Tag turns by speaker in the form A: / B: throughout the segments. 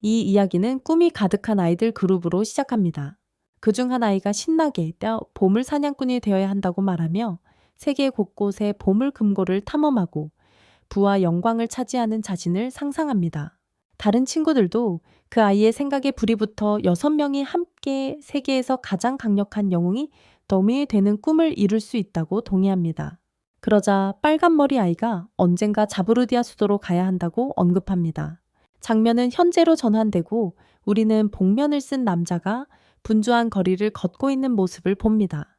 A: 이 이야기는 꿈이 가득한 아이들 그룹으로 시작합니다. 그중 한 아이가 신나게 보물 사냥꾼이 되어야 한다고 말하며 세계 곳곳의 보물 금고를 탐험하고 부와 영광을 차지하는 자신을 상상합니다. 다른 친구들도 그 아이의 생각에 불이 붙어 6명이 함께 세계에서 가장 강력한 영웅이 덤이 되는 꿈을 이룰 수 있다고 동의합니다. 그러자 빨간 머리 아이가 언젠가 자부르디아 수도로 가야 한다고 언급합니다. 장면은 현재로 전환되고 우리는 복면을 쓴 남자가 분주한 거리를 걷고 있는 모습을 봅니다.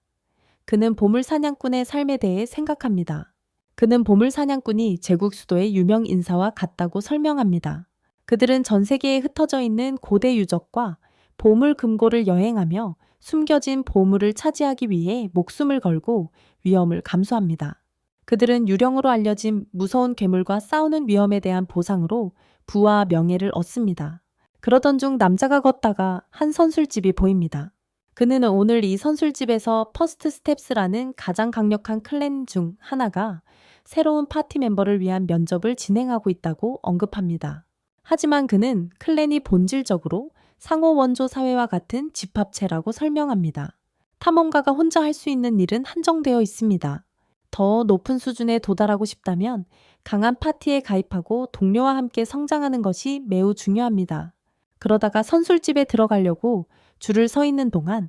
A: 그는 보물 사냥꾼의 삶에 대해 생각합니다. 그는 보물 사냥꾼이 제국 수도의 유명 인사와 같다고 설명합니다. 그들은 전 세계에 흩어져 있는 고대 유적과 보물 금고를 여행하며 숨겨진 보물을 차지하기 위해 목숨을 걸고 위험을 감수합니다. 그들은 유령으로 알려진 무서운 괴물과 싸우는 위험에 대한 보상으로 부와 명예를 얻습니다. 그러던 중 남자가 걷다가 한 선술집이 보입니다. 그는 오늘 이 선술집에서 퍼스트 스텝스라는 가장 강력한 클랜 중 하나가 새로운 파티 멤버를 위한 면접을 진행하고 있다고 언급합니다. 하지만 그는 클랜이 본질적으로 상호 원조 사회와 같은 집합체라고 설명합니다. 탐험가가 혼자 할 수 있는 일은 한정되어 있습니다. 더 높은 수준에 도달하고 싶다면 강한 파티에 가입하고 동료와 함께 성장하는 것이 매우 중요합니다. 그러다가 선술집에 들어가려고 줄을 서 있는 동안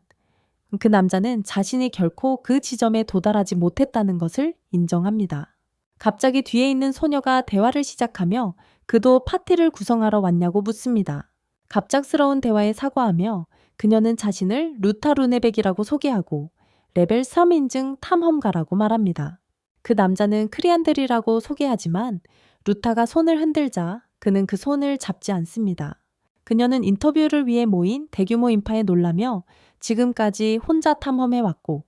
A: 그 남자는 자신이 결코 그 지점에 도달하지 못했다는 것을 인정합니다. 갑자기 뒤에 있는 소녀가 대화를 시작하며 그도 파티를 구성하러 왔냐고 묻습니다. 갑작스러운 대화에 사과하며 그녀는 자신을 루타 루네백이라고 소개하고 레벨 3 인증 탐험가라고 말합니다. 그 남자는 크리안들이라고 소개하지만 루타가 손을 흔들자 그는 그 손을 잡지 않습니다. 그녀는 인터뷰를 위해 모인 대규모 인파에 놀라며 지금까지 혼자 탐험해왔고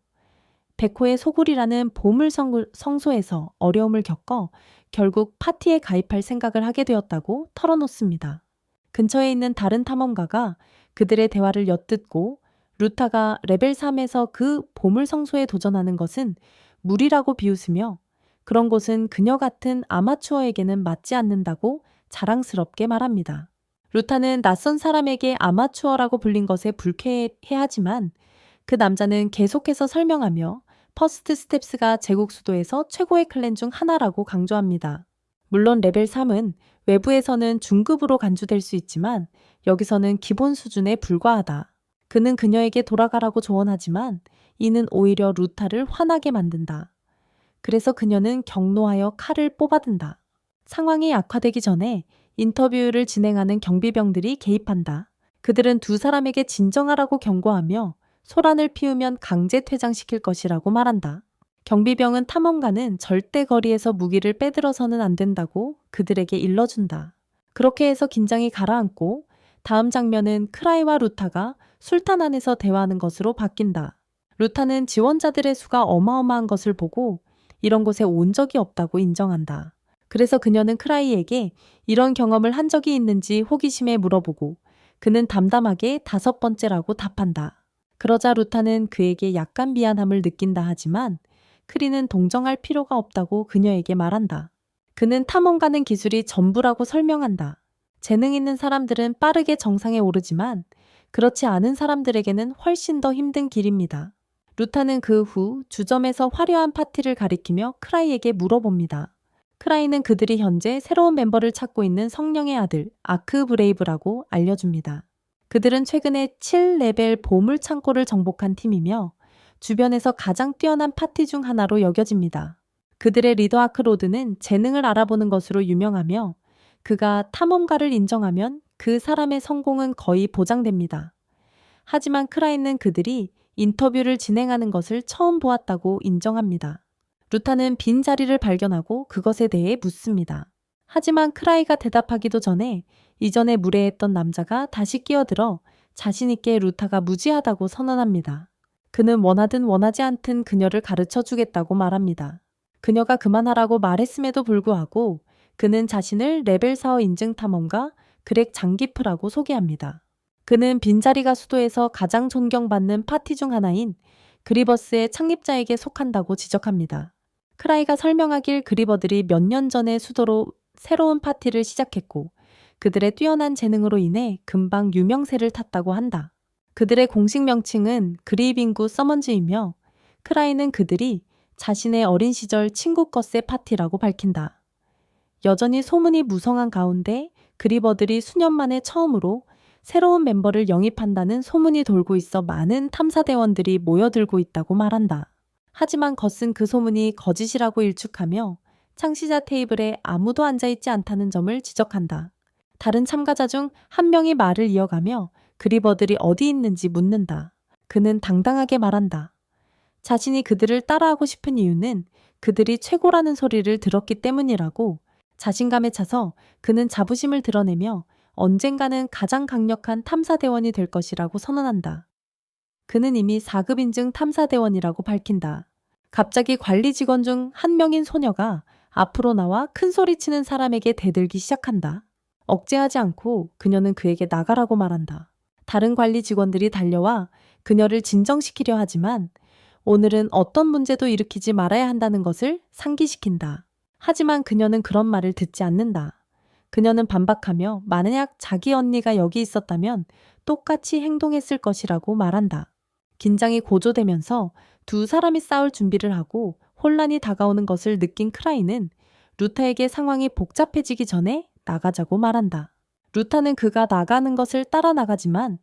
A: 백호의 소굴이라는 보물 성소에서 어려움을 겪어 결국 파티에 가입할 생각을 하게 되었다고 털어놓습니다. 근처에 있는 다른 탐험가가 그들의 대화를 엿듣고 루타가 레벨 3에서 그 보물 성소에 도전하는 것은 무리라고 비웃으며 그런 곳은 그녀 같은 아마추어에게는 맞지 않는다고 자랑스럽게 말합니다. 루타는 낯선 사람에게 아마추어라고 불린 것에 불쾌해하지만 그 남자는 계속해서 설명하며 퍼스트 스텝스가 제국 수도에서 최고의 클랜 중 하나라고 강조합니다. 물론 레벨 3은 외부에서는 중급으로 간주될 수 있지만 여기서는 기본 수준에 불과하다. 그는 그녀에게 돌아가라고 조언하지만 이는 오히려 루타를 화나게 만든다. 그래서 그녀는 경로하여 칼을 뽑아든다. 상황이 악화되기 전에 인터뷰를 진행하는 경비병들이 개입한다. 그들은 두 사람에게 진정하라고 경고하며 소란을 피우면 강제 퇴장시킬 것이라고 말한다. 경비병은 탐험가는 절대 거리에서 무기를 빼들어서는 안 된다고 그들에게 일러준다. 그렇게 해서 긴장이 가라앉고 다음 장면은 크라이와 루타가 술탄 안에서 대화하는 것으로 바뀐다. 루타는 지원자들의 수가 어마어마한 것을 보고 이런 곳에 온 적이 없다고 인정한다. 그래서 그녀는 크라이에게 이런 경험을 한 적이 있는지 호기심에 물어보고 그는 담담하게 5번째라고 답한다. 그러자 루타는 그에게 약간 미안함을 느낀다 하지만 크리는 동정할 필요가 없다고 그녀에게 말한다. 그는 탐험가는 기술이 전부라고 설명한다. 재능 있는 사람들은 빠르게 정상에 오르지만 그렇지 않은 사람들에게는 훨씬 더 힘든 길입니다. 루타는 그 후 주점에서 화려한 파티를 가리키며 크라이에게 물어봅니다. 크라이는 그들이 현재 새로운 멤버를 찾고 있는 성령의 아들 아크 브레이브라고 알려줍니다. 그들은 최근에 7레벨 보물 창고를 정복한 팀이며 주변에서 가장 뛰어난 파티 중 하나로 여겨집니다. 그들의 리더 아크로드는 재능을 알아보는 것으로 유명하며 그가 탐험가를 인정하면 그 사람의 성공은 거의 보장됩니다. 하지만 크라이는 그들이 인터뷰를 진행하는 것을 처음 보았다고 인정합니다. 루타는 빈 자리를 발견하고 그것에 대해 묻습니다. 하지만 크라이가 대답하기도 전에 이전에 무례했던 남자가 다시 끼어들어 자신 있게 루타가 무지하다고 선언합니다. 그는 원하든 원하지 않든 그녀를 가르쳐 주겠다고 말합니다. 그녀가 그만하라고 말했음에도 불구하고 그는 자신을 레벨 4 인증 탐험가 그렉 장기프라고 소개합니다. 그는 빈자리가 수도에서 가장 존경받는 파티 중 하나인 그리버스의 창립자에게 속한다고 지적합니다. 크라이가 설명하길 그리버들이 몇 년 전에 수도로 새로운 파티를 시작했고 그들의 뛰어난 재능으로 인해 금방 유명세를 탔다고 한다. 그들의 공식 명칭은 그리빙구 서먼즈이며 크라이는 그들이 자신의 어린 시절 친구 컷의 파티라고 밝힌다. 여전히 소문이 무성한 가운데 그리버들이 수년 만에 처음으로 새로운 멤버를 영입한다는 소문이 돌고 있어 많은 탐사대원들이 모여들고 있다고 말한다. 하지만 겉은 그 소문이 거짓이라고 일축하며 창시자 테이블에 아무도 앉아있지 않다는 점을 지적한다. 다른 참가자 중 한 명이 말을 이어가며 그리버들이 어디 있는지 묻는다. 그는 당당하게 말한다. 자신이 그들을 따라하고 싶은 이유는 그들이 최고라는 소리를 들었기 때문이라고 자신감에 차서 그는 자부심을 드러내며 언젠가는 가장 강력한 탐사대원이 될 것이라고 선언한다. 그는 이미 4급 인증 탐사대원이라고 밝힌다. 갑자기 관리 직원 중 한 명인 소녀가 앞으로 나와 큰 소리치는 사람에게 대들기 시작한다. 억제하지 않고 그녀는 그에게 나가라고 말한다. 다른 관리 직원들이 달려와 그녀를 진정시키려 하지만 오늘은 어떤 문제도 일으키지 말아야 한다는 것을 상기시킨다. 하지만 그녀는 그런 말을 듣지 않는다. 그녀는 반박하며 만약 자기 언니가 여기 있었다면 똑같이 행동했을 것이라고 말한다. 긴장이 고조되면서 두 사람이 싸울 준비를 하고 혼란이 다가오는 것을 느낀 크라이는 루타에게 상황이 복잡해지기 전에 나가자고 말한다. 루타는 그가 나가는 것을 따라 나가지만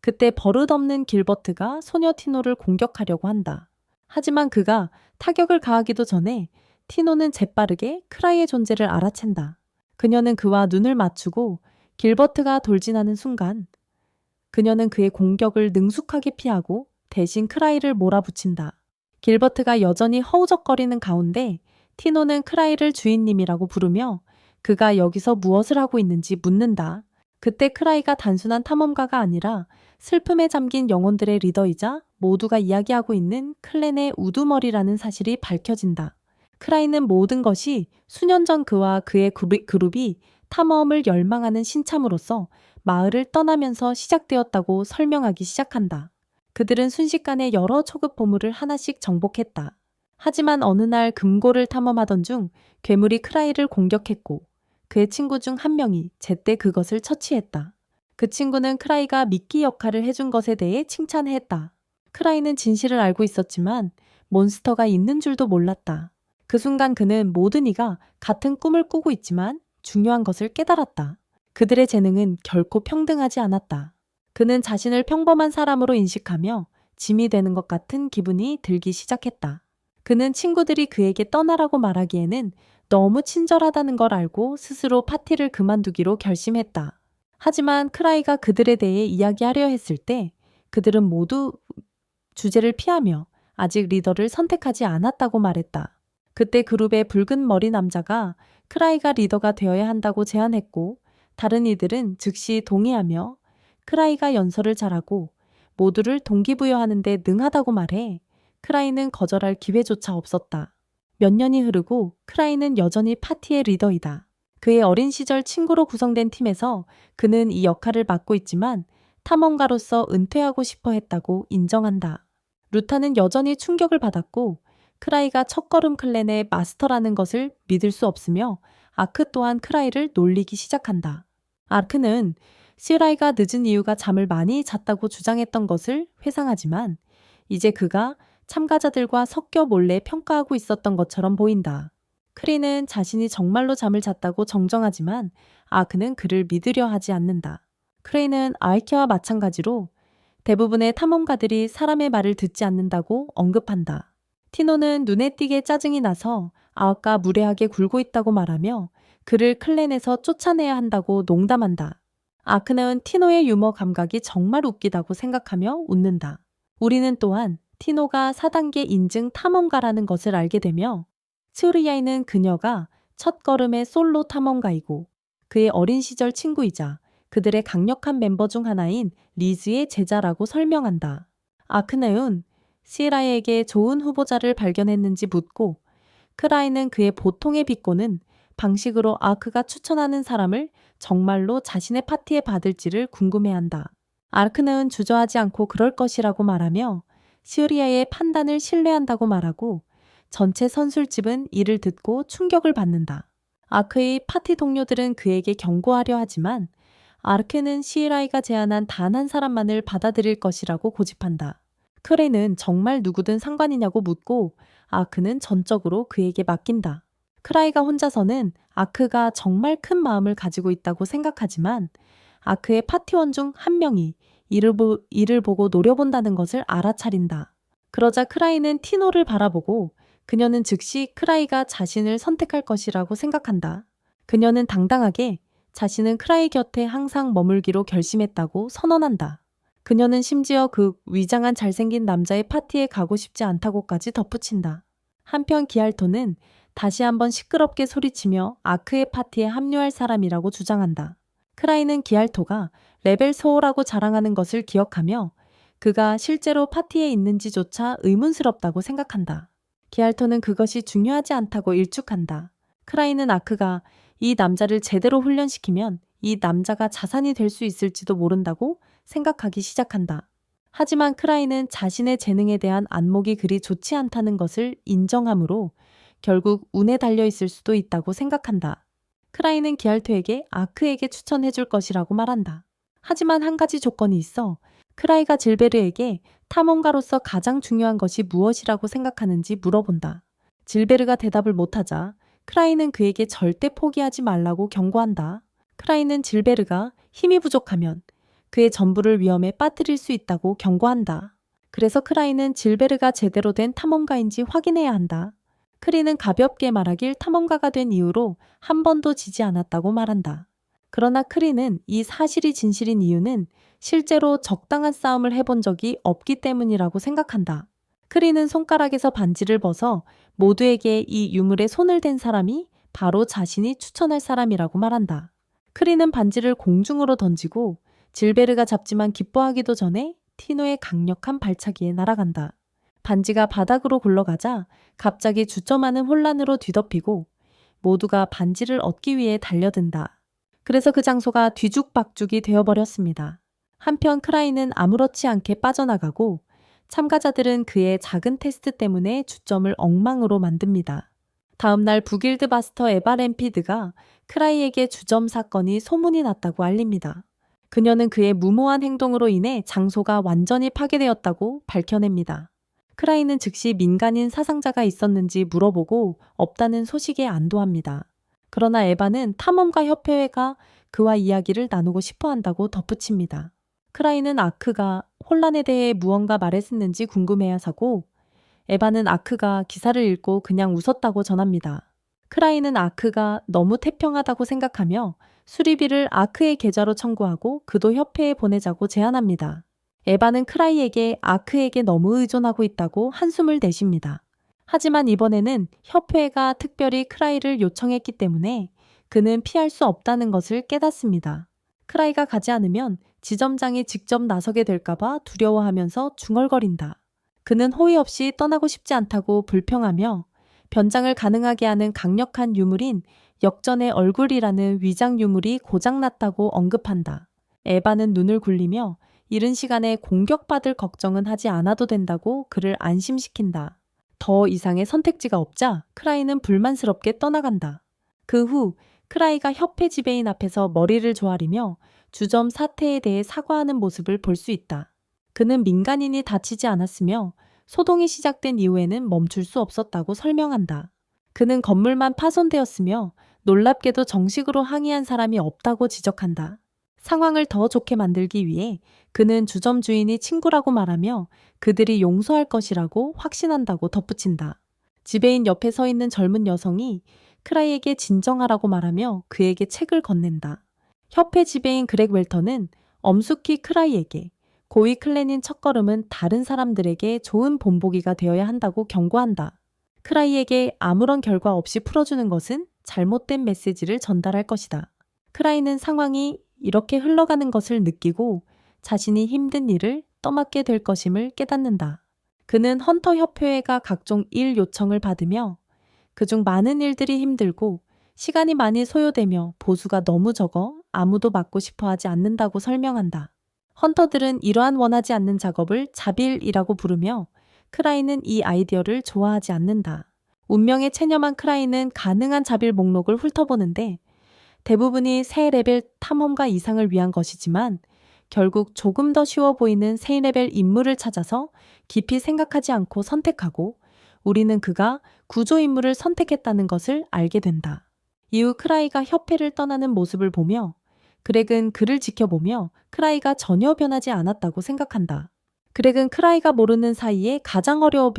A: 그때 버릇없는 길버트가 소녀 티노를 공격하려고 한다. 하지만 그가 타격을 가하기도 전에 티노는 재빠르게 크라이의 존재를 알아챈다. 그녀는 그와 눈을 맞추고 길버트가 돌진하는 순간 그녀는 그의 공격을 능숙하게 피하고 대신 크라이를 몰아붙인다. 길버트가 여전히 허우적거리는 가운데 티노는 크라이를 주인님이라고 부르며 그가 여기서 무엇을 하고 있는지 묻는다. 그때 크라이가 단순한 탐험가가 아니라 슬픔에 잠긴 영혼들의 리더이자 모두가 이야기하고 있는 클랜의 우두머리라는 사실이 밝혀진다. 크라이는 모든 것이 수년 전 그와 그의 그룹이 탐험을 열망하는 신참으로서 마을을 떠나면서 시작되었다고 설명하기 시작한다. 그들은 순식간에 여러 초급 보물을 하나씩 정복했다. 하지만 어느 날 금고를 탐험하던 중 괴물이 크라이를 공격했고 그의 친구 중 한 명이 제때 그것을 처치했다. 그 친구는 크라이가 미끼 역할을 해준 것에 대해 칭찬했다. 크라이는 진실을 알고 있었지만 몬스터가 있는 줄도 몰랐다. 그 순간 그는 모든 이가 같은 꿈을 꾸고 있지만 중요한 것을 깨달았다. 그들의 재능은 결코 평등하지 않았다. 그는 자신을 평범한 사람으로 인식하며 짐이 되는 것 같은 기분이 들기 시작했다. 그는 친구들이 그에게 떠나라고 말하기에는 너무 친절하다는 걸 알고 스스로 파티를 그만두기로 결심했다. 하지만 크라이가 그들에 대해 이야기하려 했을 때 그들은 모두 주제를 피하며 아직 리더를 선택하지 않았다고 말했다. 그때 그룹의 붉은 머리 남자가 크라이가 리더가 되어야 한다고 제안했고 다른 이들은 즉시 동의하며 크라이가 연설을 잘하고 모두를 동기부여하는 데 능하다고 말해 크라이는 거절할 기회조차 없었다. 몇 년이 흐르고 크라이는 여전히 파티의 리더이다. 그의 어린 시절 친구로 구성된 팀에서 그는 이 역할을 맡고 있지만 탐험가로서 은퇴하고 싶어 했다고 인정한다. 루타는 여전히 충격을 받았고 크라이가 첫걸음 클랜의 마스터라는 것을 믿을 수 없으며 아크 또한 크라이를 놀리기 시작한다. 아크는 시라이가 늦은 이유가 잠을 많이 잤다고 주장했던 것을 회상하지만 이제 그가 참가자들과 섞여 몰래 평가하고 있었던 것처럼 보인다. 크리는 자신이 정말로 잠을 잤다고 정정하지만 아크는 그를 믿으려 하지 않는다. 크레이는 아이키와 마찬가지로 대부분의 탐험가들이 사람의 말을 듣지 않는다고 언급한다. 티노는 눈에 띄게 짜증이 나서 아크가 무례하게 굴고 있다고 말하며 그를 클랜에서 쫓아내야 한다고 농담한다. 아크는 티노의 유머 감각이 정말 웃기다고 생각하며 웃는다. 우리는 또한 티노가 4단계 인증 탐험가라는 것을 알게 되며 츠우리야이는 그녀가 첫걸음의 솔로 탐험가이고 그의 어린 시절 친구이자 그들의 강력한 멤버 중 하나인 리즈의 제자라고 설명한다. 아크네운 시라이에게 좋은 후보자를 발견했는지 묻고 크라이는 그의 보통의 비꼬는 방식으로 아크가 추천하는 사람을 정말로 자신의 파티에 받을지를 궁금해한다. 아크네운 주저하지 않고 그럴 것이라고 말하며 시우리아의 판단을 신뢰한다고 말하고 전체 선술집은 이를 듣고 충격을 받는다. 아크의 파티 동료들은 그에게 경고하려 하지만 아크는 시라이가 제안한 단 한 사람만을 받아들일 것이라고 고집한다. 크레는 정말 누구든 상관이냐고 묻고 아크는 전적으로 그에게 맡긴다. 크라이가 혼자서는 아크가 정말 큰 마음을 가지고 있다고 생각하지만 아크의 파티원 중 한 명이 이를 보고 노려본다는 것을 알아차린다. 그러자 크라이는 티노를 바라보고 그녀는 즉시 크라이가 자신을 선택할 것이라고 생각한다. 그녀는 당당하게 자신은 크라이 곁에 항상 머물기로 결심했다고 선언한다. 그녀는 심지어 그 위장한 잘생긴 남자의 파티에 가고 싶지 않다고까지 덧붙인다. 한편 기알토는 다시 한번 시끄럽게 소리치며 아크의 파티에 합류할 사람이라고 주장한다. 크라이는 기알토가 레벨 소호라고 자랑하는 것을 기억하며 그가 실제로 파티에 있는지조차 의문스럽다고 생각한다. 기알토는 그것이 중요하지 않다고 일축한다. 크라이는 아크가 이 남자를 제대로 훈련시키면 이 남자가 자산이 될 수 있을지도 모른다고 생각하기 시작한다. 하지만 크라이는 자신의 재능에 대한 안목이 그리 좋지 않다는 것을 인정하므로 결국 운에 달려 있을 수도 있다고 생각한다. 크라이는 기알토에게 아크에게 추천해 줄 것이라고 말한다. 하지만 한 가지 조건이 있어. 크라이가 질베르에게 탐험가로서 가장 중요한 것이 무엇이라고 생각하는지 물어본다. 질베르가 대답을 못하자 크라이는 그에게 절대 포기하지 말라고 경고한다. 크라이는 질베르가 힘이 부족하면 그의 전부를 위험에 빠뜨릴 수 있다고 경고한다. 그래서 크라이는 질베르가 제대로 된 탐험가인지 확인해야 한다. 크리는 가볍게 말하길 탐험가가 된 이후로 한 번도 지지 않았다고 말한다. 그러나 크리는 이 사실이 진실인 이유는 실제로 적당한 싸움을 해본 적이 없기 때문이라고 생각한다. 크리는 손가락에서 반지를 벗어 모두에게 이 유물에 손을 댄 사람이 바로 자신이 추천할 사람이라고 말한다. 크리는 반지를 공중으로 던지고 질베르가 잡지만 기뻐하기도 전에 티노의 강력한 발차기에 날아간다. 반지가 바닥으로 굴러가자 갑자기 주저마는 혼란으로 뒤덮이고 모두가 반지를 얻기 위해 달려든다. 그래서 그 장소가 뒤죽박죽이 되어버렸습니다. 한편 크라이는 아무렇지 않게 빠져나가고 참가자들은 그의 작은 테스트 때문에 주점을 엉망으로 만듭니다. 다음날 북일드 마스터 에바 램피드가 크라이에게 주점 사건이 소문이 났다고 알립니다. 그녀는 그의 무모한 행동으로 인해 장소가 완전히 파괴되었다고 밝혀냅니다. 크라이는 즉시 민간인 사상자가 있었는지 물어보고 없다는 소식에 안도합니다. 그러나 에바는 탐험가 협회가 그와 이야기를 나누고 싶어 한다고 덧붙입니다. 크라이는 아크가 혼란에 대해 무언가 말했는지 궁금해하고 에바는 아크가 기사를 읽고 그냥 웃었다고 전합니다. 크라이는 아크가 너무 태평하다고 생각하며 수리비를 아크의 계좌로 청구하고 그도 협회에 보내자고 제안합니다. 에바는 크라이에게 아크에게 너무 의존하고 있다고 한숨을 내쉽니다. 하지만 이번에는 협회가 특별히 크라이를 요청했기 때문에 그는 피할 수 없다는 것을 깨닫습니다. 크라이가 가지 않으면 지점장이 직접 나서게 될까봐 두려워하면서 중얼거린다. 그는 호의 없이 떠나고 싶지 않다고 불평하며 변장을 가능하게 하는 강력한 유물인 역전의 얼굴이라는 위장 유물이 고장났다고 언급한다. 에바는 눈을 굴리며 이른 시간에 공격받을 걱정은 하지 않아도 된다고 그를 안심시킨다. 더 이상의 선택지가 없자 크라이는 불만스럽게 떠나간다. 그 후 크라이가 협회 지배인 앞에서 머리를 조아리며 주점 사태에 대해 사과하는 모습을 볼 수 있다. 그는 민간인이 다치지 않았으며 소동이 시작된 이후에는 멈출 수 없었다고 설명한다. 그는 건물만 파손되었으며 놀랍게도 정식으로 항의한 사람이 없다고 지적한다. 상황을 더 좋게 만들기 위해 그는 주점 주인이 친구라고 말하며 그들이 용서할 것이라고 확신한다고 덧붙인다. 지배인 옆에 서 있는 젊은 여성이 크라이에게 진정하라고 말하며 그에게 책을 건넨다. 협회 지배인 그렉 웰터는 엄숙히 크라이에게 고위 클랜인 첫걸음은 다른 사람들에게 좋은 본보기가 되어야 한다고 경고한다. 크라이에게 아무런 결과 없이 풀어주는 것은 잘못된 메시지를 전달할 것이다. 크라이는 상황이 이렇게 흘러가는 것을 느끼고 자신이 힘든 일을 떠맡게 될 것임을 깨닫는다. 그는 헌터 협회가 각종 일 요청을 받으며 그중 많은 일들이 힘들고 시간이 많이 소요되며 보수가 너무 적어 아무도 맡고 싶어 하지 않는다고 설명한다. 헌터들은 이러한 원하지 않는 작업을 자빌이라고 부르며 크라이는 이 아이디어를 좋아하지 않는다. 운명에 체념한 크라이는 가능한 자빌 목록을 훑어보는데 대부분이 새 레벨 탐험가 이상을 위한 것이지만 결국 조금 더 쉬워 보이는 새 레벨 인물을 찾아서 깊이 생각하지 않고 선택하고 우리는 그가 구조 인물을 선택했다는 것을 알게 된다. 이후 크라이가 협회를 떠나는 모습을 보며 그렉은 그를 지켜보며 크라이가 전혀 변하지 않았다고 생각한다. 그렉은 크라이가 모르는 사이에 가장 어려워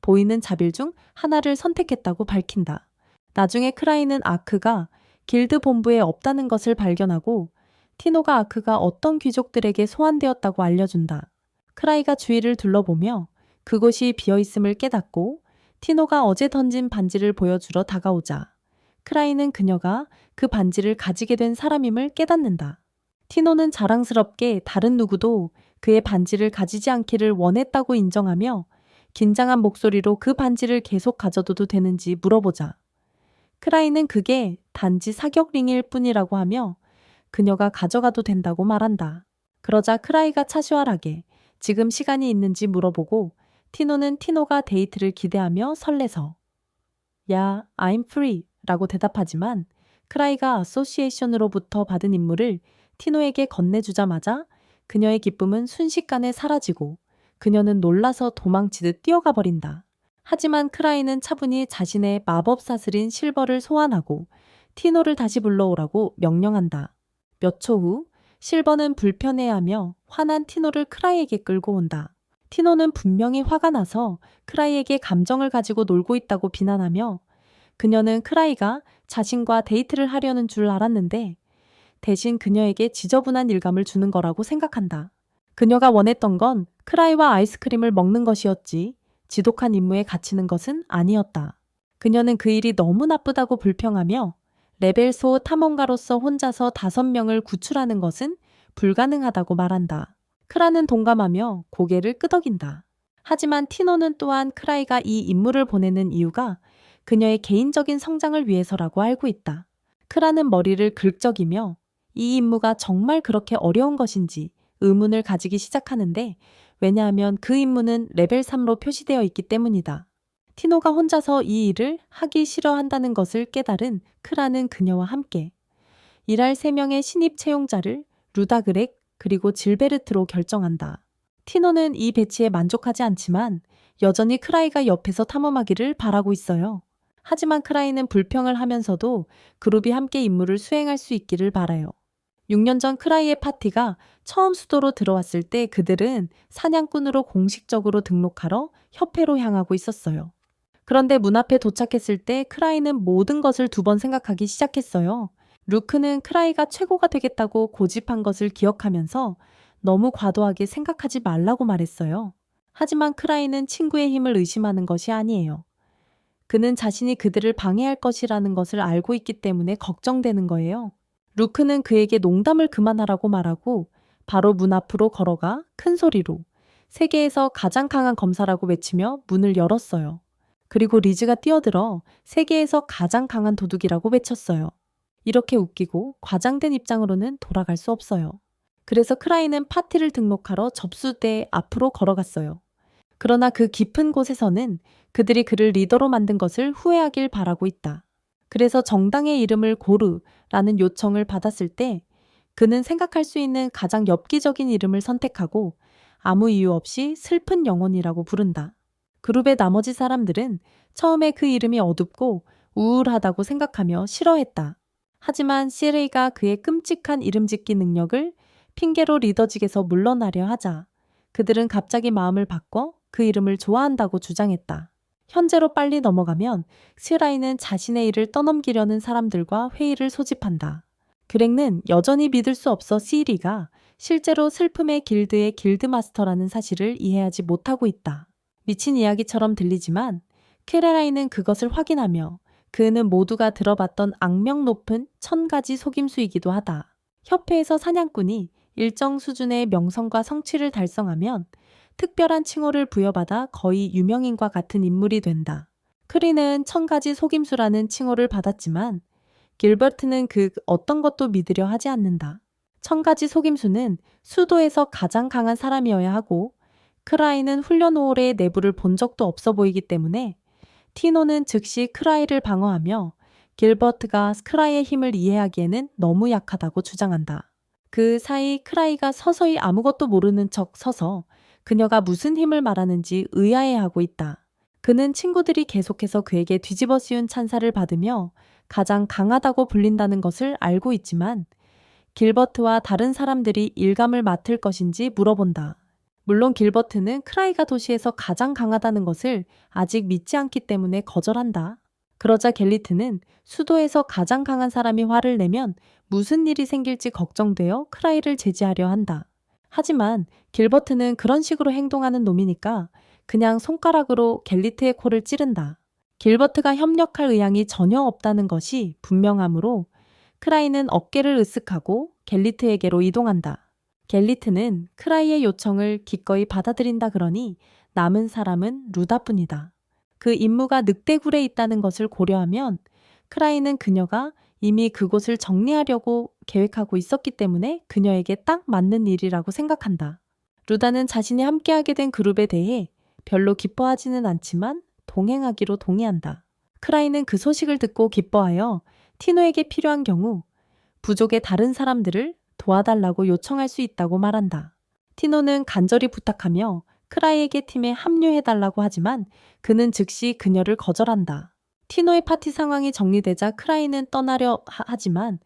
A: 보이는 자빌 중 하나를 선택했다고 밝힌다. 나중에 크라이는 아크가 길드 본부에 없다는 것을 발견하고 티노가 아크가 어떤 귀족들에게 소환되었다고 알려준다. 크라이가 주위를 둘러보며 그곳이 비어있음을 깨닫고 티노가 어제 던진 반지를 보여주러 다가오자 크라이는 그녀가 그 반지를 가지게 된 사람임을 깨닫는다. 티노는 자랑스럽게 다른 누구도 그의 반지를 가지지 않기를 원했다고 인정하며 긴장한 목소리로 그 반지를 계속 가져둬도 되는지 물어보자 크라이는 그게 단지 사격링일 뿐이라고 하며 그녀가 가져가도 된다고 말한다. 그러자 크라이가 차슈할하게 지금 시간이 있는지 물어보고 티노는 티노가 데이트를 기대하며 설레서 야, I'm free 라고 대답하지만 크라이가 아소시에이션으로부터 받은 임무를 티노에게 건네주자마자 그녀의 기쁨은 순식간에 사라지고 그녀는 놀라서 도망치듯 뛰어가 버린다. 하지만 크라이는 차분히 자신의 마법 사슬인 실버를 소환하고 티노를 다시 불러오라고 명령한다. 몇 초 후 실버는 불편해하며 화난 티노를 크라이에게 끌고 온다. 티노는 분명히 화가 나서 크라이에게 감정을 가지고 놀고 있다고 비난하며 그녀는 크라이가 자신과 데이트를 하려는 줄 알았는데 대신 그녀에게 지저분한 일감을 주는 거라고 생각한다. 그녀가 원했던 건 크라이와 아이스크림을 먹는 것이었지 지독한 임무에 갇히는 것은 아니었다. 그녀는 그 일이 너무 나쁘다고 불평하며 레벨4 탐험가로서 혼자서 5명을 구출하는 것은 불가능하다고 말한다. 크라는 동감하며 고개를 끄덕인다. 하지만 티노는 또한 크라이가 이 임무를 보내는 이유가 그녀의 개인적인 성장을 위해서라고 알고 있다. 크라는 머리를 긁적이며 이 임무가 정말 그렇게 어려운 것인지 의문을 가지기 시작하는데 왜냐하면 그 임무는 레벨 3로 표시되어 있기 때문이다. 티노가 혼자서 이 일을 하기 싫어한다는 것을 깨달은 크라는 그녀와 함께 일할 3명의 신입 채용자를 루다그렉 그리고 질베르트로 결정한다. 티노는 이 배치에 만족하지 않지만 여전히 크라이가 옆에서 탐험하기를 바라고 있어요. 하지만 크라이는 불평을 하면서도 그룹이 함께 임무를 수행할 수 있기를 바라요. 6년 전 크라이의 파티가 처음 수도로 들어왔을 때 그들은 사냥꾼으로 공식적으로 등록하러 협회로 향하고 있었어요. 그런데 문 앞에 도착했을 때 크라이는 모든 것을 2번 생각하기 시작했어요. 루크는 크라이가 최고가 되겠다고 고집한 것을 기억하면서 너무 과도하게 생각하지 말라고 말했어요. 하지만 크라이는 친구의 힘을 의심하는 것이 아니에요. 그는 자신이 그들을 방해할 것이라는 것을 알고 있기 때문에 걱정되는 거예요. 루크는 그에게 농담을 그만하라고 말하고 바로 문 앞으로 걸어가 큰 소리로 세계에서 가장 강한 검사라고 외치며 문을 열었어요. 그리고 리즈가 뛰어들어 세계에서 가장 강한 도둑이라고 외쳤어요. 이렇게 웃기고 과장된 입장으로는 돌아갈 수 없어요. 그래서 크라이는 파티를 등록하러 접수대 앞으로 걸어갔어요. 그러나 그 깊은 곳에서는 그들이 그를 리더로 만든 것을 후회하길 바라고 있다. 그래서 정당의 이름을 고르라는 요청을 받았을 때 그는 생각할 수 있는 가장 엽기적인 이름을 선택하고 아무 이유 없이 슬픈 영혼이라고 부른다. 그룹의 나머지 사람들은 처음에 그 이름이 어둡고 우울하다고 생각하며 싫어했다. 하지만 시레이가 그의 끔찍한 이름 짓기 능력을 핑계로 리더직에서 물러나려 하자 그들은 갑자기 마음을 바꿔 그 이름을 좋아한다고 주장했다. 현재로 빨리 넘어가면 시라이는 자신의 일을 떠넘기려는 사람들과 회의를 소집한다. 그렉는 여전히 믿을 수 없어 시리가 실제로 슬픔의 길드의 길드마스터라는 사실을 이해하지 못하고 있다. 미친 이야기처럼 들리지만 캐레라인은 그것을 확인하며 그는 모두가 들어봤던 악명 높은 1000가지 속임수이기도 하다. 협회에서 사냥꾼이 일정 수준의 명성과 성취를 달성하면 특별한 칭호를 부여받아 거의 유명인과 같은 인물이 된다. 크리는 1000가지 속임수라는 칭호를 받았지만 길버트는 그 어떤 것도 믿으려 하지 않는다. 1000가지 속임수는 수도에서 가장 강한 사람이어야 하고 크라이는 훈련 호울의 내부를 본 적도 없어 보이기 때문에 티노는 즉시 크라이를 방어하며 길버트가 크라이의 힘을 이해하기에는 너무 약하다고 주장한다. 그 사이 크라이가 서서히 아무것도 모르는 척 서서 그녀가 무슨 힘을 말하는지 의아해하고 있다. 그는 친구들이 계속해서 그에게 뒤집어 씌운 찬사를 받으며 가장 강하다고 불린다는 것을 알고 있지만 길버트와 다른 사람들이 일감을 맡을 것인지 물어본다. 물론 길버트는 크라이가 도시에서 가장 강하다는 것을 아직 믿지 않기 때문에 거절한다. 그러자 갤리트는 수도에서 가장 강한 사람이 화를 내면 무슨 일이 생길지 걱정되어 크라이를 제지하려 한다. 하지만 길버트는 그런 식으로 행동하는 놈이니까 그냥 손가락으로 갤리트의 코를 찌른다. 길버트가 협력할 의향이 전혀 없다는 것이 분명하므로 크라이는 어깨를 으쓱하고 갤리트에게로 이동한다. 갤리트는 크라이의 요청을 기꺼이 받아들인다 그러니 남은 사람은 루다뿐이다. 그 임무가 늑대굴에 있다는 것을 고려하면 크라이는 그녀가 이미 그곳을 정리하려고 계획하고 있었기 때문에 그녀에게 딱 맞는 일이라고 생각한다. 루다는 자신이 함께하게 된 그룹에 대해 별로 기뻐하지는 않지만 동행하기로 동의한다. 크라이는 그 소식을 듣고 기뻐하여 티노에게 필요한 경우 부족의 다른 사람들을 도와달라고 요청할 수 있다고 말한다. 티노는 간절히 부탁하며 크라이에게 팀에 합류해달라고 하지만 그는 즉시 그녀를 거절한다. 티노의 파티 상황이 정리되자 크라이는 떠나려 하지만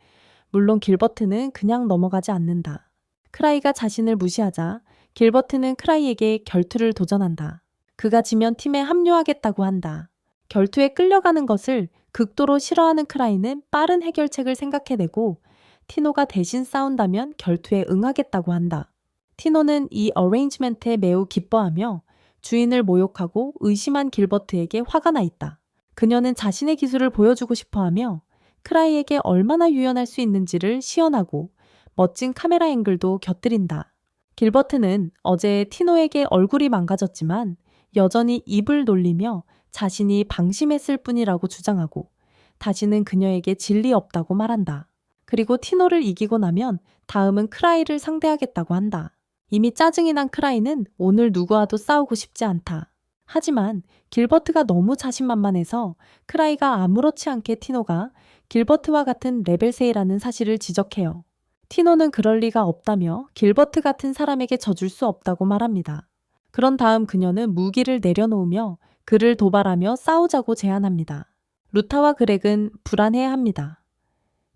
A: 물론 길버트는 그냥 넘어가지 않는다. 크라이가 자신을 무시하자 길버트는 크라이에게 결투를 도전한다. 그가 지면 팀에 합류하겠다고 한다. 결투에 끌려가는 것을 극도로 싫어하는 크라이는 빠른 해결책을 생각해내고 티노가 대신 싸운다면 결투에 응하겠다고 한다. 티노는 이 어레인지멘트에 매우 기뻐하며 주인을 모욕하고 의심한 길버트에게 화가 나 있다. 그녀는 자신의 기술을 보여주고 싶어하며 크라이에게 얼마나 유연할 수 있는지를 시연하고 멋진 카메라 앵글도 곁들인다. 길버트는 어제 티노에게 얼굴이 망가졌지만 여전히 입을 놀리며 자신이 방심했을 뿐이라고 주장하고 다시는 그녀에게 질 리 없다고 말한다. 그리고 티노를 이기고 나면 다음은 크라이를 상대하겠다고 한다. 이미 짜증이 난 크라이는 오늘 누구와도 싸우고 싶지 않다. 하지만 길버트가 너무 자신만만해서 크라이가 아무렇지 않게 티노가 길버트와 같은 레벨 세이라는 사실을 지적해요. 티노는 그럴 리가 없다며 길버트 같은 사람에게 져줄 수 없다고 말합니다. 그런 다음 그녀는 무기를 내려놓으며 그를 도발하며 싸우자고 제안합니다. 루타와 그렉은 불안해합니다.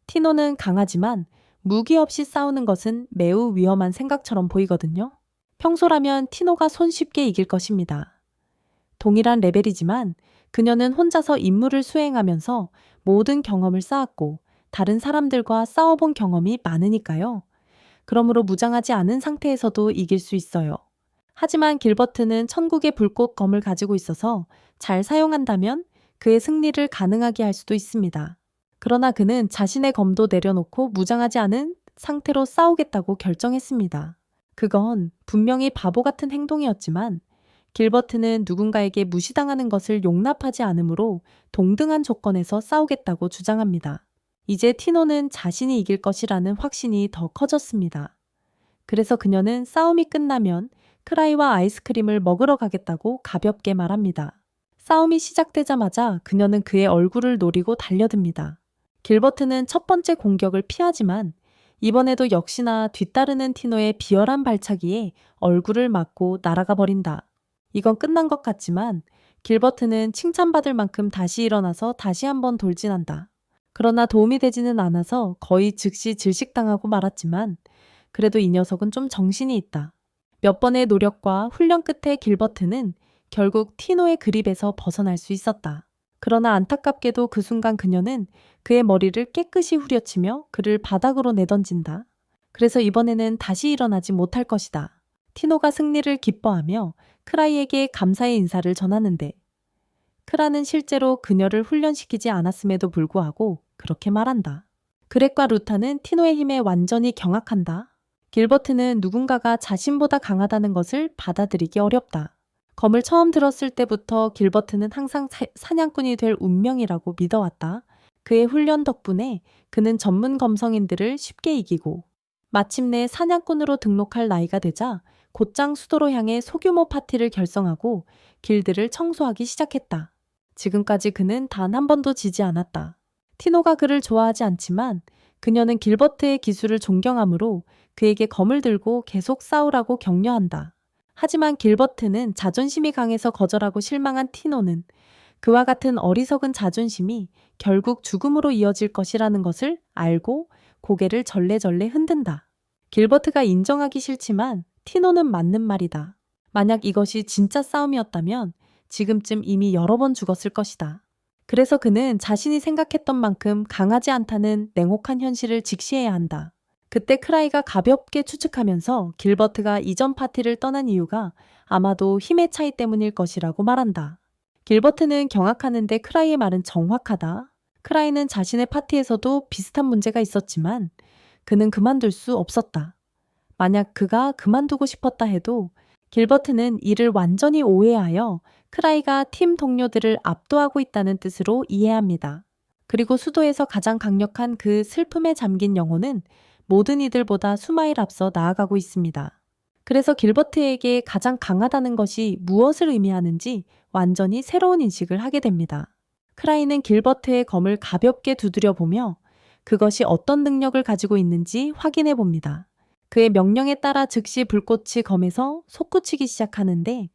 A: 티노는 강하지만 무기 없이 싸우는 것은 매우 위험한 생각처럼 보이거든요. 평소라면 티노가 손쉽게 이길 것입니다. 동일한 레벨이지만 그녀는 혼자서 임무를 수행하면서 모든 경험을 쌓았고 다른 사람들과 싸워본 경험이 많으니까요. 그러므로 무장하지 않은 상태에서도 이길 수 있어요. 하지만 길버트는 천국의 불꽃검을 가지고 있어서 잘 사용한다면 그의 승리를 가능하게 할 수도 있습니다. 그러나 그는 자신의 검도 내려놓고 무장하지 않은 상태로 싸우겠다고 결정했습니다. 그건 분명히 바보 같은 행동이었지만 길버트는 누군가에게 무시당하는 것을 용납하지 않으므로 동등한 조건에서 싸우겠다고 주장합니다. 이제 티노는 자신이 이길 것이라는 확신이 더 커졌습니다. 그래서 그녀는 싸움이 끝나면 크라이와 아이스크림을 먹으러 가겠다고 가볍게 말합니다. 싸움이 시작되자마자 그녀는 그의 얼굴을 노리고 달려듭니다. 길버트는 첫 번째 공격을 피하지만 이번에도 역시나 뒤따르는 티노의 비열한 발차기에 얼굴을 맞고 날아가 버린다. 이건 끝난 것 같지만 길버트는 칭찬받을 만큼 다시 일어나서 다시 한번 돌진한다. 그러나 도움이 되지는 않아서 거의 즉시 질식당하고 말았지만 그래도 이 녀석은 좀 정신이 있다. 몇 번의 노력과 훈련 끝에 길버트는 결국 티노의 그립에서 벗어날 수 있었다. 그러나 안타깝게도 그 순간 그녀는 그의 머리를 깨끗이 후려치며 그를 바닥으로 내던진다. 그래서 이번에는 다시 일어나지 못할 것이다. 티노가 승리를 기뻐하며 크라이에게 감사의 인사를 전하는데 크라는 실제로 그녀를 훈련시키지 않았음에도 불구하고 그렇게 말한다. 그렉과 루타는 티노의 힘에 완전히 경악한다. 길버트는 누군가가 자신보다 강하다는 것을 받아들이기 어렵다. 검을 처음 들었을 때부터 길버트는 항상 사냥꾼이 될 운명이라고 믿어왔다. 그의 훈련 덕분에 그는 전문 검성인들을 쉽게 이기고 마침내 사냥꾼으로 등록할 나이가 되자 곧장 수도로 향해 소규모 파티를 결성하고 길드를 청소하기 시작했다. 지금까지 그는 단 한 번도 지지 않았다. 티노가 그를 좋아하지 않지만 그녀는 길버트의 기술을 존경하므로 그에게 검을 들고 계속 싸우라고 격려한다. 하지만 길버트는 자존심이 강해서 거절하고 실망한 티노는 그와 같은 어리석은 자존심이 결국 죽음으로 이어질 것이라는 것을 알고 고개를 절레절레 흔든다. 길버트가 인정하기 싫지만 티노는 맞는 말이다. 만약 이것이 진짜 싸움이었다면 지금쯤 이미 여러 번 죽었을 것이다. 그래서 그는 자신이 생각했던 만큼 강하지 않다는 냉혹한 현실을 직시해야 한다. 그때 크라이가 가볍게 추측하면서 길버트가 이전 파티를 떠난 이유가 아마도 힘의 차이 때문일 것이라고 말한다. 길버트는 경악하는데 크라이의 말은 정확하다. 크라이는 자신의 파티에서도 비슷한 문제가 있었지만 그는 그만둘 수 없었다. 만약 그가 그만두고 싶었다 해도 길버트는 이를 완전히 오해하여 크라이가 팀 동료들을 압도하고 있다는 뜻으로 이해합니다. 그리고 수도에서 가장 강력한 그 슬픔에 잠긴 영혼은 모든 이들보다 수마일 앞서 나아가고 있습니다. 그래서 길버트에게 가장 강하다는 것이 무엇을 의미하는지 완전히 새로운 인식을 하게 됩니다. 크라이는 길버트의 검을 가볍게 두드려 보며 그것이 어떤 능력을 가지고 있는지 확인해 봅니다. 그의 명령에 따라 즉시 불꽃이 검에서 솟구치기 시작하는데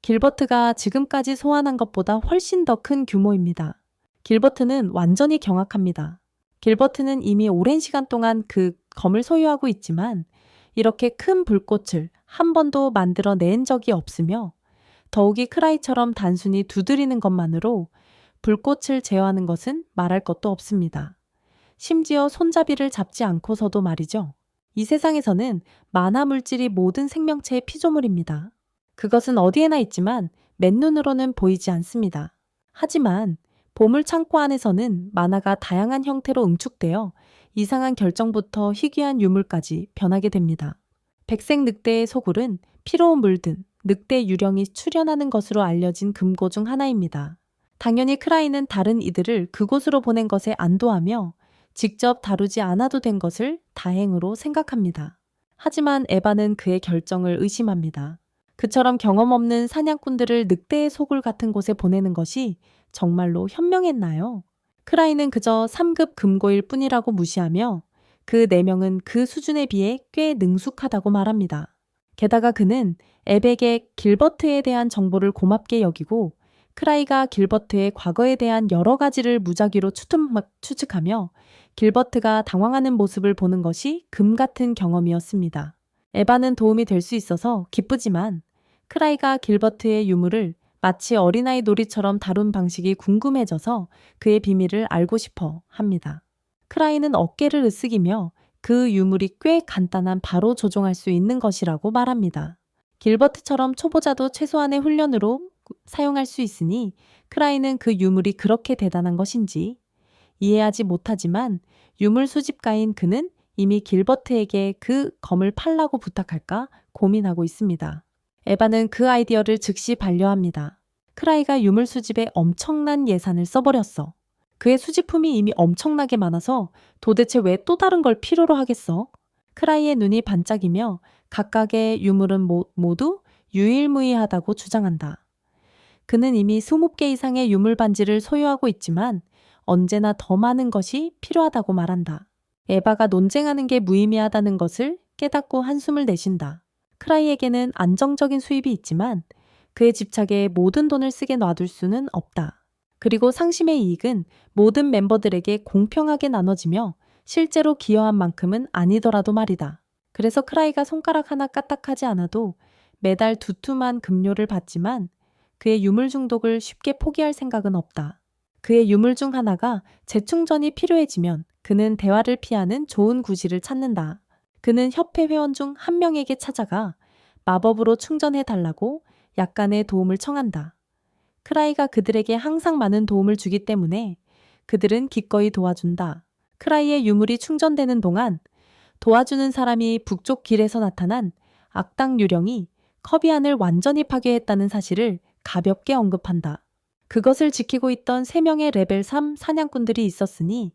A: 길버트가 지금까지 소환한 것보다 훨씬 더 큰 규모입니다. 길버트는 완전히 경악합니다. 길버트는 이미 오랜 시간 동안 그 검을 소유하고 있지만 이렇게 큰 불꽃을 한 번도 만들어낸 적이 없으며 더욱이 크라이처럼 단순히 두드리는 것만으로 불꽃을 제어하는 것은 말할 것도 없습니다. 심지어 손잡이를 잡지 않고서도 말이죠. 이 세상에서는 만화 물질이 모든 생명체의 피조물입니다. 그것은 어디에나 있지만 맨눈으로는 보이지 않습니다. 하지만 보물 창고 안에서는 만화가 다양한 형태로 응축되어 이상한 결정부터 희귀한 유물까지 변하게 됩니다. 백색 늑대의 소굴은 피로 물든 늑대 유령이 출현하는 것으로 알려진 금고 중 하나입니다. 당연히 크라이는 다른 이들을 그곳으로 보낸 것에 안도하며 직접 다루지 않아도 된 것을 다행으로 생각합니다. 하지만 에바는 그의 결정을 의심합니다. 그처럼 경험 없는 사냥꾼들을 늑대의 소굴 같은 곳에 보내는 것이 정말로 현명했나요? 크라이는 그저 3급 금고일 뿐이라고 무시하며 그 4명은 그 수준에 비해 꽤 능숙하다고 말합니다. 게다가 그는 앱에게 길버트에 대한 정보를 고맙게 여기고 크라이가 길버트의 과거에 대한 여러 가지를 무작위로 추측하며 길버트가 당황하는 모습을 보는 것이 금 같은 경험이었습니다. 에바는 도움이 될 수 있어서 기쁘지만 크라이가 길버트의 유물을 마치 어린아이 놀이처럼 다룬 방식이 궁금해져서 그의 비밀을 알고 싶어 합니다. 크라이는 어깨를 으쓱이며 그 유물이 꽤 간단한 바로 조종할 수 있는 것이라고 말합니다. 길버트처럼 초보자도 최소한의 훈련으로 사용할 수 있으니 크라이는 그 유물이 그렇게 대단한 것인지 이해하지 못하지만 유물 수집가인 그는 이미 길버트에게 그 검을 팔라고 부탁할까 고민하고 있습니다. 에바는 그 아이디어를 즉시 반려합니다. 크라이가 유물 수집에 엄청난 예산을 써버렸어. 그의 수집품이 이미 엄청나게 많아서 도대체 왜 또 다른 걸 필요로 하겠어? 크라이의 눈이 반짝이며 각각의 유물은 모두 유일무이하다고 주장한다. 그는 이미 20개 이상의 유물 반지를 소유하고 있지만 언제나 더 많은 것이 필요하다고 말한다. 에바가 논쟁하는 게 무의미하다는 것을 깨닫고 한숨을 내쉰다. 크라이에게는 안정적인 수입이 있지만 그의 집착에 모든 돈을 쓰게 놔둘 수는 없다. 그리고 상심의 이익은 모든 멤버들에게 공평하게 나눠지며 실제로 기여한 만큼은 아니더라도 말이다. 그래서 크라이가 손가락 하나 까딱하지 않아도 매달 두툼한 급료를 받지만 그의 유물 중독을 쉽게 포기할 생각은 없다. 그의 유물 중 하나가 재충전이 필요해지면 그는 대화를 피하는 좋은 구실을 찾는다. 그는 협회 회원 중 한 명에게 찾아가 마법으로 충전해달라고 약간의 도움을 청한다. 크라이가 그들에게 항상 많은 도움을 주기 때문에 그들은 기꺼이 도와준다. 크라이의 유물이 충전되는 동안 도와주는 사람이 북쪽 길에서 나타난 악당 유령이 커비안을 완전히 파괴했다는 사실을 가볍게 언급한다. 그것을 지키고 있던 3명의 레벨 3 사냥꾼들이 있었으니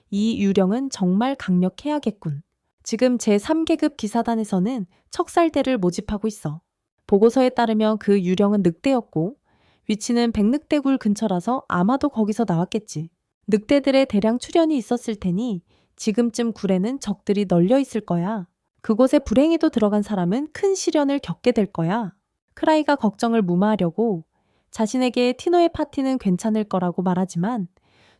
A: 이 유령은 정말 강력해야겠군. 지금 제3계급 기사단에서는 척살대를 모집하고 있어. 보고서에 따르면 그 유령은 늑대였고 위치는 백늑대굴 근처라서 아마도 거기서 나왔겠지. 늑대들의 대량 출현이 있었을 테니 지금쯤 굴에는 적들이 널려 있을 거야. 그곳에 불행히도 들어간 사람은 큰 시련을 겪게 될 거야. 크라이가 걱정을 무마하려고 자신에게 티노의 파티는 괜찮을 거라고 말하지만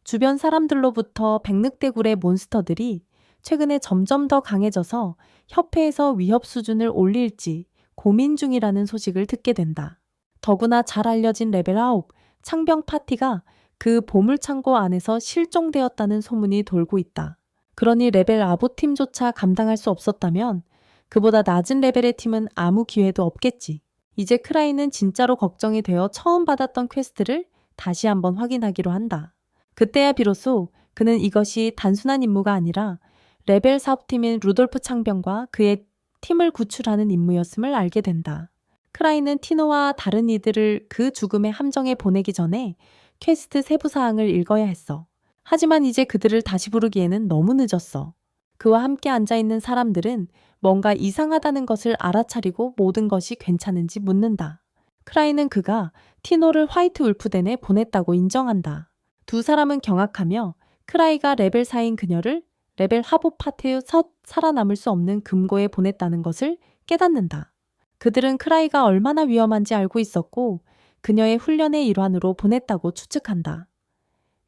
A: 주변 사람들로부터 백늑대굴의 몬스터들이 최근에 점점 더 강해져서 협회에서 위협 수준을 올릴지 고민 중이라는 소식을 듣게 된다. 더구나 잘 알려진 레벨 9 창병 파티가 그 보물창고 안에서 실종되었다는 소문이 돌고 있다. 그러니 레벨 아보팀조차 감당할 수 없었다면 그보다 낮은 레벨의 팀은 아무 기회도 없겠지. 이제 크라이는 진짜로 걱정이 되어 처음 받았던 퀘스트를 다시 한번 확인하기로 한다. 그때야 비로소 그는 이것이 단순한 임무가 아니라 레벨 사업팀인 루돌프 창병과 그의 팀을 구출하는 임무였음을 알게 된다. 크라이는 티노와 다른 이들을 그 죽음의 함정에 보내기 전에 퀘스트 세부 사항을 읽어야 했어. 하지만 이제 그들을 다시 부르기에는 너무 늦었어. 그와 함께 앉아있는 사람들은 뭔가 이상하다는 것을 알아차리고 모든 것이 괜찮은지 묻는다. 크라이는 그가 티노를 화이트 울프덴에 보냈다고 인정한다. 두 사람은 경악하며 크라이가 레벨 4인 그녀를 레벨 하보 파트에서 살아남을 수 없는 금고에 보냈다는 것을 깨닫는다. 그들은 크라이가 얼마나 위험한지 알고 있었고 그녀의 훈련의 일환으로 보냈다고 추측한다.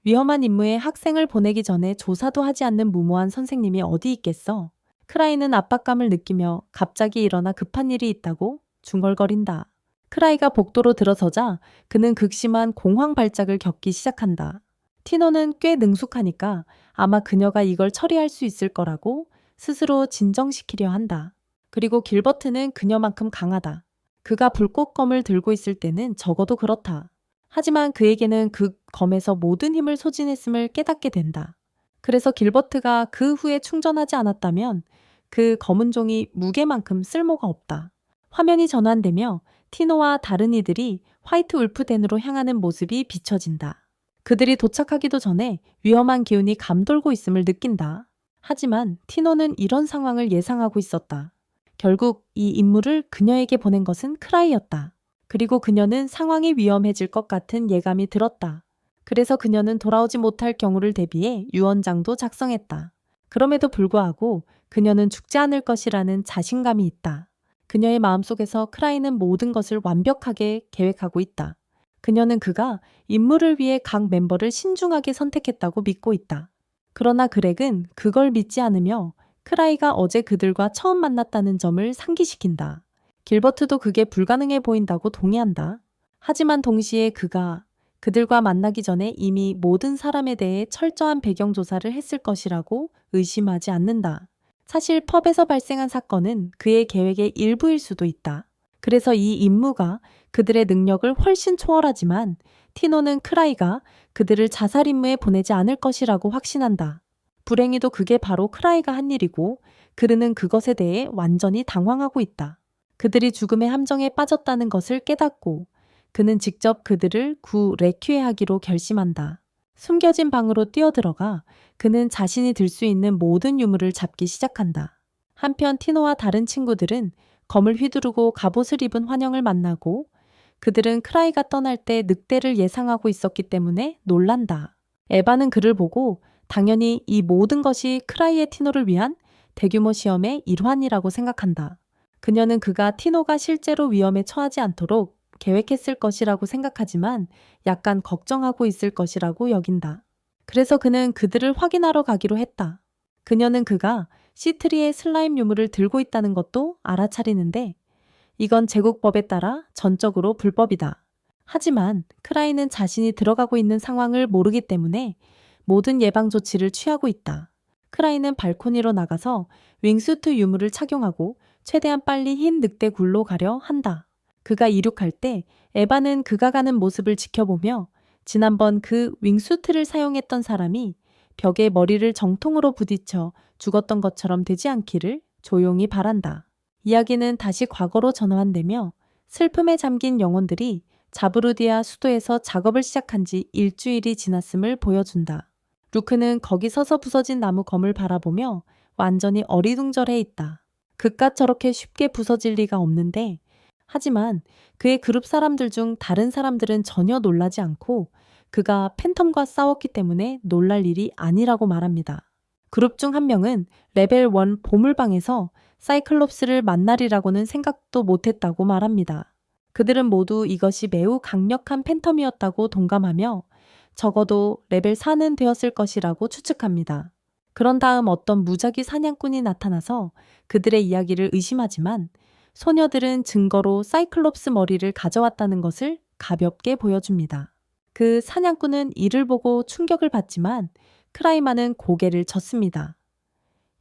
A: 위험한 임무에 학생을 보내기 전에 조사도 하지 않는 무모한 선생님이 어디 있겠어? 크라이는 압박감을 느끼며 갑자기 일어나 급한 일이 있다고 중얼거린다. 크라이가 복도로 들어서자 그는 극심한 공황 발작을 겪기 시작한다. 티노는 꽤 능숙하니까 아마 그녀가 이걸 처리할 수 있을 거라고 스스로 진정시키려 한다. 그리고 길버트는 그녀만큼 강하다. 그가 불꽃검을 들고 있을 때는 적어도 그렇다. 하지만 그에게는 그 검에서 모든 힘을 소진했음을 깨닫게 된다. 그래서 길버트가 그 후에 충전하지 않았다면 그 검은 종이 무게만큼 쓸모가 없다. 화면이 전환되며 티노와 다른 이들이 화이트 울프덴으로 향하는 모습이 비춰진다. 그들이 도착하기도 전에 위험한 기운이 감돌고 있음을 느낀다. 하지만 티노는 이런 상황을 예상하고 있었다. 결국 이 임무를 그녀에게 보낸 것은 크라이였다. 그리고 그녀는 상황이 위험해질 것 같은 예감이 들었다. 그래서 그녀는 돌아오지 못할 경우를 대비해 유언장도 작성했다. 그럼에도 불구하고 그녀는 죽지 않을 것이라는 자신감이 있다. 그녀의 마음속에서 크라이는 모든 것을 완벽하게 계획하고 있다. 그녀는 그가 임무를 위해 각 멤버를 신중하게 선택했다고 믿고 있다. 그러나 그렉은 그걸 믿지 않으며 크라이가 어제 그들과 처음 만났다는 점을 상기시킨다. 길버트도 그게 불가능해 보인다고 동의한다. 하지만 동시에 그가 그들과 만나기 전에 이미 모든 사람에 대해 철저한 배경 조사를 했을 것이라고 의심하지 않는다. 사실 펍에서 발생한 사건은 그의 계획의 일부일 수도 있다. 그래서 이 임무가 그들의 능력을 훨씬 초월하지만 티노는 크라이가 그들을 자살 임무에 보내지 않을 것이라고 확신한다. 불행히도 그게 바로 크라이가 한 일이고 그르는 그것에 대해 완전히 당황하고 있다. 그들이 죽음의 함정에 빠졌다는 것을 깨닫고 그는 직접 그들을 레퀴에하기로 결심한다. 숨겨진 방으로 뛰어들어가 그는 자신이 들 수 있는 모든 유물을 잡기 시작한다. 한편 티노와 다른 친구들은 검을 휘두르고 갑옷을 입은 환영을 만나고 그들은 크라이가 떠날 때 늑대를 예상하고 있었기 때문에 놀란다. 에바는 그를 보고 당연히 이 모든 것이 크라이의 티노를 위한 대규모 시험의 일환이라고 생각한다. 그녀는 그가 티노가 실제로 위험에 처하지 않도록 계획했을 것이라고 생각하지만 약간 걱정하고 있을 것이라고 여긴다. 그래서 그는 그들을 확인하러 가기로 했다. 그녀는 그가 시트리의 슬라임 유물을 들고 있다는 것도 알아차리는데 이건 제국법에 따라 전적으로 불법이다. 하지만 크라이는 자신이 들어가고 있는 상황을 모르기 때문에 모든 예방 조치를 취하고 있다. 크라이는 발코니로 나가서 윙수트 유물을 착용하고 최대한 빨리 흰 늑대 굴로 가려 한다. 그가 이륙할 때 에바는 그가 가는 모습을 지켜보며 지난번 그 윙수트를 사용했던 사람이 벽에 머리를 정통으로 부딪혀 죽었던 것처럼 되지 않기를 조용히 바란다. 이야기는 다시 과거로 전환되며 슬픔에 잠긴 영혼들이 자브루디아 수도에서 작업을 시작한 지 일주일이 지났음을 보여준다. 루크는 거기 서서 부서진 나무 검을 바라보며 완전히 어리둥절해 있다. 그깟 저렇게 쉽게 부서질 리가 없는데 하지만 그의 그룹 사람들 중 다른 사람들은 전혀 놀라지 않고 그가 팬텀과 싸웠기 때문에 놀랄 일이 아니라고 말합니다. 그룹 중 한 명은 레벨 1 보물방에서 사이클롭스를 만나리라고는 생각도 못했다고 말합니다. 그들은 모두 이것이 매우 강력한 팬텀이었다고 동감하며 적어도 레벨 4는 되었을 것이라고 추측합니다. 그런 다음 어떤 무작위 사냥꾼이 나타나서 그들의 이야기를 의심하지만 소녀들은 증거로 사이클롭스 머리를 가져왔다는 것을 가볍게 보여줍니다. 그 사냥꾼은 이를 보고 충격을 받지만 크라이마는 고개를 젓습니다.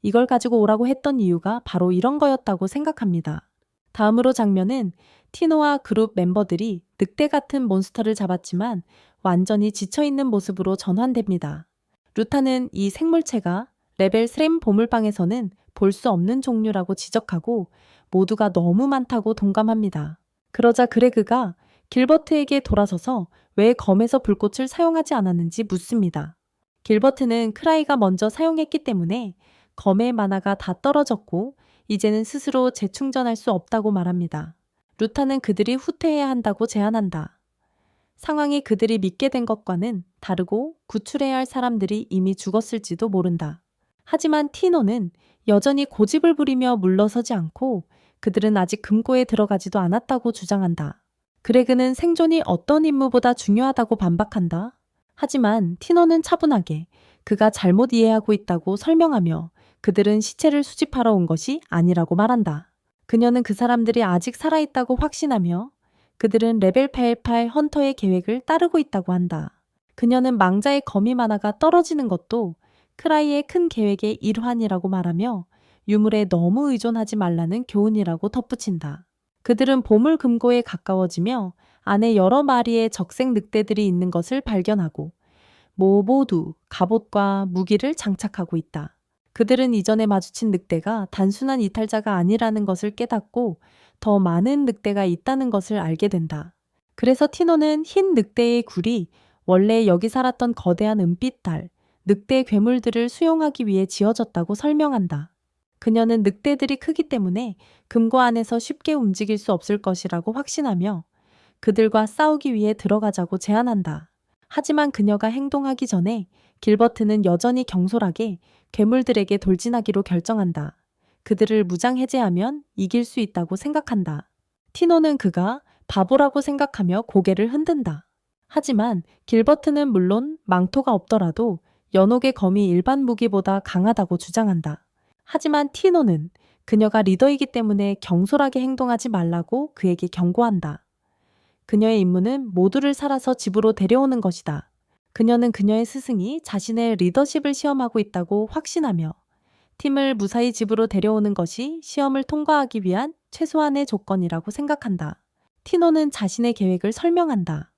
A: 이걸 가지고 오라고 했던 이유가 바로 이런 거였다고 생각합니다. 다음으로 장면은 티노와 그룹 멤버들이 늑대 같은 몬스터를 잡았지만 완전히 지쳐있는 모습으로 전환됩니다. 루타는 이 생물체가 레벨 3 보물방에서는 볼 수 없는 종류라고 지적하고 모두가 너무 많다고 동감합니다. 그러자 그레그가 길버트에게 돌아서서 왜 검에서 불꽃을 사용하지 않았는지 묻습니다. 길버트는 크라이가 먼저 사용했기 때문에 검의 만화가 다 떨어졌고 이제는 스스로 재충전할 수 없다고 말합니다. 루타는 그들이 후퇴해야 한다고 제안한다. 상황이 그들이 믿게 된 것과는 다르고 구출해야 할 사람들이 이미 죽었을지도 모른다. 하지만 티노는 여전히 고집을 부리며 물러서지 않고 그들은 아직 금고에 들어가지도 않았다고 주장한다. 그레그는 생존이 어떤 임무보다 중요하다고 반박한다. 하지만 티노는 차분하게 그가 잘못 이해하고 있다고 설명하며 그들은 시체를 수집하러 온 것이 아니라고 말한다. 그녀는 그 사람들이 아직 살아있다고 확신하며 그들은 레벨 88 헌터의 계획을 따르고 있다고 한다. 그녀는 망자의 거미 만화가 떨어지는 것도 크라이의 큰 계획의 일환이라고 말하며 유물에 너무 의존하지 말라는 교훈이라고 덧붙인다. 그들은 보물 금고에 가까워지며 안에 여러 마리의 적색 늑대들이 있는 것을 발견하고 모두 갑옷과 무기를 장착하고 있다. 그들은 이전에 마주친 늑대가 단순한 이탈자가 아니라는 것을 깨닫고 더 많은 늑대가 있다는 것을 알게 된다. 그래서 티노는 흰 늑대의 굴이 원래 여기 살았던 거대한 은빛 달, 늑대 괴물들을 수용하기 위해 지어졌다고 설명한다. 그녀는 늑대들이 크기 때문에 금고 안에서 쉽게 움직일 수 없을 것이라고 확신하며 그들과 싸우기 위해 들어가자고 제안한다. 하지만 그녀가 행동하기 전에 길버트는 여전히 경솔하게 괴물들에게 돌진하기로 결정한다. 그들을 무장해제하면 이길 수 있다고 생각한다. 티노는 그가 바보라고 생각하며 고개를 흔든다. 하지만 길버트는 물론 망토가 없더라도 연옥의 검이 일반 무기보다 강하다고 주장한다. 하지만 티노는 그녀가 리더이기 때문에 경솔하게 행동하지 말라고 그에게 경고한다. 그녀의 임무는 모두를 살아서 집으로 데려오는 것이다. 그녀는 그녀의 스승이 자신의 리더십을 시험하고 있다고 확신하며 팀을 무사히 집으로 데려오는 것이 시험을 통과하기 위한 최소한의 조건이라고 생각한다. 티노는 자신의 계획을 설명한다.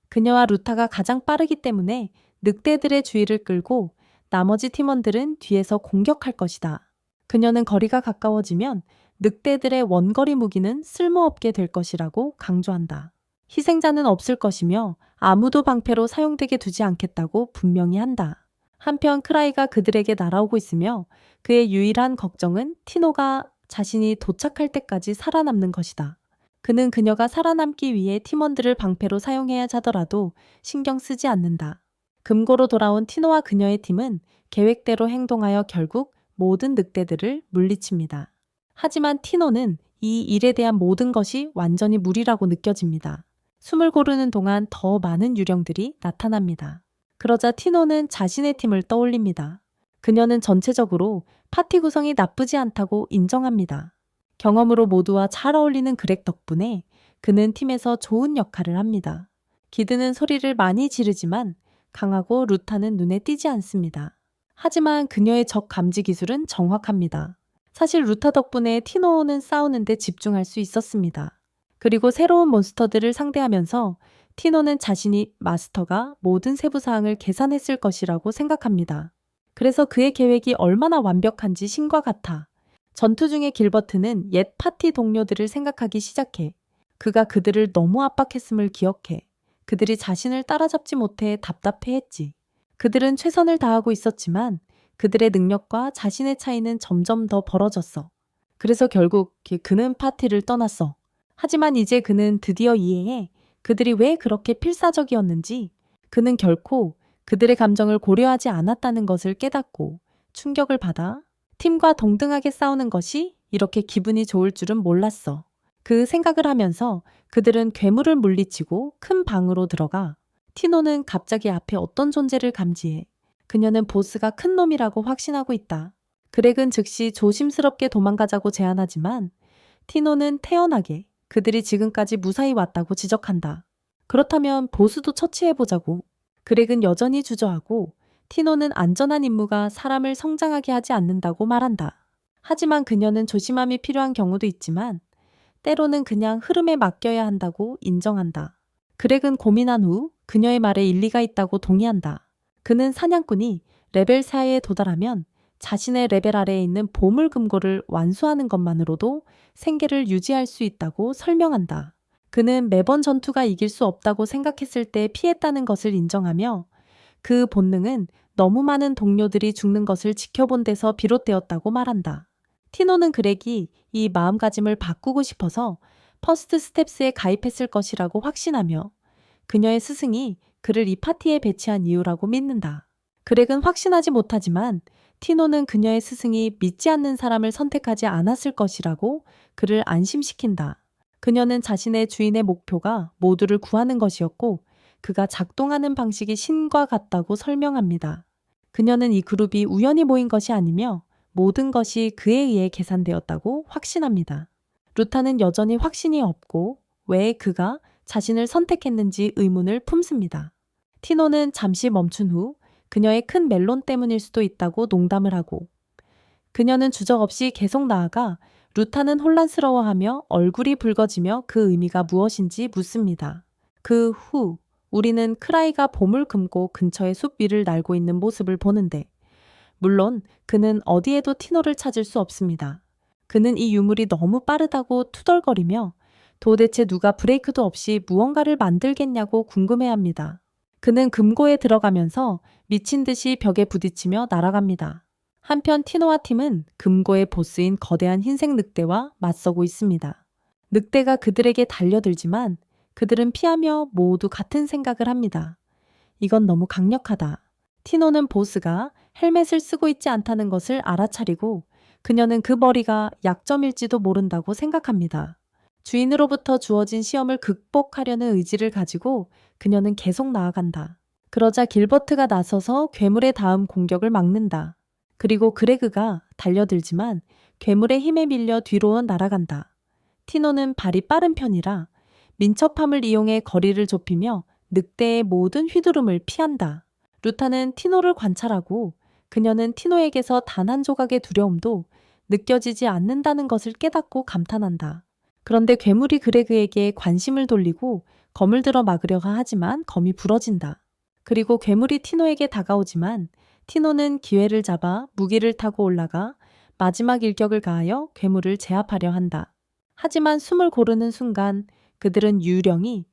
A: 그녀와 루타가 가장 빠르기 때문에 늑대들의 주의를 끌고 나머지 팀원들은 뒤에서 공격할 것이다. 그녀는 거리가 가까워지면 늑대들의 원거리 무기는 쓸모없게 될 것이라고 강조한다. 희생자는 없을 것이며 아무도 방패로 사용되게 두지 않겠다고 분명히 한다. 한편 크라이가 그들에게 날아오고 있으며 그의 유일한 걱정은 티노가 자신이 도착할 때까지 살아남는 것이다. 그는 그녀가 살아남기 위해 팀원들을 방패로 사용해야 하더라도 신경 쓰지 않는다. 금고로 돌아온 티노와 그녀의 팀은 계획대로 행동하여 결국 모든 늑대들을 물리칩니다. 하지만 티노는 이 일에 대한 모든 것이 완전히 무리라고 느껴집니다. 숨을 고르는 동안 더 많은 유령들이 나타납니다. 그러자 티노는 자신의 팀을 떠올립니다. 그녀는 전체적으로 파티 구성이 나쁘지 않다고 인정합니다. 경험으로 모두와 잘 어울리는 그렉 덕분에 그는 팀에서 좋은 역할을 합니다. 기드는 소리를 많이 지르지만 강하고 루타는 눈에 띄지 않습니다. 하지만 그녀의 적 감지 기술은 정확합니다. 사실 루타 덕분에 티노는 싸우는데 집중할 수 있었습니다. 그리고 새로운 몬스터들을 상대하면서 티노는 자신이 마스터가 모든 세부사항을 계산했을 것이라고 생각합니다. 그래서 그의 계획이 얼마나 완벽한지 신과 같아. 전투 중에 길버트는 옛 파티 동료들을 생각하기 시작해. 그가 그들을 너무 압박했음을 기억해. 그들이 자신을 따라잡지 못해 답답해했지. 그들은 최선을 다하고 있었지만 그들의 능력과 자신의 차이는 점점 더 벌어졌어. 그래서 결국 그는 파티를 떠났어. 하지만 이제 그는 드디어 이해해. 그들이 왜 그렇게 필사적이었는지. 그는 결코 그들의 감정을 고려하지 않았다는 것을 깨닫고 충격을 받아 팀과 동등하게 싸우는 것이 이렇게 기분이 좋을 줄은 몰랐어. 그 생각을 하면서 그들은 괴물을 물리치고 큰 방으로 들어가 티노는 갑자기 앞에 어떤 존재를 감지해. 그녀는 보스가 큰 놈이라고 확신하고 있다. 그렉은 즉시 조심스럽게 도망가자고 제안하지만 티노는 태연하게 그들이 지금까지 무사히 왔다고 지적한다. 그렇다면 보스도 처치해보자고. 그렉은 여전히 주저하고 티노는 안전한 임무가 사람을 성장하게 하지 않는다고 말한다. 하지만 그녀는 조심함이 필요한 경우도 있지만 때로는 그냥 흐름에 맡겨야 한다고 인정한다. 그렉은 고민한 후 그녀의 말에 일리가 있다고 동의한다. 그는 사냥꾼이 레벨 4에 도달하면 자신의 레벨 아래에 있는 보물 금고를 완수하는 것만으로도 생계를 유지할 수 있다고 설명한다. 그는 매번 전투가 이길 수 없다고 생각했을 때 피했다는 것을 인정하며 그 본능은 너무 많은 동료들이 죽는 것을 지켜본 데서 비롯되었다고 말한다. 티노는 그렉이 이 마음가짐을 바꾸고 싶어서 퍼스트 스텝스에 가입했을 것이라고 확신하며 그녀의 스승이 그를 이 파티에 배치한 이유라고 믿는다. 그렉은 확신하지 못하지만 티노는 그녀의 스승이 믿지 않는 사람을 선택하지 않았을 것이라고 그를 안심시킨다. 그녀는 자신의 주인의 목표가 모두를 구하는 것이었고 그가 작동하는 방식이 신과 같다고 설명합니다. 그녀는 이 그룹이 우연히 모인 것이 아니며 모든 것이 그에 의해 계산되었다고 확신합니다. 루타는 여전히 확신이 없고 왜 그가 자신을 선택했는지 의문을 품습니다. 티노는 잠시 멈춘 후 그녀의 큰 멜론 때문일 수도 있다고 농담을 하고 그녀는 주저없이 계속 나아가 루타는 혼란스러워하며 얼굴이 붉어지며 그 의미가 무엇인지 묻습니다. 그 후 우리는 크라이가 보물 금고 근처의 숲 위를 날고 있는 모습을 보는데 물론 그는 어디에도 티노를 찾을 수 없습니다. 그는 이 유물이 너무 빠르다고 투덜거리며 도대체 누가 브레이크도 없이 무언가를 만들겠냐고 궁금해합니다. 그는 금고에 들어가면서 미친 듯이 벽에 부딪히며 날아갑니다. 한편 티노와 팀은 금고의 보스인 거대한 흰색 늑대와 맞서고 있습니다. 늑대가 그들에게 달려들지만 그들은 피하며 모두 같은 생각을 합니다. 이건 너무 강력하다. 티노는 보스가 헬멧을 쓰고 있지 않다는 것을 알아차리고 그녀는 그 머리가 약점일지도 모른다고 생각합니다. 주인으로부터 주어진 시험을 극복하려는 의지를 가지고 그녀는 계속 나아간다. 그러자 길버트가 나서서 괴물의 다음 공격을 막는다. 그리고 그레그가 달려들지만 괴물의 힘에 밀려 뒤로 날아간다. 티노는 발이 빠른 편이라 민첩함을 이용해 거리를 좁히며 늑대의 모든 휘두름을 피한다. 루타는 티노를 관찰하고 그녀는 티노에게서 단 한 조각의 두려움도 느껴지지 않는다는 것을 깨닫고 감탄한다. 그런데 괴물이 그레그에게 관심을 돌리고 검을 들어 막으려고 하지만 검이 부러진다. 그리고 괴물이 티노에게 다가오지만 티노는 기회를 잡아 무기를 타고 올라가 마지막 일격을 가하여 괴물을 제압하려 한다. 하지만 숨을 고르는 순간 그들은 유령이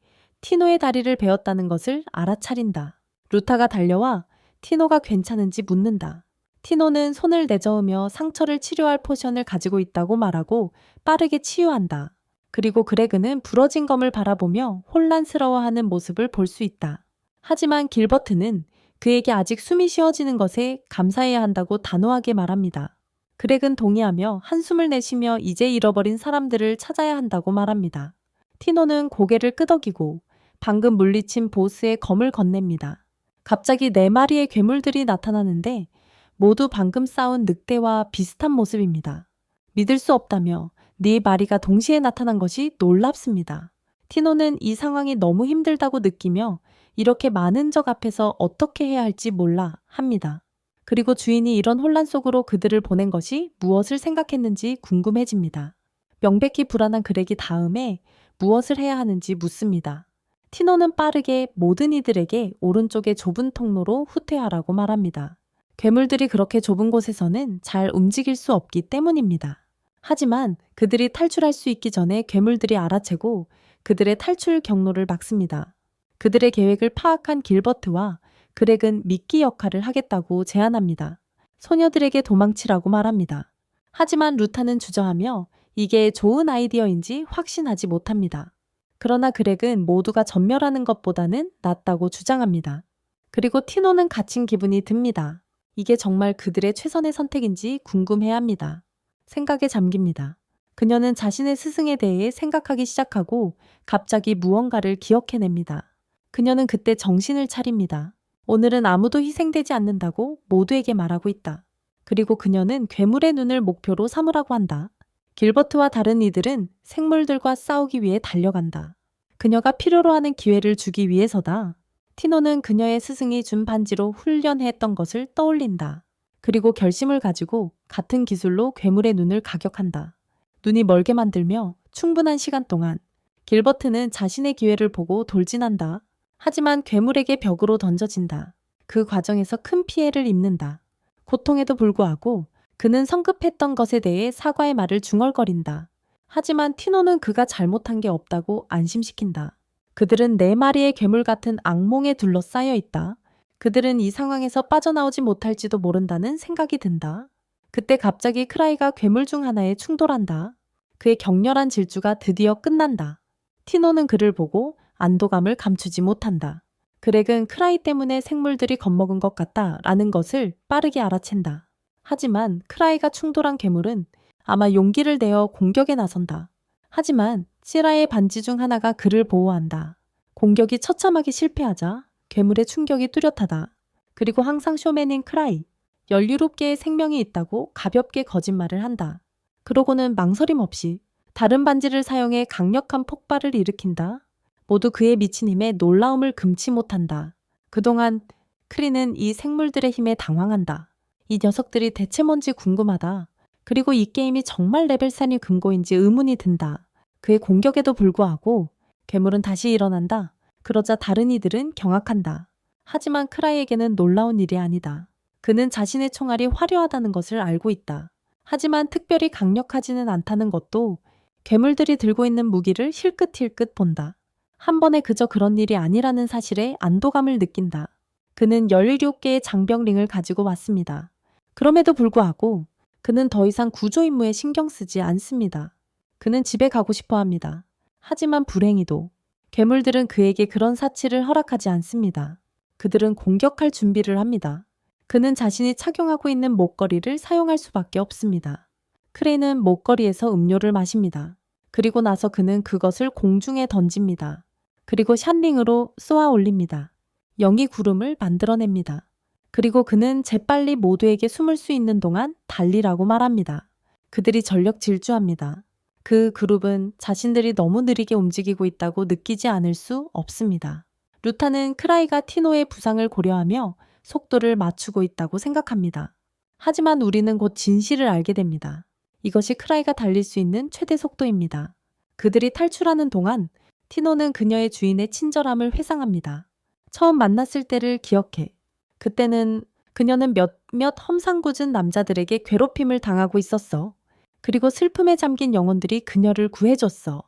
A: 티노의 다리를 베었다는 것을 알아차린다. 루타가 달려와 티노가 괜찮은지 묻는다. 티노는 손을 내저으며 상처를 치료할 포션을 가지고 있다고 말하고 빠르게 치유한다. 그리고 그레그는 부러진 검을 바라보며 혼란스러워하는 모습을 볼 수 있다. 하지만 길버트는 그에게 아직 숨이 쉬어지는 것에 감사해야 한다고 단호하게 말합니다. 그렉은 동의하며 한숨을 내쉬며 이제 잃어버린 사람들을 찾아야 한다고 말합니다. 티노는 고개를 끄덕이고 방금 물리친 보스의 검을 건넵니다. 갑자기 4마리의 괴물들이 나타나는데 모두 방금 싸운 늑대와 비슷한 모습입니다. 믿을 수 없다며 4마리가 동시에 나타난 것이 놀랍습니다. 티노는 이 상황이 너무 힘들다고 느끼며 이렇게 많은 적 앞에서 어떻게 해야 할지 몰라 합니다. 그리고 주인이 이런 혼란 속으로 그들을 보낸 것이 무엇을 생각했는지 궁금해집니다. 명백히 불안한 그렉이 다음에 무엇을 해야 하는지 묻습니다. 티노는 빠르게 모든 이들에게 오른쪽의 좁은 통로로 후퇴하라고 말합니다. 괴물들이 그렇게 좁은 곳에서는 잘 움직일 수 없기 때문입니다. 하지만 그들이 탈출할 수 있기 전에 괴물들이 알아채고 그들의 탈출 경로를 막습니다. 그들의 계획을 파악한 길버트와 그렉은 미끼 역할을 하겠다고 제안합니다. 소녀들에게 도망치라고 말합니다. 하지만 루타는 주저하며 이게 좋은 아이디어인지 확신하지 못합니다. 그러나 그렉은 모두가 전멸하는 것보다는 낫다고 주장합니다. 그리고 티노는 갇힌 기분이 듭니다. 이게 정말 그들의 최선의 선택인지 궁금해합니다. 생각에 잠깁니다. 그녀는 자신의 스승에 대해 생각하기 시작하고 갑자기 무언가를 기억해냅니다. 그녀는 그때 정신을 차립니다. 오늘은 아무도 희생되지 않는다고 모두에게 말하고 있다. 그리고 그녀는 괴물의 눈을 목표로 삼으라고 한다. 길버트와 다른 이들은 생물들과 싸우기 위해 달려간다. 그녀가 필요로 하는 기회를 주기 위해서다. 티노는 그녀의 스승이 준 반지로 훈련했던 것을 떠올린다. 그리고 결심을 가지고 같은 기술로 괴물의 눈을 가격한다. 눈이 멀게 만들며 충분한 시간 동안 길버트는 자신의 기회를 보고 돌진한다. 하지만 괴물에게 벽으로 던져진다. 그 과정에서 큰 피해를 입는다. 고통에도 불구하고 그는 성급했던 것에 대해 사과의 말을 중얼거린다. 하지만 티노는 그가 잘못한 게 없다고 안심시킨다. 그들은 4마리의 괴물 같은 악몽에 둘러싸여 있다. 그들은 이 상황에서 빠져나오지 못할지도 모른다는 생각이 든다. 그때 갑자기 크라이가 괴물 중 하나에 충돌한다. 그의 격렬한 질주가 드디어 끝난다. 티노는 그를 보고 안도감을 감추지 못한다. 그렉은 크라이 때문에 생물들이 겁먹은 것 같다라는 것을 빠르게 알아챈다. 하지만 크라이가 충돌한 괴물은 아마 용기를 내어 공격에 나선다. 하지만 시라의 반지 중 하나가 그를 보호한다. 공격이 처참하게 실패하자 괴물의 충격이 뚜렷하다. 그리고 항상 쇼맨인 크라이, 17개의 생명이 있다고 가볍게 거짓말을 한다. 그러고는 망설임 없이 다른 반지를 사용해 강력한 폭발을 일으킨다. 모두 그의 미친 힘에 놀라움을 금치 못한다. 그동안 크리는 이 생물들의 힘에 당황한다. 이 녀석들이 대체 뭔지 궁금하다. 그리고 이 게임이 정말 레벨3이 금고인지 의문이 든다. 그의 공격에도 불구하고 괴물은 다시 일어난다. 그러자 다른 이들은 경악한다. 하지만 크라이에게는 놀라운 일이 아니다. 그는 자신의 총알이 화려하다는 것을 알고 있다. 하지만 특별히 강력하지는 않다는 것도 괴물들이 들고 있는 무기를 힐끗힐끗 본다. 한 번에 그저 그런 일이 아니라는 사실에 안도감을 느낀다. 그는 17개의 장병링을 가지고 왔습니다. 그럼에도 불구하고 그는 더 이상 구조 임무에 신경 쓰지 않습니다. 그는 집에 가고 싶어 합니다. 하지만 불행히도 괴물들은 그에게 그런 사치를 허락하지 않습니다. 그들은 공격할 준비를 합니다. 그는 자신이 착용하고 있는 목걸이를 사용할 수밖에 없습니다. 크레이는 목걸이에서 음료를 마십니다. 그리고 나서 그는 그것을 공중에 던집니다. 그리고 샷링으로 쏘아 올립니다. 영이 구름을 만들어냅니다. 그리고 그는 재빨리 모두에게 숨을 수 있는 동안 달리라고 말합니다. 그들이 전력 질주합니다. 그 그룹은 자신들이 너무 느리게 움직이고 있다고 느끼지 않을 수 없습니다. 루타는 크라이가 티노의 부상을 고려하며 속도를 맞추고 있다고 생각합니다. 하지만 우리는 곧 진실을 알게 됩니다. 이것이 크라이가 달릴 수 있는 최대 속도입니다. 그들이 탈출하는 동안 티노는 그녀의 주인의 친절함을 회상합니다. 처음 만났을 때를 기억해. 그때는 그녀는 몇몇 험상궂은 남자들에게 괴롭힘을 당하고 있었어. 그리고 슬픔에 잠긴 영혼들이 그녀를 구해줬어.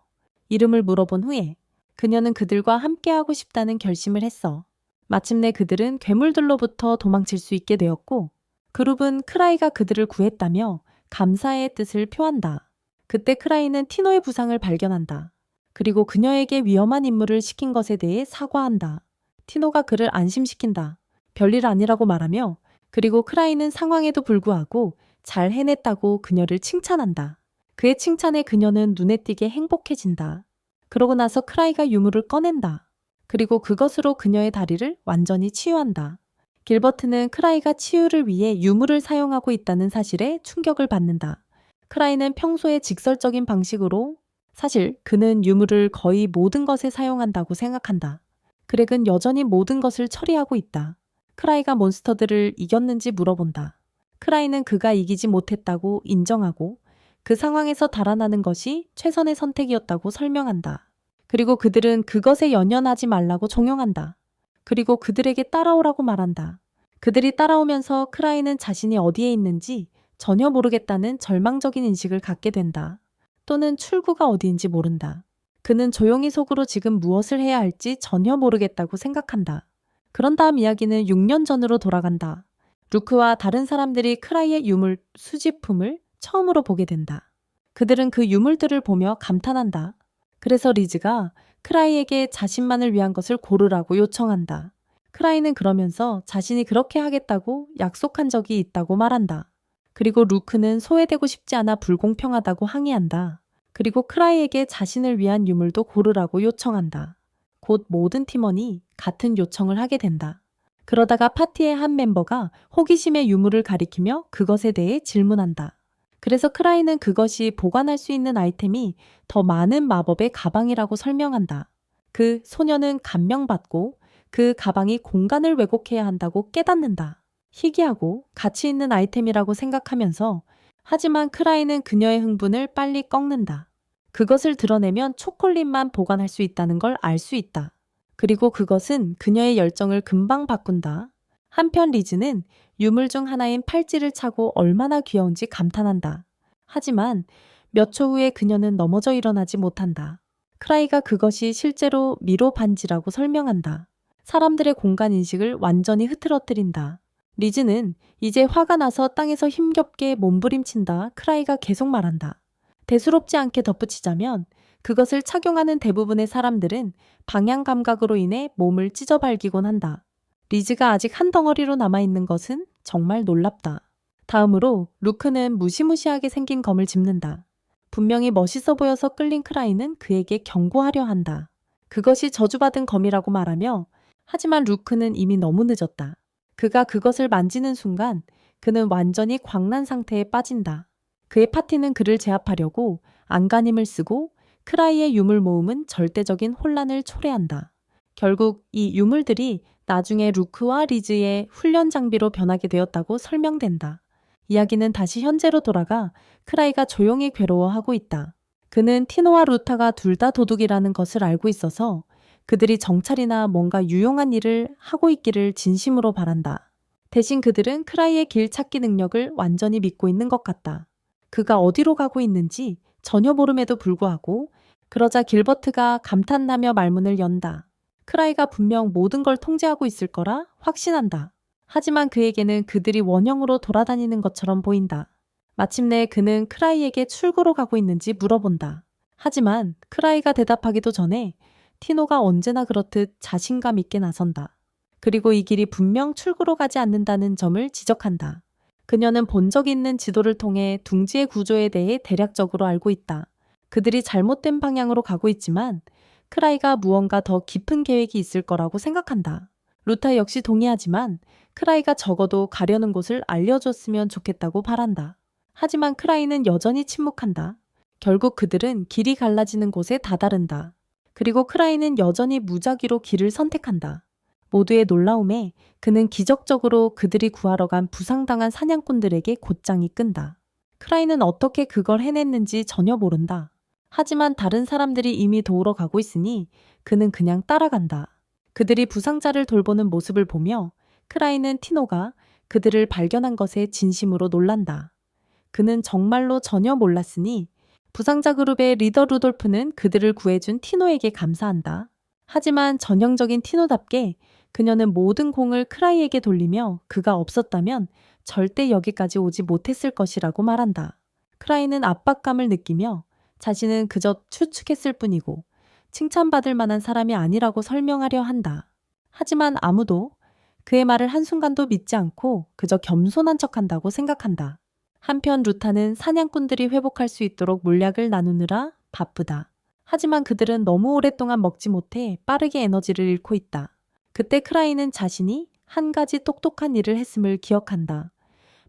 A: 이름을 물어본 후에 그녀는 그들과 함께하고 싶다는 결심을 했어. 마침내 그들은 괴물들로부터 도망칠 수 있게 되었고 그룹은 크라이가 그들을 구했다며 감사의 뜻을 표한다. 그때 크라이는 티노의 부상을 발견한다. 그리고 그녀에게 위험한 임무를 시킨 것에 대해 사과한다. 티노가 그를 안심시킨다. 별일 아니라고 말하며 그리고 크라이는 상황에도 불구하고 잘 해냈다고 그녀를 칭찬한다. 그의 칭찬에 그녀는 눈에 띄게 행복해진다. 그러고 나서 크라이가 유물을 꺼낸다. 그리고 그것으로 그녀의 다리를 완전히 치유한다. 길버트는 크라이가 치유를 위해 유물을 사용하고 있다는 사실에 충격을 받는다. 크라이는 평소에 직설적인 방식으로 사실 그는 유물을 거의 모든 것에 사용한다고 생각한다. 그렉은 여전히 모든 것을 처리하고 있다. 크라이가 몬스터들을 이겼는지 물어본다. 크라이는 그가 이기지 못했다고 인정하고 그 상황에서 달아나는 것이 최선의 선택이었다고 설명한다. 그리고 그들은 그것에 연연하지 말라고 종용한다. 그리고 그들에게 따라오라고 말한다. 그들이 따라오면서 크라이는 자신이 어디에 있는지 전혀 모르겠다는 절망적인 인식을 갖게 된다. 또는 출구가 어디인지 모른다. 그는 조용히 속으로 지금 무엇을 해야 할지 전혀 모르겠다고 생각한다. 그런 다음 이야기는 6년 전으로 돌아간다. 루크와 다른 사람들이 크라이의 유물 수집품을 처음으로 보게 된다. 그들은 그 유물들을 보며 감탄한다. 그래서 리즈가 크라이에게 자신만을 위한 것을 고르라고 요청한다. 크라이는 그러면서 자신이 그렇게 하겠다고 약속한 적이 있다고 말한다. 그리고 루크는 소외되고 싶지 않아 불공평하다고 항의한다. 그리고 크라이에게 자신을 위한 유물도 고르라고 요청한다. 곧 모든 팀원이 같은 요청을 하게 된다. 그러다가 파티의 한 멤버가 호기심의 유물을 가리키며 그것에 대해 질문한다. 그래서 크라이는 그것이 보관할 수 있는 아이템이 더 많은 마법의 가방이라고 설명한다. 그 소녀는 감명받고 그 가방이 공간을 왜곡해야 한다고 깨닫는다. 희귀하고 가치 있는 아이템이라고 생각하면서 하지만 크라이는 그녀의 흥분을 빨리 꺾는다. 그것을 드러내면 초콜릿만 보관할 수 있다는 걸 알 수 있다. 그리고 그것은 그녀의 열정을 금방 바꾼다. 한편 리즈는 유물 중 하나인 팔찌를 차고 얼마나 귀여운지 감탄한다. 하지만 몇 초 후에 그녀는 넘어져 일어나지 못한다. 크라이가 그것이 실제로 미로 반지라고 설명한다. 사람들의 공간 인식을 완전히 흐트러뜨린다. 리즈는 이제 화가 나서 땅에서 힘겹게 몸부림친다. 크라이가 계속 말한다. 대수롭지 않게 덧붙이자면 그것을 착용하는 대부분의 사람들은 방향 감각으로 인해 몸을 찢어발기곤 한다. 리즈가 아직 한 덩어리로 남아있는 것은 정말 놀랍다. 다음으로 루크는 무시무시하게 생긴 검을 짚는다. 분명히 멋있어 보여서 끌린 크라이는 그에게 경고하려 한다. 그것이 저주받은 검이라고 말하며 하지만 루크는 이미 너무 늦었다. 그가 그것을 만지는 순간 그는 완전히 광란 상태에 빠진다. 그의 파티는 그를 제압하려고 안간힘을 쓰고 크라이의 유물 모음은 절대적인 혼란을 초래한다. 결국 이 유물들이 나중에 루크와 리즈의 훈련 장비로 변하게 되었다고 설명된다. 이야기는 다시 현재로 돌아가 크라이가 조용히 괴로워하고 있다. 그는 티노와 루타가 둘 다 도둑이라는 것을 알고 있어서 그들이 정찰이나 뭔가 유용한 일을 하고 있기를 진심으로 바란다. 대신 그들은 크라이의 길 찾기 능력을 완전히 믿고 있는 것 같다. 그가 어디로 가고 있는지 전혀 모름에도 불구하고 그러자 길버트가 감탄하며 말문을 연다. 크라이가 분명 모든 걸 통제하고 있을 거라 확신한다. 하지만 그에게는 그들이 원형으로 돌아다니는 것처럼 보인다. 마침내 그는 크라이에게 출구로 가고 있는지 물어본다. 하지만 크라이가 대답하기도 전에 티노가 언제나 그렇듯 자신감 있게 나선다. 그리고 이 길이 분명 출구로 가지 않는다는 점을 지적한다. 그녀는 본 적 있는 지도를 통해 둥지의 구조에 대해 대략적으로 알고 있다. 그들이 잘못된 방향으로 가고 있지만 크라이가 무언가 더 깊은 계획이 있을 거라고 생각한다. 루타 역시 동의하지만 크라이가 적어도 가려는 곳을 알려줬으면 좋겠다고 바란다. 하지만 크라이는 여전히 침묵한다. 결국 그들은 길이 갈라지는 곳에 다다른다. 그리고 크라이는 여전히 무작위로 길을 선택한다. 모두의 놀라움에 그는 기적적으로 그들이 구하러 간 부상당한 사냥꾼들에게 곧장이 끈다. 크라이는 어떻게 그걸 해냈는지 전혀 모른다. 하지만 다른 사람들이 이미 도우러 가고 있으니 그는 그냥 따라간다. 그들이 부상자를 돌보는 모습을 보며 크라이는 티노가 그들을 발견한 것에 진심으로 놀란다. 그는 정말로 전혀 몰랐으니 부상자 그룹의 리더 루돌프는 그들을 구해준 티노에게 감사한다. 하지만 전형적인 티노답게 그녀는 모든 공을 크라이에게 돌리며 그가 없었다면 절대 여기까지 오지 못했을 것이라고 말한다. 크라이는 압박감을 느끼며 자신은 그저 추측했을 뿐이고 칭찬받을 만한 사람이 아니라고 설명하려 한다. 하지만 아무도 그의 말을 한순간도 믿지 않고 그저 겸손한 척한다고 생각한다. 한편 루타는 사냥꾼들이 회복할 수 있도록 물약을 나누느라 바쁘다. 하지만 그들은 너무 오랫동안 먹지 못해 빠르게 에너지를 잃고 있다. 그때 크라이는 자신이 한 가지 똑똑한 일을 했음을 기억한다.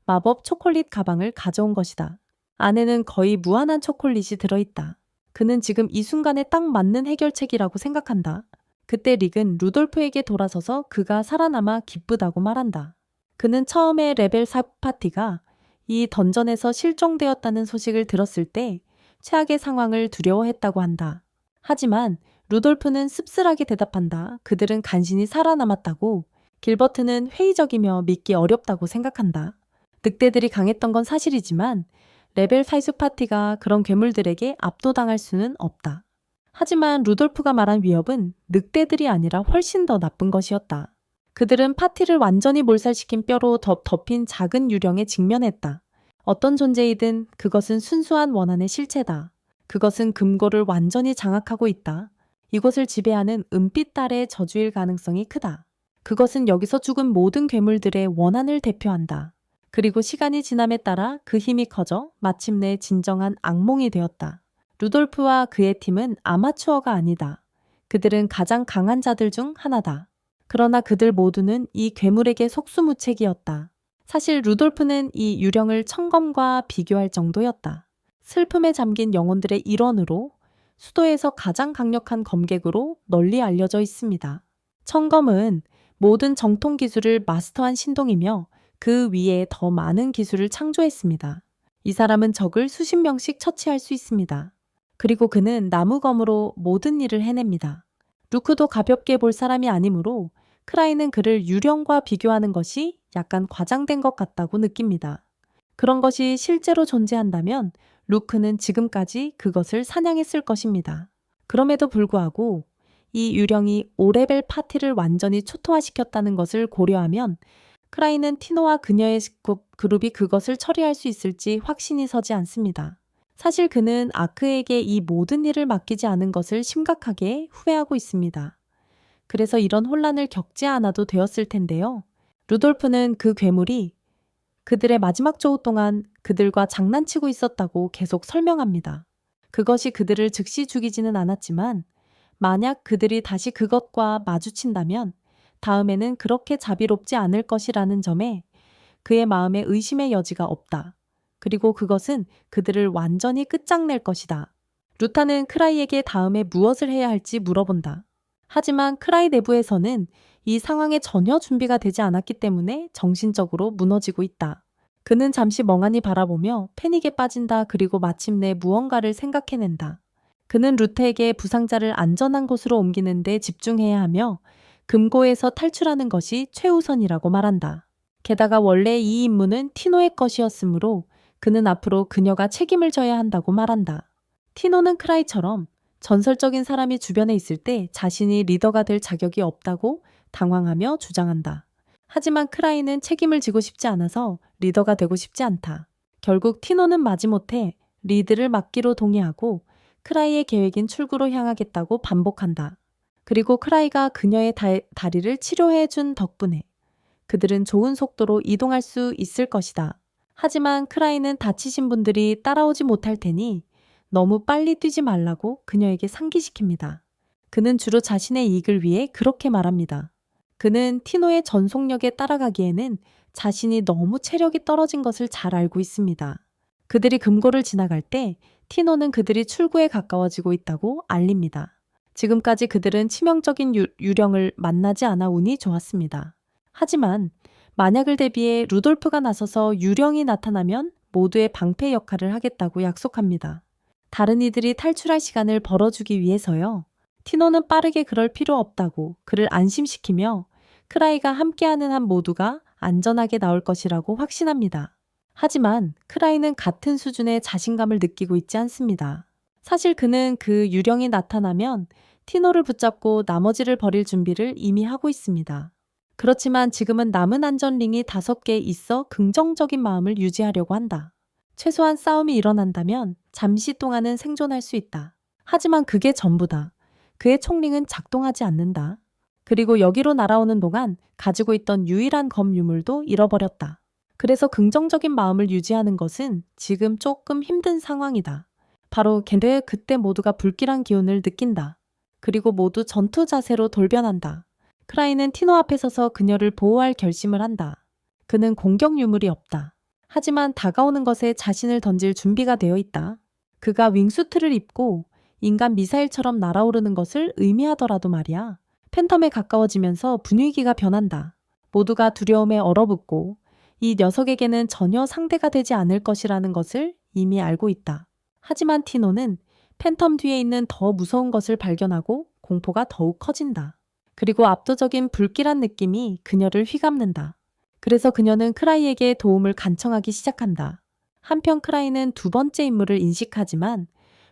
A: 마법 초콜릿 가방을 가져온 것이다. 안에는 거의 무한한 초콜릿이 들어있다. 그는 지금 이 순간에 딱 맞는 해결책이라고 생각한다. 그때 릭은 루돌프에게 돌아서서 그가 살아남아 기쁘다고 말한다. 그는 처음에 레벨 4 파티가 이 던전에서 실종되었다는 소식을 들었을 때 최악의 상황을 두려워했다고 한다. 하지만 루돌프는 씁쓸하게 대답한다. 그들은 간신히 살아남았다고. 길버트는 회의적이며 믿기 어렵다고 생각한다. 늑대들이 강했던 건 사실이지만 레벨 5 파티가 그런 괴물들에게 압도당할 수는 없다. 하지만 루돌프가 말한 위협은 늑대들이 아니라 훨씬 더 나쁜 것이었다. 그들은 파티를 완전히 몰살시킨 뼈로 덮인 작은 유령에 직면했다. 어떤 존재이든 그것은 순수한 원한의 실체다. 그것은 금고를 완전히 장악하고 있다. 이곳을 지배하는 은빛 달의 저주일 가능성이 크다. 그것은 여기서 죽은 모든 괴물들의 원한을 대표한다. 그리고 시간이 지남에 따라 그 힘이 커져 마침내 진정한 악몽이 되었다. 루돌프와 그의 팀은 아마추어가 아니다. 그들은 가장 강한 자들 중 하나다. 그러나 그들 모두는 이 괴물에게 속수무책이었다. 사실 루돌프는 이 유령을 청검과 비교할 정도였다. 슬픔에 잠긴 영혼들의 일원으로 수도에서 가장 강력한 검객으로 널리 알려져 있습니다. 청검은 모든 정통 기술을 마스터한 신동이며 그 위에 더 많은 기술을 창조했습니다. 이 사람은 적을 수십 명씩 처치할 수 있습니다. 그리고 그는 나무검으로 모든 일을 해냅니다. 루크도 가볍게 볼 사람이 아니므로 크라이는 그를 유령과 비교하는 것이 약간 과장된 것 같다고 느낍니다. 그런 것이 실제로 존재한다면 루크는 지금까지 그것을 사냥했을 것입니다. 그럼에도 불구하고 이 유령이 5레벨 파티를 완전히 초토화시켰다는 것을 고려하면 크라이는 티노와 그녀의 그룹이 그것을 처리할 수 있을지 확신이 서지 않습니다. 사실 그는 아크에게 이 모든 일을 맡기지 않은 것을 심각하게 후회하고 있습니다. 그래서 이런 혼란을 겪지 않아도 되었을 텐데요. 루돌프는 그 괴물이 그들의 마지막 조우 동안 그들과 장난치고 있었다고 계속 설명합니다. 그것이 그들을 즉시 죽이지는 않았지만 만약 그들이 다시 그것과 마주친다면 다음에는 그렇게 자비롭지 않을 것이라는 점에 그의 마음에 의심의 여지가 없다. 그리고 그것은 그들을 완전히 끝장낼 것이다. 루타는 크라이에게 다음에 무엇을 해야 할지 물어본다. 하지만 크라이 내부에서는 이 상황에 전혀 준비가 되지 않았기 때문에 정신적으로 무너지고 있다. 그는 잠시 멍하니 바라보며 패닉에 빠진다. 그리고 마침내 무언가를 생각해낸다. 그는 루테에게 부상자를 안전한 곳으로 옮기는 데 집중해야 하며 금고에서 탈출하는 것이 최우선이라고 말한다. 게다가 원래 이 임무는 티노의 것이었으므로 그는 앞으로 그녀가 책임을 져야 한다고 말한다. 티노는 크라이처럼 전설적인 사람이 주변에 있을 때 자신이 리더가 될 자격이 없다고 당황하며 주장한다. 하지만 크라이는 책임을 지고 싶지 않아서 리더가 되고 싶지 않다. 결국 티노는 마지못해 리드를 맡기로 동의하고 크라이의 계획인 출구로 향하겠다고 반복한다. 그리고 크라이가 그녀의 다리를 치료해 준 덕분에 그들은 좋은 속도로 이동할 수 있을 것이다. 하지만 크라이는 다치신 분들이 따라오지 못할 테니 너무 빨리 뛰지 말라고 그녀에게 상기시킵니다. 그는 주로 자신의 이익을 위해 그렇게 말합니다. 그는 티노의 전속력에 따라가기에는 자신이 너무 체력이 떨어진 것을 잘 알고 있습니다. 그들이 금고를 지나갈 때 티노는 그들이 출구에 가까워지고 있다고 알립니다. 지금까지 그들은 치명적인 유령을 만나지 않아 운이 좋았습니다. 하지만 만약을 대비해 루돌프가 나서서 유령이 나타나면 모두의 방패 역할을 하겠다고 약속합니다. 다른 이들이 탈출할 시간을 벌어주기 위해서요. 티노는 빠르게 그럴 필요 없다고 그를 안심시키며 크라이가 함께하는 한 모두가 안전하게 나올 것이라고 확신합니다. 하지만 크라이는 같은 수준의 자신감을 느끼고 있지 않습니다. 사실 그는 그 유령이 나타나면 티노를 붙잡고 나머지를 버릴 준비를 이미 하고 있습니다. 그렇지만 지금은 남은 안전링이 5개 있어 긍정적인 마음을 유지하려고 한다. 최소한 싸움이 일어난다면 잠시 동안은 생존할 수 있다. 하지만 그게 전부다. 그의 총링은 작동하지 않는다. 그리고 여기로 날아오는 동안 가지고 있던 유일한 검 유물도 잃어버렸다. 그래서 긍정적인 마음을 유지하는 것은 지금 조금 힘든 상황이다. 바로 그때 모두가 불길한 기운을 느낀다. 그리고 모두 전투 자세로 돌변한다. 크라이는 티노 앞에 서서 그녀를 보호할 결심을 한다. 그는 공격 유물이 없다. 하지만 다가오는 것에 자신을 던질 준비가 되어 있다. 그가 윙수트를 입고 인간 미사일처럼 날아오르는 것을 의미하더라도 말이야. 팬텀에 가까워지면서 분위기가 변한다. 모두가 두려움에 얼어붙고 이 녀석에게는 전혀 상대가 되지 않을 것이라는 것을 이미 알고 있다. 하지만 티노는 팬텀 뒤에 있는 더 무서운 것을 발견하고 공포가 더욱 커진다. 그리고 압도적인 불길한 느낌이 그녀를 휘감는다. 그래서 그녀는 크라이에게 도움을 간청하기 시작한다. 한편 크라이는 두 번째 인물을 인식하지만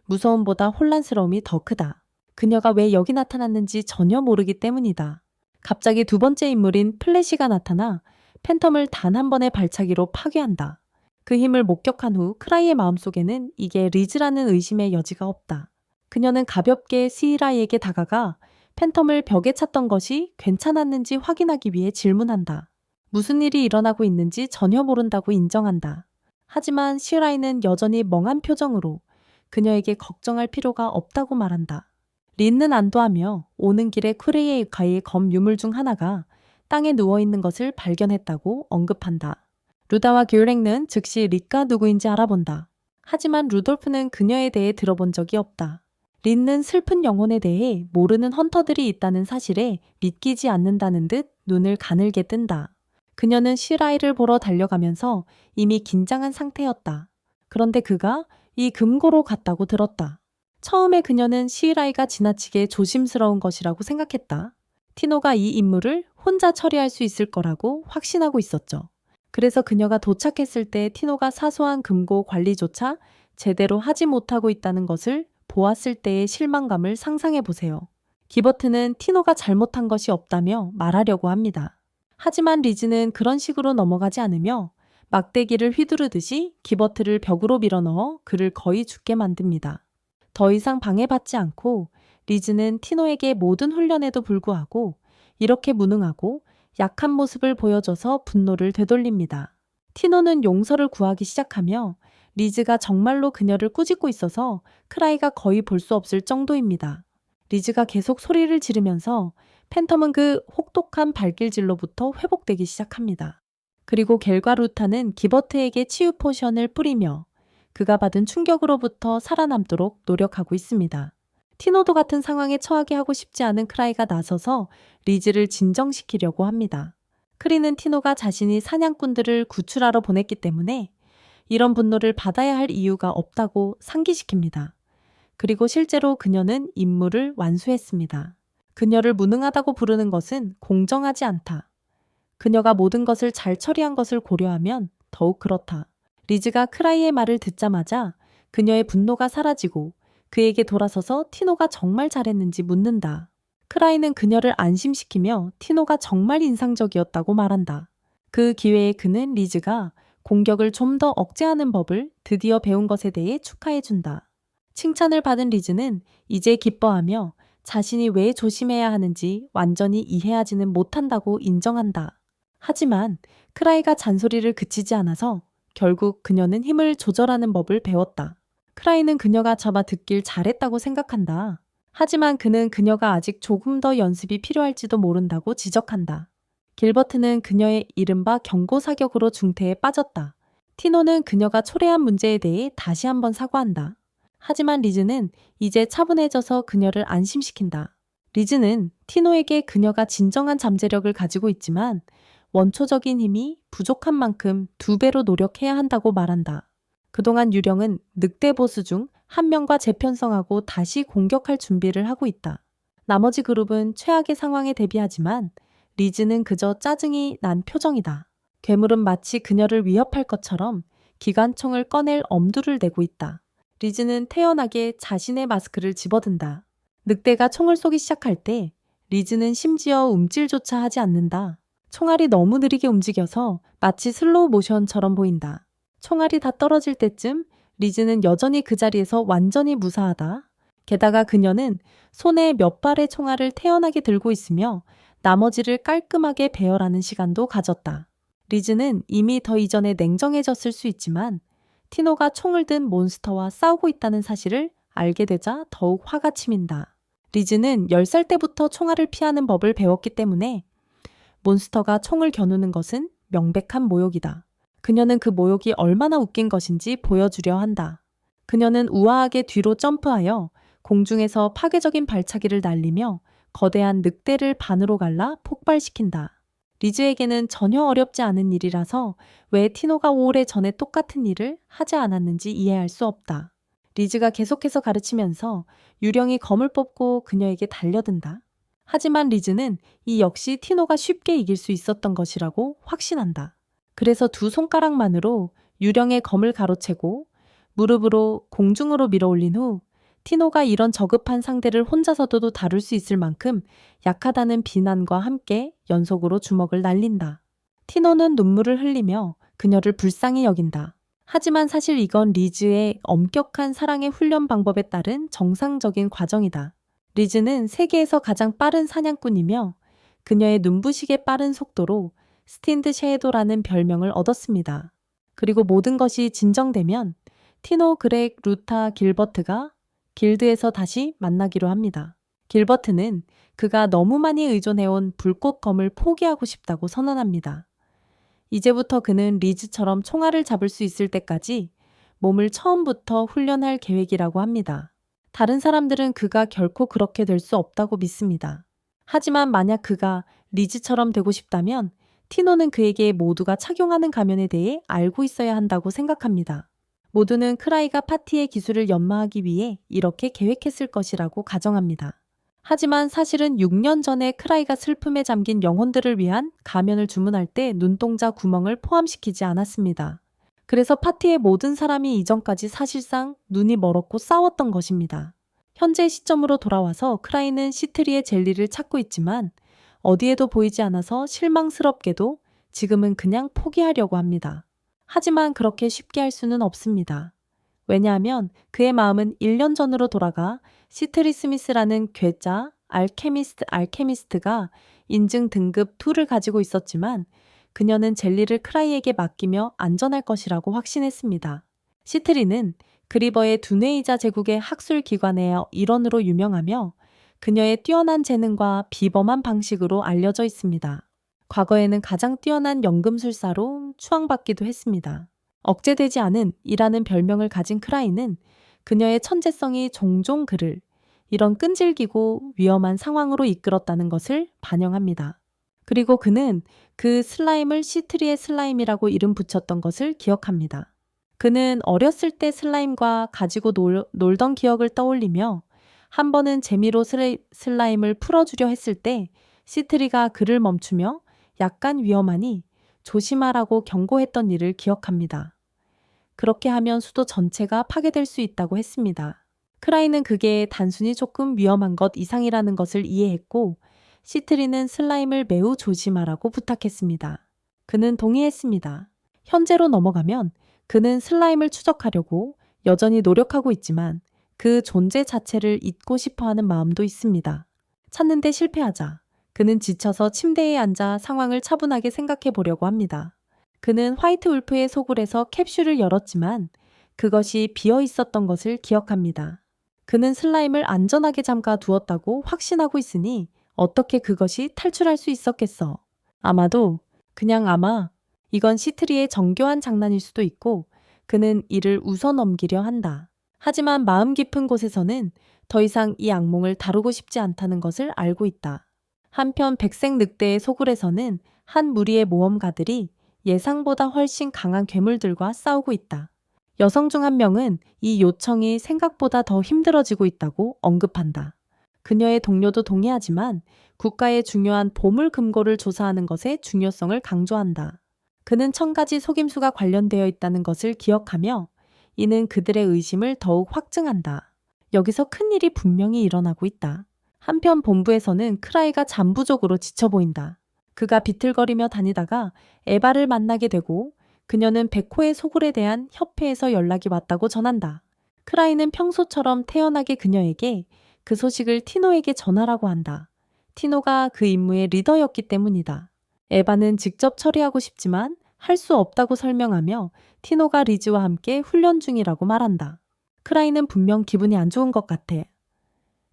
A: 무서움보다 혼란스러움이 더 크다. 그녀가 왜 여기 나타났는지 전혀 모르기 때문이다. 갑자기 두 번째 인물인 플래시가 나타나 팬텀을 단 한 번의 발차기로 파괴한다. 그 힘을 목격한 후 크라이의 마음속에는 이게 리즈라는 의심의 여지가 없다. 그녀는 가볍게 시라이에게 다가가 팬텀을 벽에 찼던 것이 괜찮았는지 확인하기 위해 질문한다. 무슨 일이 일어나고 있는지 전혀 모른다고 인정한다. 하지만 시라이는 여전히 멍한 표정으로 그녀에게 걱정할 필요가 없다고 말한다. 린는 안도하며 오는 길에 크레이의 검 유물 중 하나가 땅에 누워있는 것을 발견했다고 언급한다. 루다와 귤랭는 즉시 릿가 누구인지 알아본다. 하지만 루돌프는 그녀에 대해 들어본 적이 없다. 린는 슬픈 영혼에 대해 모르는 헌터들이 있다는 사실에 믿기지 않는다는 듯 눈을 가늘게 뜬다. 그녀는 시라이를 보러 달려가면서 이미 긴장한 상태였다. 그런데 그가 이 금고로 갔다고 들었다. 처음에 그녀는 시라이가 지나치게 조심스러운 것이라고 생각했다. 티노가 이 임무를 혼자 처리할 수 있을 거라고 확신하고 있었죠. 그래서 그녀가 도착했을 때 티노가 사소한 금고 관리조차 제대로 하지 못하고 있다는 것을 보았을 때의 실망감을 상상해 보세요. 기버트는 티노가 잘못한 것이 없다며 말하려고 합니다. 하지만 리즈는 그런 식으로 넘어가지 않으며 막대기를 휘두르듯이 기버트를 벽으로 밀어넣어 그를 거의 죽게 만듭니다. 더 이상 방해받지 않고 리즈는 티노에게 모든 훈련에도 불구하고 이렇게 무능하고 약한 모습을 보여줘서 분노를 되돌립니다. 티노는 용서를 구하기 시작하며 리즈가 정말로 그녀를 꾸짖고 있어서 크라이가 거의 볼 수 없을 정도입니다. 리즈가 계속 소리를 지르면서 팬텀은 그 혹독한 발길질로부터 회복되기 시작합니다. 그리고 겔과 루타는 기버트에게 치유 포션을 뿌리며 그가 받은 충격으로부터 살아남도록 노력하고 있습니다. 티노도 같은 상황에 처하게 하고 싶지 않은 크라이가 나서서 리즈를 진정시키려고 합니다. 크리는 티노가 자신이 사냥꾼들을 구출하러 보냈기 때문에 이런 분노를 받아야 할 이유가 없다고 상기시킵니다. 그리고 실제로 그녀는 임무를 완수했습니다. 그녀를 무능하다고 부르는 것은 공정하지 않다. 그녀가 모든 것을 잘 처리한 것을 고려하면 더욱 그렇다. 리즈가 크라이의 말을 듣자마자 그녀의 분노가 사라지고 그에게 돌아서서 티노가 정말 잘했는지 묻는다. 크라이는 그녀를 안심시키며 티노가 정말 인상적이었다고 말한다. 그 기회에 그는 리즈가 공격을 좀 더 억제하는 법을 드디어 배운 것에 대해 축하해준다. 칭찬을 받은 리즈는 이제 기뻐하며 자신이 왜 조심해야 하는지 완전히 이해하지는 못한다고 인정한다. 하지만 크라이가 잔소리를 그치지 않아서 결국 그녀는 힘을 조절하는 법을 배웠다. 크라이는 그녀가 잡아 듣길 잘했다고 생각한다. 하지만 그는 그녀가 아직 조금 더 연습이 필요할지도 모른다고 지적한다. 길버트는 그녀의 이른바 경고 사격으로 중태에 빠졌다. 티노는 그녀가 초래한 문제에 대해 다시 한번 사과한다. 하지만 리즈는 이제 차분해져서 그녀를 안심시킨다. 리즈는 티노에게 그녀가 진정한 잠재력을 가지고 있지만 원초적인 힘이 부족한 만큼 2배로 노력해야 한다고 말한다. 그동안 유령은 늑대 보스 중 한 명과 재편성하고 다시 공격할 준비를 하고 있다. 나머지 그룹은 최악의 상황에 대비하지만 리즈는 그저 짜증이 난 표정이다. 괴물은 마치 그녀를 위협할 것처럼 기관총을 꺼낼 엄두를 내고 있다. 리즈는 태연하게 자신의 마스크를 집어든다. 늑대가 총을 쏘기 시작할 때 리즈는 심지어 움찔조차 하지 않는다. 총알이 너무 느리게 움직여서 마치 슬로우 모션처럼 보인다. 총알이 다 떨어질 때쯤 리즈는 여전히 그 자리에서 완전히 무사하다. 게다가 그녀는 손에 몇 발의 총알을 태연하게 들고 있으며 나머지를 깔끔하게 배열하는 시간도 가졌다. 리즈는 이미 더 이전에 냉정해졌을 수 있지만 티노가 총을 든 몬스터와 싸우고 있다는 사실을 알게 되자 더욱 화가 치민다. 리즈는 10살 때부터 총알을 피하는 법을 배웠기 때문에 몬스터가 총을 겨누는 것은 명백한 모욕이다. 그녀는 그 모욕이 얼마나 웃긴 것인지 보여주려 한다. 그녀는 우아하게 뒤로 점프하여 공중에서 파괴적인 발차기를 날리며 거대한 늑대를 반으로 갈라 폭발시킨다. 리즈에게는 전혀 어렵지 않은 일이라서 왜 티노가 오래 전에 똑같은 일을 하지 않았는지 이해할 수 없다. 리즈가 계속해서 가르치면서 유령이 검을 뽑고 그녀에게 달려든다. 하지만 리즈는 이 역시 티노가 쉽게 이길 수 있었던 것이라고 확신한다. 그래서 2 손가락만으로 유령의 검을 가로채고 무릎으로 공중으로 밀어올린 후 티노가 이런 저급한 상대를 혼자서도 다룰 수 있을 만큼 약하다는 비난과 함께 연속으로 주먹을 날린다. 티노는 눈물을 흘리며 그녀를 불쌍히 여긴다. 하지만 사실 이건 리즈의 엄격한 사랑의 훈련 방법에 따른 정상적인 과정이다. 리즈는 세계에서 가장 빠른 사냥꾼이며 그녀의 눈부시게 빠른 속도로 스틴드 쉐도라는 별명을 얻었습니다. 그리고 모든 것이 진정되면 티노, 그렉, 루타, 길버트가 길드에서 다시 만나기로 합니다. 길버트는 그가 너무 많이 의존해온 불꽃검을 포기하고 싶다고 선언합니다. 이제부터 그는 리즈처럼 총알을 잡을 수 있을 때까지 몸을 처음부터 훈련할 계획이라고 합니다. 다른 사람들은 그가 결코 그렇게 될 수 없다고 믿습니다. 하지만 만약 그가 리즈처럼 되고 싶다면 티노는 그에게 모두가 착용하는 가면에 대해 알고 있어야 한다고 생각합니다. 모두는 크라이가 파티의 기술을 연마하기 위해 이렇게 계획했을 것이라고 가정합니다. 하지만 사실은 6년 전에 크라이가 슬픔에 잠긴 영혼들을 위한 가면을 주문할 때 눈동자 구멍을 포함시키지 않았습니다. 그래서 파티의 모든 사람이 이전까지 사실상 눈이 멀었고 싸웠던 것입니다. 현재 시점으로 돌아와서 크라이는 시트리의 젤리를 찾고 있지만 어디에도 보이지 않아서 실망스럽게도 지금은 그냥 포기하려고 합니다. 하지만 그렇게 쉽게 할 수는 없습니다. 왜냐하면 그의 마음은 1년 전으로 돌아가 시트리 스미스라는 괴짜 알케미스트가 인증 등급 2를 가지고 있었지만 그녀는 젤리를 크라이에게 맡기며 안전할 것이라고 확신했습니다. 시트리는 그리버의 두뇌이자 제국의 학술 기관의 일원으로 유명하며 그녀의 뛰어난 재능과 비범한 방식으로 알려져 있습니다. 과거에는 가장 뛰어난 연금술사로 추앙받기도 했습니다. 억제되지 않은 이라는 별명을 가진 크라이는 그녀의 천재성이 종종 그를 이런 끈질기고 위험한 상황으로 이끌었다는 것을 반영합니다. 그리고 그는 그 슬라임을 시트리의 슬라임이라고 이름 붙였던 것을 기억합니다. 그는 어렸을 때 슬라임과 가지고 놀던 기억을 떠올리며 한 번은 재미로 슬라임을 풀어주려 했을 때 시트리가 그를 멈추며 약간 위험하니 조심하라고 경고했던 일을 기억합니다. 그렇게 하면 수도 전체가 파괴될 수 있다고 했습니다. 크라이는 그게 단순히 조금 위험한 것 이상이라는 것을 이해했고 시트리는 슬라임을 매우 조심하라고 부탁했습니다. 그는 동의했습니다. 현재로 넘어가면 그는 슬라임을 추적하려고 여전히 노력하고 있지만 그 존재 자체를 잊고 싶어하는 마음도 있습니다. 찾는데 실패하자 그는 지쳐서 침대에 앉아 상황을 차분하게 생각해 보려고 합니다. 그는 화이트 울프의 소굴에서 캡슐을 열었지만 그것이 비어 있었던 것을 기억합니다. 그는 슬라임을 안전하게 잠가 두었다고 확신하고 있으니 어떻게 그것이 탈출할 수 있었겠어. 아마도 아마 이건 시트리의 정교한 장난일 수도 있고 그는 이를 웃어넘기려 한다. 하지만 마음 깊은 곳에서는 더 이상 이 악몽을 다루고 싶지 않다는 것을 알고 있다. 한편 백색 늑대의 소굴에서는 한 무리의 모험가들이 예상보다 훨씬 강한 괴물들과 싸우고 있다. 여성 중 한 명은 이 요청이 생각보다 더 힘들어지고 있다고 언급한다. 그녀의 동료도 동의하지만 국가의 중요한 보물 금고를 조사하는 것의 중요성을 강조한다. 그는 1000가지 속임수가 관련되어 있다는 것을 기억하며 이는 그들의 의심을 더욱 확증한다. 여기서 큰일이 분명히 일어나고 있다. 한편 본부에서는 크라이가 잠부족으로 지쳐 보인다. 그가 비틀거리며 다니다가 에바를 만나게 되고 그녀는 백호의 소굴에 대한 협회에서 연락이 왔다고 전한다. 크라이는 평소처럼 태연하게 그녀에게 그 소식을 티노에게 전하라고 한다. 티노가 그 임무의 리더였기 때문이다. 에바는 직접 처리하고 싶지만 할 수 없다고 설명하며 티노가 리즈와 함께 훈련 중이라고 말한다. 크라이는 분명 기분이 안 좋은 것 같아.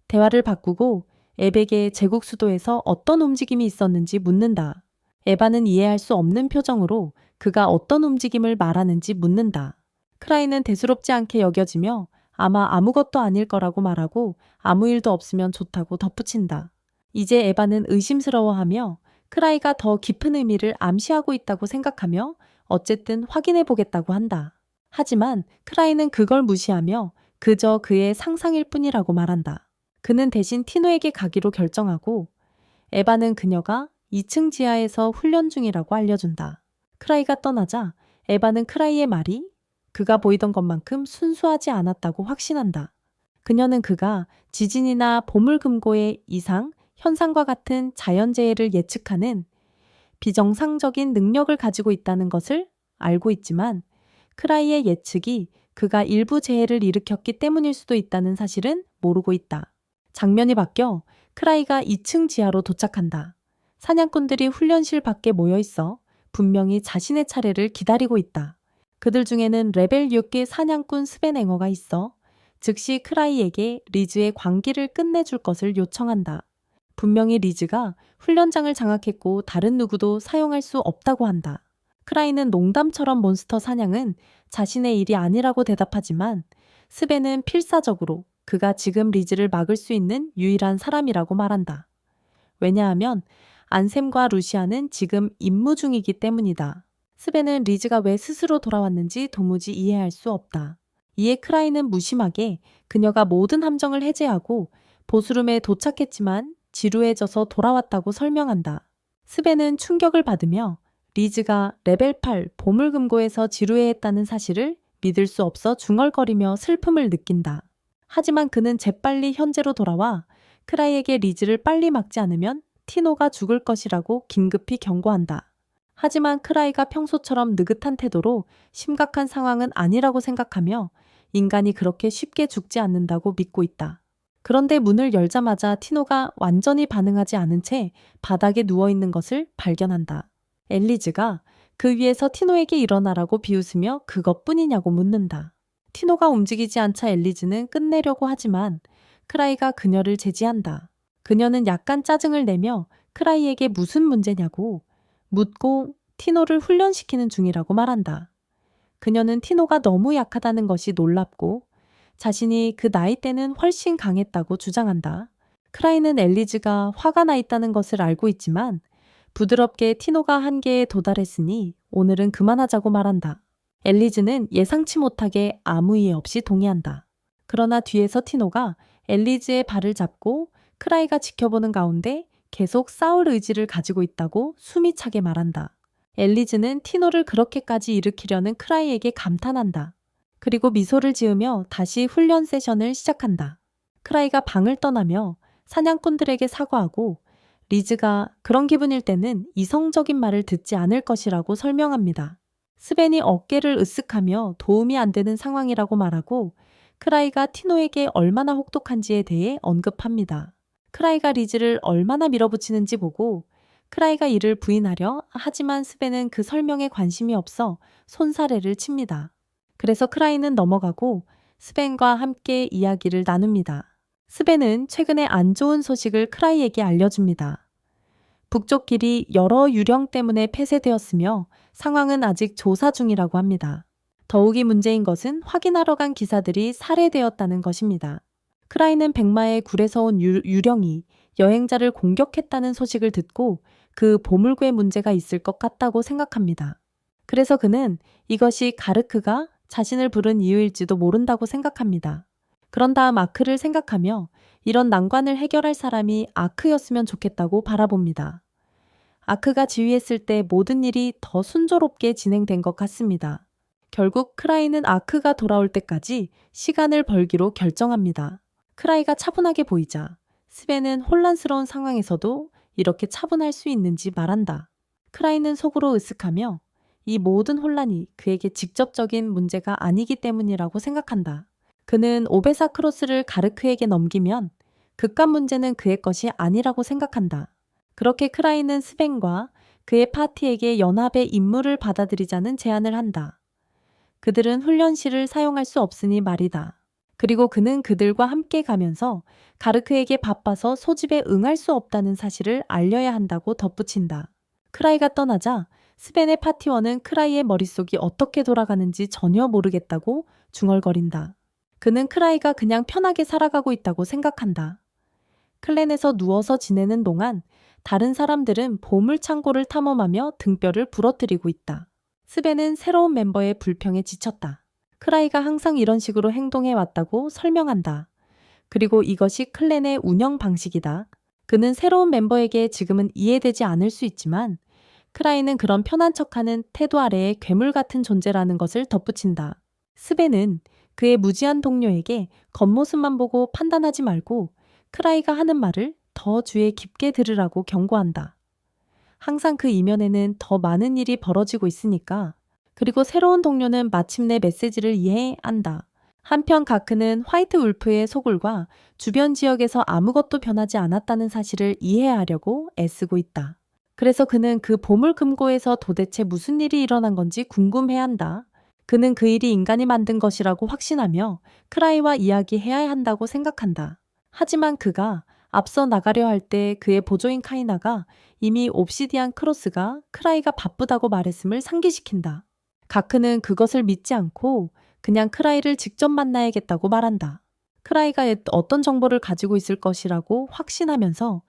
A: 대화를 바꾸고 앱에게 제국 수도에서 어떤 움직임이 있었는지 묻는다. 에바는 이해할 수 없는 표정으로 그가 어떤 움직임을 말하는지 묻는다. 크라이는 대수롭지 않게 여겨지며 아마 아무것도 아닐 거라고 말하고 아무 일도 없으면 좋다고 덧붙인다. 이제 에바는 의심스러워하며 크라이가 더 깊은 의미를 암시하고 있다고 생각하며 어쨌든 확인해 보겠다고 한다. 하지만 크라이는 그걸 무시하며 그저 그의 상상일 뿐이라고 말한다. 그는 대신 티노에게 가기로 결정하고 에바는 그녀가 2층 지하에서 훈련 중이라고 알려준다. 크라이가 떠나자 에바는 크라이의 말이 그가 보이던 것만큼 순수하지 않았다고 확신한다. 그녀는 그가 지진이나 보물금고의 이상, 현상과 같은 자연재해를 예측하는 비정상적인 능력을 가지고 있다는 것을 알고 있지만 크라이의 예측이 그가 일부 재해를 일으켰기 때문일 수도 있다는 사실은 모르고 있다. 장면이 바뀌어 크라이가 2층 지하로 도착한다. 사냥꾼들이 훈련실 밖에 모여 있어 분명히 자신의 차례를 기다리고 있다. 그들 중에는 레벨 6기 사냥꾼 스벤앵어가 있어 즉시 크라이에게 리즈의 광기를 끝내줄 것을 요청한다. 분명히 리즈가 훈련장을 장악했고 다른 누구도 사용할 수 없다고 한다. 크라이는 농담처럼 몬스터 사냥은 자신의 일이 아니라고 대답하지만 스벤은 필사적으로 그가 지금 리즈를 막을 수 있는 유일한 사람이라고 말한다. 왜냐하면 안셈과 루시아는 지금 임무 중이기 때문이다. 스벤은 리즈가 왜 스스로 돌아왔는지 도무지 이해할 수 없다. 이에 크라이는 무심하게 그녀가 모든 함정을 해제하고 보스룸에 도착했지만 지루해져서 돌아왔다고 설명한다. 스벤은 충격을 받으며 리즈가 레벨 8 보물금고에서 지루해했다는 사실을 믿을 수 없어 중얼거리며 슬픔을 느낀다. 하지만 그는 재빨리 현재로 돌아와 크라이에게 리즈를 빨리 막지 않으면 티노가 죽을 것이라고 긴급히 경고한다. 하지만 크라이가 평소처럼 느긋한 태도로 심각한 상황은 아니라고 생각하며 인간이 그렇게 쉽게 죽지 않는다고 믿고 있다. 그런데 문을 열자마자 티노가 완전히 반응하지 않은 채 바닥에 누워있는 것을 발견한다. 엘리즈가 그 위에서 티노에게 일어나라고 비웃으며 그것뿐이냐고 묻는다. 티노가 움직이지 않자 엘리즈는 끝내려고 하지만 크라이가 그녀를 제지한다. 그녀는 약간 짜증을 내며 크라이에게 무슨 문제냐고 묻고 티노를 훈련시키는 중이라고 말한다. 그녀는 티노가 너무 약하다는 것이 놀랍고 자신이 그 나이 때는 훨씬 강했다고 주장한다. 크라이는 엘리즈가 화가 나 있다는 것을 알고 있지만 부드럽게 티노가 한계에 도달했으니 오늘은 그만하자고 말한다. 엘리즈는 예상치 못하게 아무 이해 없이 동의한다. 그러나 뒤에서 티노가 엘리즈의 발을 잡고 크라이가 지켜보는 가운데 계속 싸울 의지를 가지고 있다고 숨이 차게 말한다. 엘리즈는 티노를 그렇게까지 일으키려는 크라이에게 감탄한다. 그리고 미소를 지으며 다시 훈련 세션을 시작한다. 크라이가 방을 떠나며 사냥꾼들에게 사과하고 리즈가 그런 기분일 때는 이성적인 말을 듣지 않을 것이라고 설명합니다. 스벤이 어깨를 으쓱하며 도움이 안 되는 상황이라고 말하고 크라이가 티노에게 얼마나 혹독한지에 대해 언급합니다. 크라이가 리즈를 얼마나 밀어붙이는지 보고 크라이가 이를 부인하려 하지만 스벤은 그 설명에 관심이 없어 손사래를 칩니다. 그래서 크라이는 넘어가고 스벤과 함께 이야기를 나눕니다. 스벤은 최근에 안 좋은 소식을 크라이에게 알려줍니다. 북쪽 길이 여러 유령 때문에 폐쇄되었으며 상황은 아직 조사 중이라고 합니다. 더욱이 문제인 것은 확인하러 간 기사들이 살해되었다는 것입니다. 크라이는 백마의 굴에서 온 유령이 여행자를 공격했다는 소식을 듣고 그 보물구에 문제가 있을 것 같다고 생각합니다. 그래서 그는 이것이 가르크가 자신을 부른 이유일지도 모른다고 생각합니다. 그런 다음 아크를 생각하며 이런 난관을 해결할 사람이 아크였으면 좋겠다고 바라봅니다. 아크가 지휘했을 때 모든 일이 더 순조롭게 진행된 것 같습니다. 결국 크라이는 아크가 돌아올 때까지 시간을 벌기로 결정합니다. 크라이가 차분하게 보이자 스벤은 혼란스러운 상황에서도 이렇게 차분할 수 있는지 말한다. 크라이는 속으로 으쓱하며 이 모든 혼란이 그에게 직접적인 문제가 아니기 때문이라고 생각한다. 그는 오베사 크로스를 가르크에게 넘기면 극간 문제는 그의 것이 아니라고 생각한다. 그렇게 크라이는 스벤과 그의 파티에게 연합의 임무를 받아들이자는 제안을 한다. 그들은 훈련실을 사용할 수 없으니 말이다. 그리고 그는 그들과 함께 가면서 가르크에게 바빠서 소집에 응할 수 없다는 사실을 알려야 한다고 덧붙인다. 크라이가 떠나자 스벤의 파티원은 크라이의 머릿속이 어떻게 돌아가는지 전혀 모르겠다고 중얼거린다. 그는 크라이가 그냥 편하게 살아가고 있다고 생각한다. 클랜에서 누워서 지내는 동안 다른 사람들은 보물창고를 탐험하며 등뼈를 부러뜨리고 있다. 스벤은 새로운 멤버의 불평에 지쳤다. 크라이가 항상 이런 식으로 행동해 왔다고 설명한다. 그리고 이것이 클랜의 운영 방식이다. 그는 새로운 멤버에게 지금은 이해되지 않을 수 있지만 크라이는 그런 편한 척하는 태도 아래의 괴물 같은 존재라는 것을 덧붙인다. 스벤은 그의 무지한 동료에게 겉모습만 보고 판단하지 말고 크라이가 하는 말을 더 주의 깊게 들으라고 경고한다. 항상 그 이면에는 더 많은 일이 벌어지고 있으니까 그리고 새로운 동료는 마침내 메시지를 이해한다. 한편 가크는 화이트 울프의 소굴과 주변 지역에서 아무것도 변하지 않았다는 사실을 이해하려고 애쓰고 있다. 그래서 그는 그 보물 금고에서 도대체 무슨 일이 일어난 건지 궁금해한다. 그는 그 일이 인간이 만든 것이라고 확신하며 크라이와 이야기해야 한다고 생각한다. 하지만 그가 앞서 나가려 할 때 그의 보조인 카이나가 이미 옵시디안 크로스가 크라이가 바쁘다고 말했음을 상기시킨다. 가크는 그것을 믿지 않고 그냥 크라이를 직접 만나야겠다고 말한다. 크라이가 어떤 정보를 가지고 있을 것이라고 확신하면서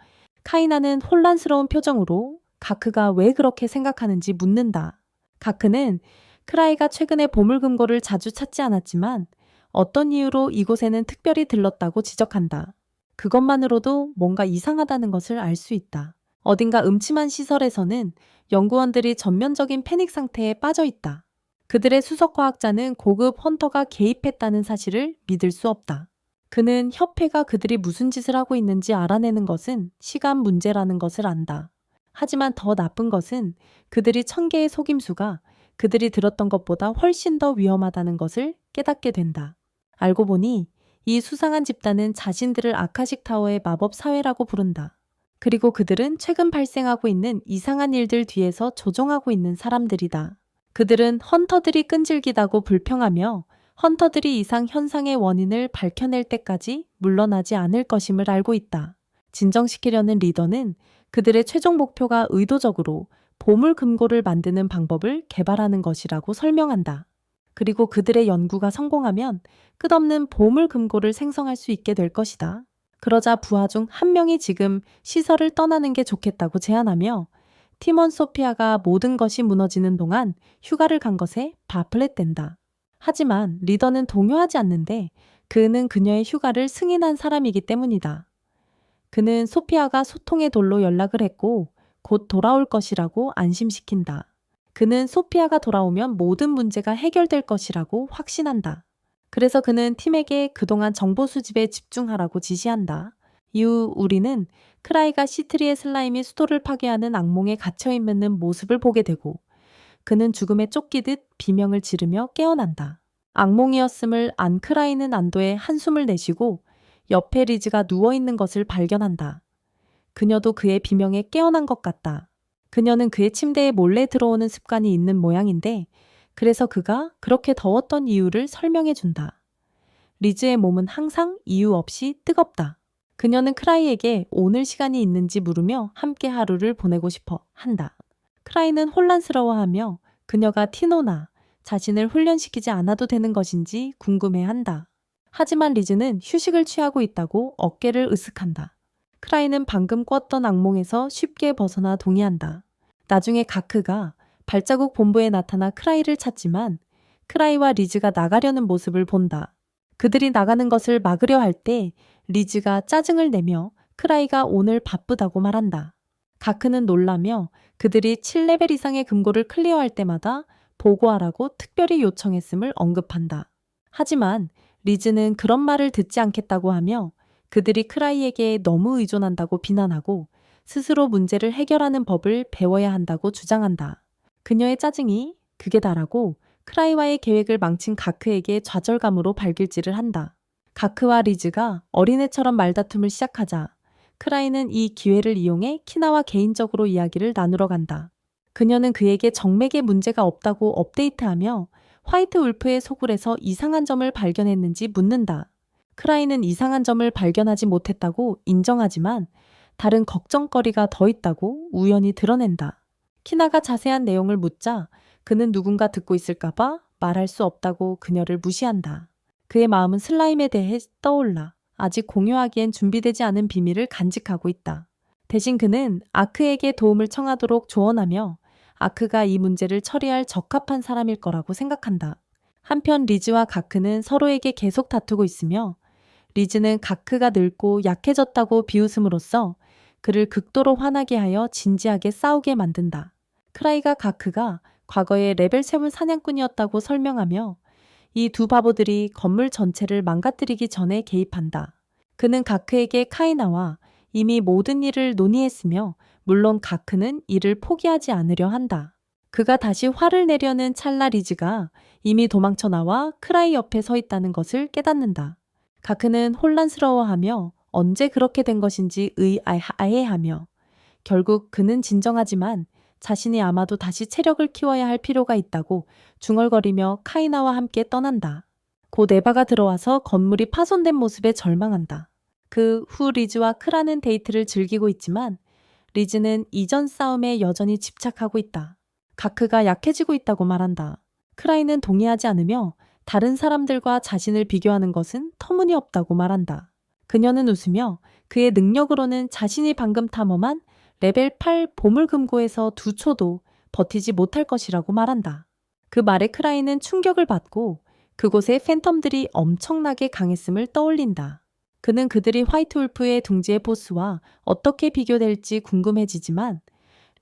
A: 카이나는 혼란스러운 표정으로 가크가 왜 그렇게 생각하는지 묻는다. 가크는 크라이가 최근에 보물 금고를 자주 찾지 않았지만 어떤 이유로 이곳에는 특별히 들렀다고 지적한다. 그것만으로도 뭔가 이상하다는 것을 알 수 있다. 어딘가 음침한 시설에서는 연구원들이 전면적인 패닉 상태에 빠져 있다. 그들의 수석과학자는 고급 헌터가 개입했다는 사실을 믿을 수 없다. 그는 협회가 그들이 무슨 짓을 하고 있는지 알아내는 것은 시간 문제라는 것을 안다. 하지만 더 나쁜 것은 그들이 1000개의 속임수가 그들이 들었던 것보다 훨씬 더 위험하다는 것을 깨닫게 된다. 알고 보니 이 수상한 집단은 자신들을 아카식 타워의 마법 사회라고 부른다. 그리고 그들은 최근 발생하고 있는 이상한 일들 뒤에서 조종하고 있는 사람들이다. 그들은 헌터들이 끈질기다고 불평하며 헌터들이 이상 현상의 원인을 밝혀낼 때까지 물러나지 않을 것임을 알고 있다. 진정시키려는 리더는 그들의 최종 목표가 의도적으로 보물 금고를 만드는 방법을 개발하는 것이라고 설명한다. 그리고 그들의 연구가 성공하면 끝없는 보물 금고를 생성할 수 있게 될 것이다. 그러자 부하 중 한 명이 지금 시설을 떠나는 게 좋겠다고 제안하며 티몬 소피아가 모든 것이 무너지는 동안 휴가를 간 것에 바플렛된다. 하지만 리더는 동요하지 않는데 그는 그녀의 휴가를 승인한 사람이기 때문이다. 그는 소피아가 소통의 돌로 연락을 했고 곧 돌아올 것이라고 안심시킨다. 그는 소피아가 돌아오면 모든 문제가 해결될 것이라고 확신한다. 그래서 그는 팀에게 그동안 정보 수집에 집중하라고 지시한다. 이후 우리는 크라이가 시트리의 슬라임이 수도를 파괴하는 악몽에 갇혀있는 모습을 보게 되고 그는 죽음에 쫓기듯 비명을 지르며 깨어난다. 악몽이었음을 안 크라이는 안도에 한숨을 내쉬고 옆에 리즈가 누워있는 것을 발견한다. 그녀도 그의 비명에 깨어난 것 같다. 그녀는 그의 침대에 몰래 들어오는 습관이 있는 모양인데 그래서 그가 그렇게 더웠던 이유를 설명해 준다. 리즈의 몸은 항상 이유 없이 뜨겁다. 그녀는 크라이에게 오늘 시간이 있는지 물으며 함께 하루를 보내고 싶어 한다. 크라이는 혼란스러워하며 그녀가 티노나 자신을 훈련시키지 않아도 되는 것인지 궁금해한다. 하지만 리즈는 휴식을 취하고 있다고 어깨를 으쓱한다. 크라이는 방금 꿨던 악몽에서 쉽게 벗어나 동의한다. 나중에 가크가 발자국 본부에 나타나 크라이를 찾지만 크라이와 리즈가 나가려는 모습을 본다. 그들이 나가는 것을 막으려 할 때 리즈가 짜증을 내며 크라이가 오늘 바쁘다고 말한다. 가크는 놀라며 그들이 7레벨 이상의 금고를 클리어할 때마다 보고하라고 특별히 요청했음을 언급한다. 하지만 리즈는 그런 말을 듣지 않겠다고 하며 그들이 크라이에게 너무 의존한다고 비난하고 스스로 문제를 해결하는 법을 배워야 한다고 주장한다. 그녀의 짜증이 극에 달하고 크라이와의 계획을 망친 가크에게 좌절감으로 발길질을 한다. 가크와 리즈가 어린애처럼 말다툼을 시작하자 크라이는 이 기회를 이용해 키나와 개인적으로 이야기를 나누러 간다. 그녀는 그에게 정맥에 문제가 없다고 업데이트하며 화이트 울프의 소굴에서 이상한 점을 발견했는지 묻는다. 크라이는 이상한 점을 발견하지 못했다고 인정하지만 다른 걱정거리가 더 있다고 우연히 드러낸다. 키나가 자세한 내용을 묻자 그는 누군가 듣고 있을까봐 말할 수 없다고 그녀를 무시한다. 그의 마음은 슬라임에 대해 떠올라 아직 공유하기엔 준비되지 않은 비밀을 간직하고 있다. 대신 그는 아크에게 도움을 청하도록 조언하며 아크가 이 문제를 처리할 적합한 사람일 거라고 생각한다. 한편 리즈와 가크는 서로에게 계속 다투고 있으며 리즈는 가크가 늙고 약해졌다고 비웃음으로써 그를 극도로 화나게 하여 진지하게 싸우게 만든다. 크라이가 가크가 과거에 레벨 7 사냥꾼이었다고 설명하며 이 두 바보들이 건물 전체를 망가뜨리기 전에 개입한다. 그는 가크에게 카이나와 이미 모든 일을 논의했으며 물론 가크는 이를 포기하지 않으려 한다. 그가 다시 화를 내려는 찰나 리즈가 이미 도망쳐 나와 크라이 옆에 서 있다는 것을 깨닫는다. 가크는 혼란스러워하며 언제 그렇게 된 것인지 의아해하며 결국 그는 진정하지만 자신이 아마도 다시 체력을 키워야 할 필요가 있다고 중얼거리며 카이나와 함께 떠난다. 곧 에바가 들어와서 건물이 파손된 모습에 절망한다. 그 후 리즈와 크라는 데이트를 즐기고 있지만 리즈는 이전 싸움에 여전히 집착하고 있다. 가크가 약해지고 있다고 말한다. 크라이는 동의하지 않으며 다른 사람들과 자신을 비교하는 것은 터무니없다고 말한다. 그녀는 웃으며 그의 능력으로는 자신이 방금 탐험한 레벨 8 보물금고에서 2초도 버티지 못할 것이라고 말한다. 그 말에 크라이는 충격을 받고 그곳의 팬텀들이 엄청나게 강했음을 떠올린다. 그는 그들이 화이트 울프의 둥지의 보스와 어떻게 비교될지 궁금해지지만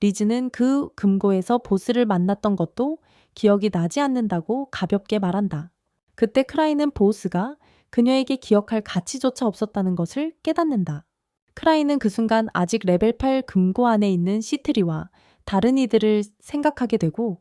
A: 리즈는 그 금고에서 보스를 만났던 것도 기억이 나지 않는다고 가볍게 말한다. 그때 크라이는 보스가 그녀에게 기억할 가치조차 없었다는 것을 깨닫는다. 크라이는 그 순간 아직 레벨 8 금고 안에 있는 시트리와 다른 이들을 생각하게 되고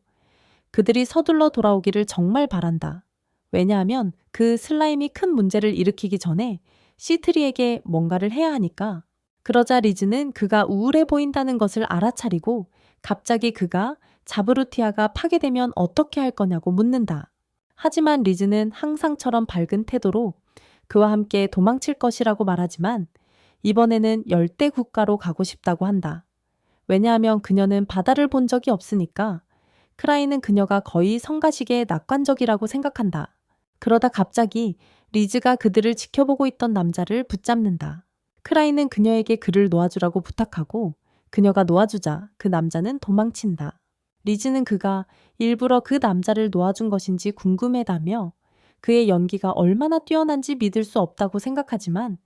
A: 그들이 서둘러 돌아오기를 정말 바란다. 왜냐하면 그 슬라임이 큰 문제를 일으키기 전에 시트리에게 뭔가를 해야 하니까. 그러자 리즈는 그가 우울해 보인다는 것을 알아차리고 갑자기 그가 자브루티아가 파괴되면 어떻게 할 거냐고 묻는다. 하지만 리즈는 항상처럼 밝은 태도로 그와 함께 도망칠 것이라고 말하지만 이번에는 열대 국가로 가고 싶다고 한다. 왜냐하면 그녀는 바다를 본 적이 없으니까. 크라이는 그녀가 거의 성가시게 낙관적이라고 생각한다. 그러다 갑자기 리즈가 그들을 지켜보고 있던 남자를 붙잡는다. 크라이는 그녀에게 그를 놓아주라고 부탁하고 그녀가 놓아주자 그 남자는 도망친다. 리즈는 그가 일부러 그 남자를 놓아준 것인지 궁금해다며 그의 연기가 얼마나 뛰어난지 믿을 수 없다고 생각하지만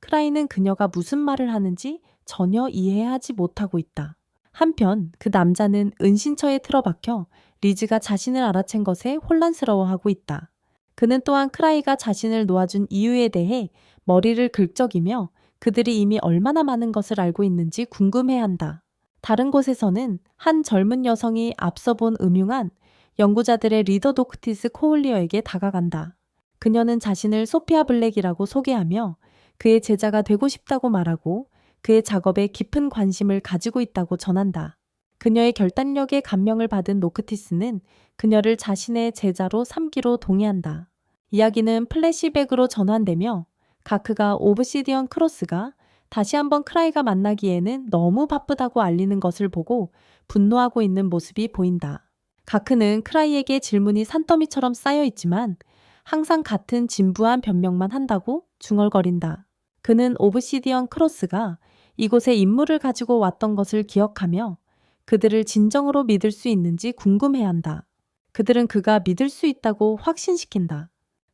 A: 크라이는 그녀가 무슨 말을 하는지 전혀 이해하지 못하고 있다. 한편 그 남자는 은신처에 틀어박혀 리즈가 자신을 알아챈 것에 혼란스러워하고 있다. 그는 또한 크라이가 자신을 놓아준 이유에 대해 머리를 긁적이며 그들이 이미 얼마나 많은 것을 알고 있는지 궁금해한다. 다른 곳에서는 한 젊은 여성이 앞서 본 음흉한 연구자들의 리더 도크티스 코울리어에게 다가간다. 그녀는 자신을 소피아 블랙이라고 소개하며 그의 제자가 되고 싶다고 말하고 그의 작업에 깊은 관심을 가지고 있다고 전한다. 그녀의 결단력에 감명을 받은 노크티스는 그녀를 자신의 제자로 삼기로 동의한다. 이야기는 플래시백으로 전환되며 가크가 오브시디언 크로스가 다시 한번 크라이가 만나기에는 너무 바쁘다고 알리는 것을 보고 분노하고 있는 모습이 보인다. 가크는 크라이에게 질문이 산더미처럼 쌓여 있지만 항상 같은 진부한 변명만 한다고 중얼거린다. 그는 오브시디언 크로스가 이곳에 임무를 가지고 왔던 것을 기억하며 그들을 진정으로 믿을 수 있는지 궁금해한다. 그들은 그가 믿을 수 있다고 확신시킨다.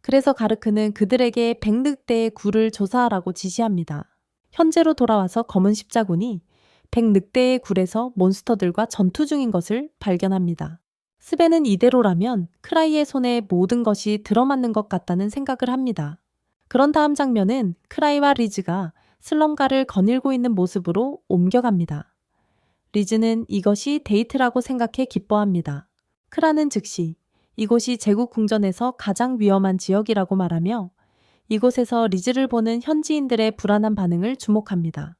A: 그래서 가르크는 그들에게 100늑대의 굴을 조사하라고 지시합니다. 현재로 돌아와서 검은 십자군이 100늑대의 굴에서 몬스터들과 전투 중인 것을 발견합니다. 스벤은 이대로라면 크라이의 손에 모든 것이 들어맞는 것 같다는 생각을 합니다. 그런 다음 장면은 크라이와 리즈가 슬럼가를 거닐고 있는 모습으로 옮겨갑니다. 리즈는 이것이 데이트라고 생각해 기뻐합니다. 크라는 즉시 이곳이 제국 궁전에서 가장 위험한 지역이라고 말하며 이곳에서 리즈를 보는 현지인들의 불안한 반응을 주목합니다.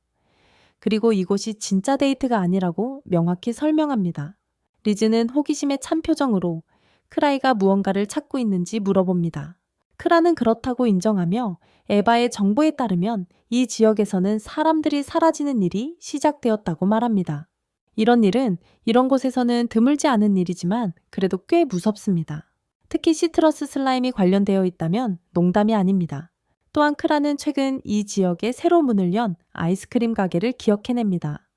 A: 그리고 이곳이 진짜 데이트가 아니라고 명확히 설명합니다. 리즈는 호기심에 찬 표정으로 크라이가 무언가를 찾고 있는지 물어봅니다. 크라는 그렇다고 인정하며 에바의 정보에 따르면 이 지역에서는 사람들이 사라지는 일이 시작되었다고 말합니다. 이런 일은 이런 곳에서는 드물지 않은 일이지만 그래도 꽤 무섭습니다. 특히 시트러스 슬라임이 관련되어 있다면 농담이 아닙니다. 또한 크라는 최근 이 지역에 새로 문을 연 아이스크림 가게를 기억해냅니다.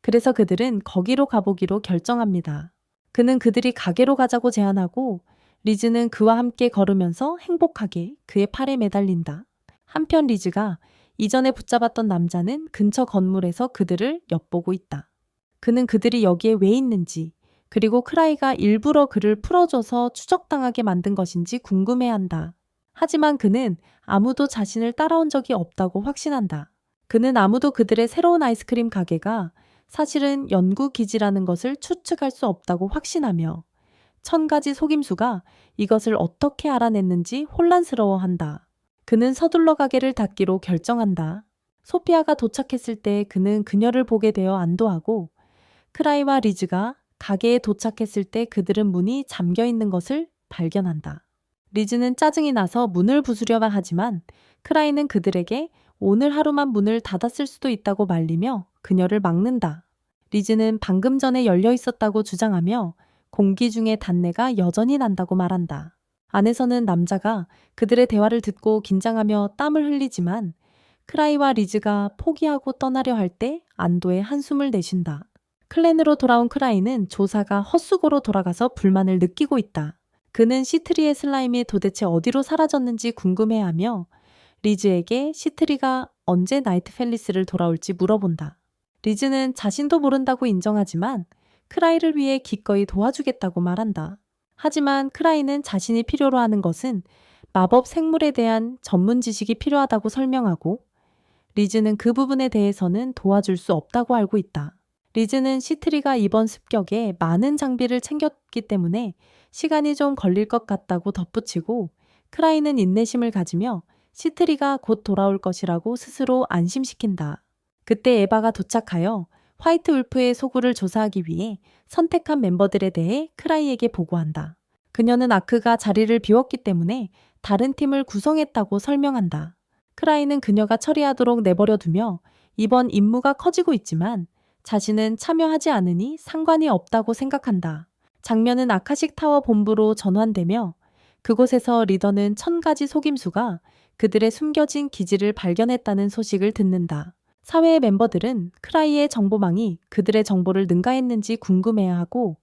A: 그래서 그들은 거기로 가보기로 결정합니다. 그는 그들이 가게로 가자고 제안하고 리즈는 그와 함께 걸으면서 행복하게 그의 팔에 매달린다. 한편 리즈가 이전에 붙잡았던 남자는 근처 건물에서 그들을 엿보고 있다. 그는 그들이 여기에 왜 있는지 그리고 크라이가 일부러 그를 풀어줘서 추적당하게 만든 것인지 궁금해한다. 하지만 그는 아무도 자신을 따라온 적이 없다고 확신한다. 그는 아무도 그들의 새로운 아이스크림 가게가 사실은 연구 기지라는 것을 추측할 수 없다고 확신하며 1000가지 속임수가 이것을 어떻게 알아냈는지 혼란스러워한다. 그는 서둘러 가게를 닫기로 결정한다. 소피아가 도착했을 때 그는 그녀를 보게 되어 안도하고 크라이와 리즈가 가게에 도착했을 때 그들은 문이 잠겨 있는 것을 발견한다. 리즈는 짜증이 나서 문을 부수려만 하지만 크라이는 그들에게 오늘 하루만 문을 닫았을 수도 있다고 말리며 그녀를 막는다. 리즈는 방금 전에 열려 있었다고 주장하며 공기 중에 단내가 여전히 난다고 말한다. 안에서는 남자가 그들의 대화를 듣고 긴장하며 땀을 흘리지만 크라이와 리즈가 포기하고 떠나려 할 때 안도의 한숨을 내쉰다. 클랜으로 돌아온 크라이는 조사가 헛수고로 돌아가서 불만을 느끼고 있다. 그는 시트리의 슬라임이 도대체 어디로 사라졌는지 궁금해하며 리즈에게 시트리가 언제 나이트 팰리스를 돌아올지 물어본다. 리즈는 자신도 모른다고 인정하지만 크라이를 위해 기꺼이 도와주겠다고 말한다. 하지만 크라이는 자신이 필요로 하는 것은 마법 생물에 대한 전문 지식이 필요하다고 설명하고 리즈는 그 부분에 대해서는 도와줄 수 없다고 알고 있다. 리즈는 시트리가 이번 습격에 많은 장비를 챙겼기 때문에 시간이 좀 걸릴 것 같다고 덧붙이고 크라이는 인내심을 가지며 시트리가 곧 돌아올 것이라고 스스로 안심시킨다. 그때 에바가 도착하여 화이트 울프의 소굴을 조사하기 위해 선택한 멤버들에 대해 크라이에게 보고한다. 그녀는 아크가 자리를 비웠기 때문에 다른 팀을 구성했다고 설명한다. 크라이는 그녀가 처리하도록 내버려두며 이번 임무가 커지고 있지만 자신은 참여하지 않으니 상관이 없다고 생각한다. 장면은 아카식 타워 본부로 전환되며 그곳에서 리더는 1000가지 속임수가 그들의 숨겨진 기지를 발견했다는 소식을 듣는다. 사회의 멤버들은 크라이의 정보망이 그들의 정보를 능가했는지 궁금해하고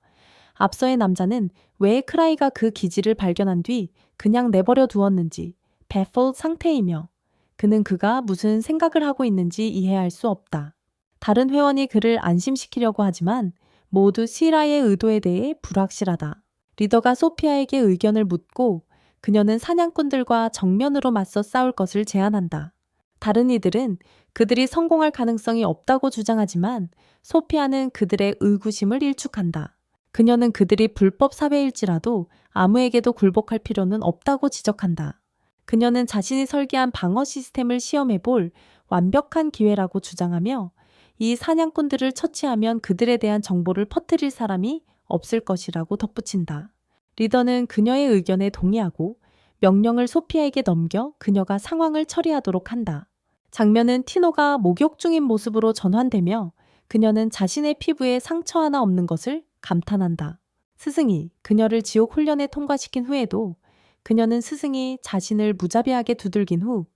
A: 앞서의 남자는 왜 크라이가 그 기지를 발견한 뒤 그냥 내버려 두었는지 baffled 상태이며 그가 무슨 생각을 하고 있는지 이해할 수 없다. 다른 회원이 그를 안심시키려고 하지만 모두 시라의 의도에 대해 불확실하다. 리더가 소피아에게 의견을 묻고 그녀는 사냥꾼들과 정면으로 맞서 싸울 것을 제안한다. 다른 이들은 그들이 성공할 가능성이 없다고 주장하지만 소피아는 그들의 의구심을 일축한다. 그녀는 그들이 불법 사회일지라도 아무에게도 굴복할 필요는 없다고 지적한다. 그녀는 자신이 설계한 방어 시스템을 시험해볼 완벽한 기회라고 주장하며 이 사냥꾼들을 처치하면 그들에 대한 정보를 퍼뜨릴 사람이 없을 것이라고 덧붙인다. 리더는 그녀의 의견에 동의하고 명령을 소피아에게 넘겨 그녀가 상황을 처리하도록 한다. 장면은 티노가 목욕 중인 모습으로 전환되며 그녀는 자신의 피부에 상처 하나 없는 것을 감탄한다. 스승이 그녀를 지옥 훈련에 통과시킨 후에도 그녀는 스승이 자신을 무자비하게 두들긴 후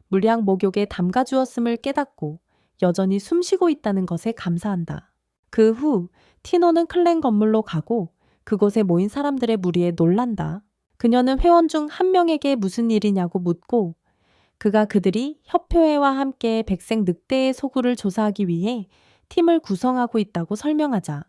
A: 물약 목욕에 담가주었음을 깨닫고 여전히 숨쉬고 있다는 것에 감사한다. 그 후 티노는 클랜 건물로 가고 그곳에 모인 사람들의 무리에 놀란다. 그녀는 회원 중 한 명에게 무슨 일이냐고 묻고 그가 그들이 협회와 함께 백색 늑대의 소굴을 조사하기 위해 팀을 구성하고 있다고 설명하자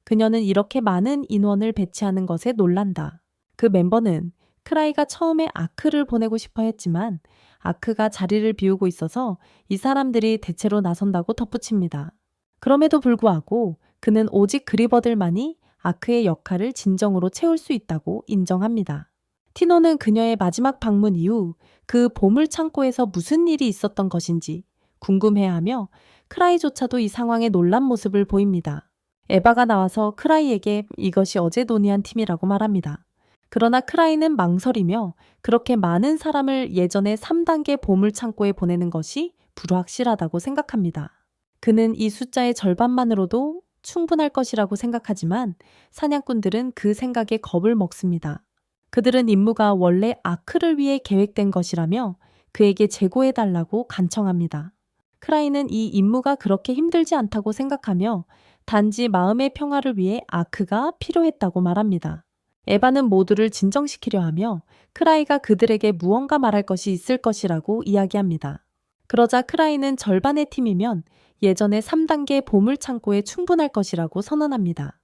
A: 그녀는 이렇게 많은 인원을 배치하는 것에 놀란다. 그 멤버는 크라이가 처음에 아크를 보내고 싶어 했지만 아크가 자리를 비우고 있어서 이 사람들이 대체로 나선다고 덧붙입니다. 그럼에도 불구하고 그는 오직 그리버들만이 아크의 역할을 진정으로 채울 수 있다고 인정합니다. 티노는 그녀의 마지막 방문 이후 그 보물 창고에서 무슨 일이 있었던 것인지 궁금해하며 크라이조차도 이 상황에 놀란 모습을 보입니다. 에바가 나와서 크라이에게 이것이 어제 논의한 팀이라고 말합니다. 그러나 크라이는 망설이며 그렇게 많은 사람을 예전에 3단계 보물 창고에 보내는 것이 불확실하다고 생각합니다. 그는 이 숫자의 절반만으로도 충분할 것이라고 생각하지만 사냥꾼들은 그 생각에 겁을 먹습니다. 그들은 임무가 원래 아크를 위해 계획된 것이라며 그에게 제고해달라고 간청합니다. 크라이는 이 임무가 그렇게 힘들지 않다고 생각하며 단지 마음의 평화를 위해 아크가 필요했다고 말합니다. 에바는 모두를 진정시키려 하며 크라이가 그들에게 무언가 말할 것이 있을 것이라고 이야기합니다. 그러자 크라이는 절반의 팀이면 예전의 3단계 보물 창고에 충분할 것이라고 선언합니다.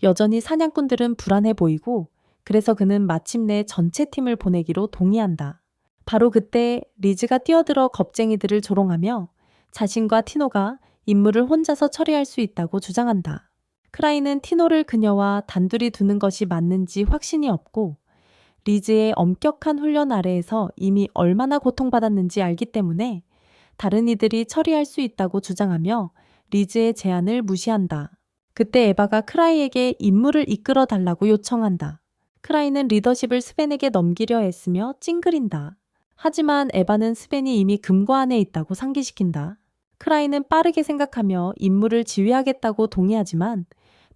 A: 여전히 사냥꾼들은 불안해 보이고 그래서 그는 마침내 전체 팀을 보내기로 동의한다. 바로 그때 리즈가 뛰어들어 겁쟁이들을 조롱하며 자신과 티노가 임무를 혼자서 처리할 수 있다고 주장한다. 크라이는 티노를 그녀와 단둘이 두는 것이 맞는지 확신이 없고 리즈의 엄격한 훈련 아래에서 이미 얼마나 고통받았는지 알기 때문에 다른 이들이 처리할 수 있다고 주장하며 리즈의 제안을 무시한다. 그때 에바가 크라이에게 임무를 이끌어 달라고 요청한다. 크라이는 리더십을 스벤에게 넘기려 애쓰며 찡그린다. 하지만 에바는 스벤이 이미 금고 안에 있다고 상기시킨다. 크라이는 빠르게 생각하며 임무를 지휘하겠다고 동의하지만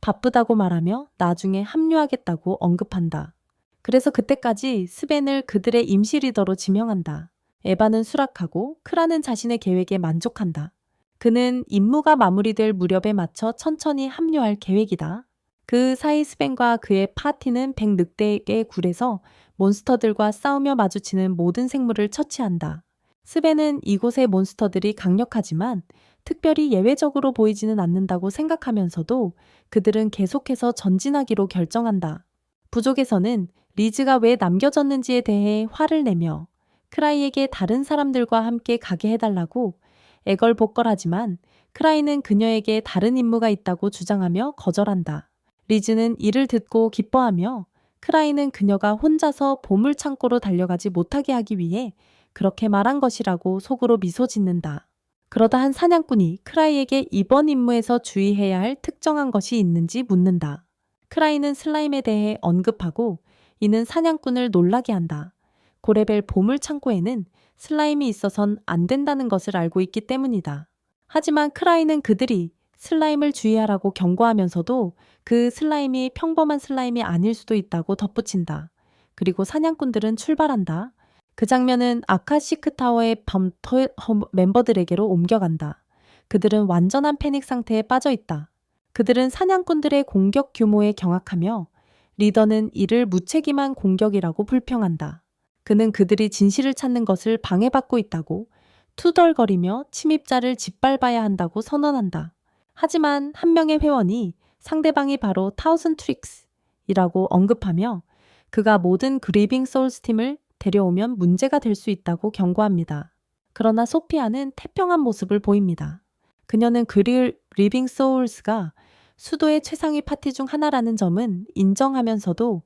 A: 바쁘다고 말하며 나중에 합류하겠다고 언급한다. 그래서 그때까지 스벤을 그들의 임시 리더로 지명한다. 에바는 수락하고 크라는 자신의 계획에 만족한다. 그는 임무가 마무리될 무렵에 맞춰 천천히 합류할 계획이다. 그 사이 스벤과 그의 파티는 100늑대의 굴에서 몬스터들과 싸우며 마주치는 모든 생물을 처치한다. 스벤은 이곳의 몬스터들이 강력하지만 특별히 예외적으로 보이지는 않는다고 생각하면서도 그들은 계속해서 전진하기로 결정한다. 부족에서는 리즈가 왜 남겨졌는지에 대해 화를 내며 크라이에게 다른 사람들과 함께 가게 해달라고 애걸복걸하지만 크라이는 그녀에게 다른 임무가 있다고 주장하며 거절한다. 리즈는 이를 듣고 기뻐하며 크라이는 그녀가 혼자서 보물창고로 달려가지 못하게 하기 위해 그렇게 말한 것이라고 속으로 미소 짓는다. 그러다 한 사냥꾼이 크라이에게 이번 임무에서 주의해야 할 특정한 것이 있는지 묻는다. 크라이는 슬라임에 대해 언급하고 이는 사냥꾼을 놀라게 한다. 고레벨 보물창고에는 슬라임이 있어선 안 된다는 것을 알고 있기 때문이다. 하지만 크라이는 그들이 슬라임을 주의하라고 경고하면서도 그 슬라임이 평범한 슬라임이 아닐 수도 있다고 덧붙인다. 그리고 사냥꾼들은 출발한다. 그 장면은 아카시크 타워의 멤버들에게로 옮겨간다. 그들은 완전한 패닉 상태에 빠져 있다. 그들은 사냥꾼들의 공격 규모에 경악하며 리더는 이를 무책임한 공격이라고 불평한다. 그는 그들이 진실을 찾는 것을 방해받고 있다고 투덜거리며 침입자를 짓밟아야 한다고 선언한다. 하지만 한 명의 회원이 상대방이 바로 타우슨 트릭스이라고 언급하며 그가 모든 그리빙 소울스 팀을 데려오면 문제가 될 수 있다고 경고합니다. 그러나 소피아는 태평한 모습을 보입니다. 그녀는 그리빙 소울스가 수도의 최상위 파티 중 하나라는 점은 인정하면서도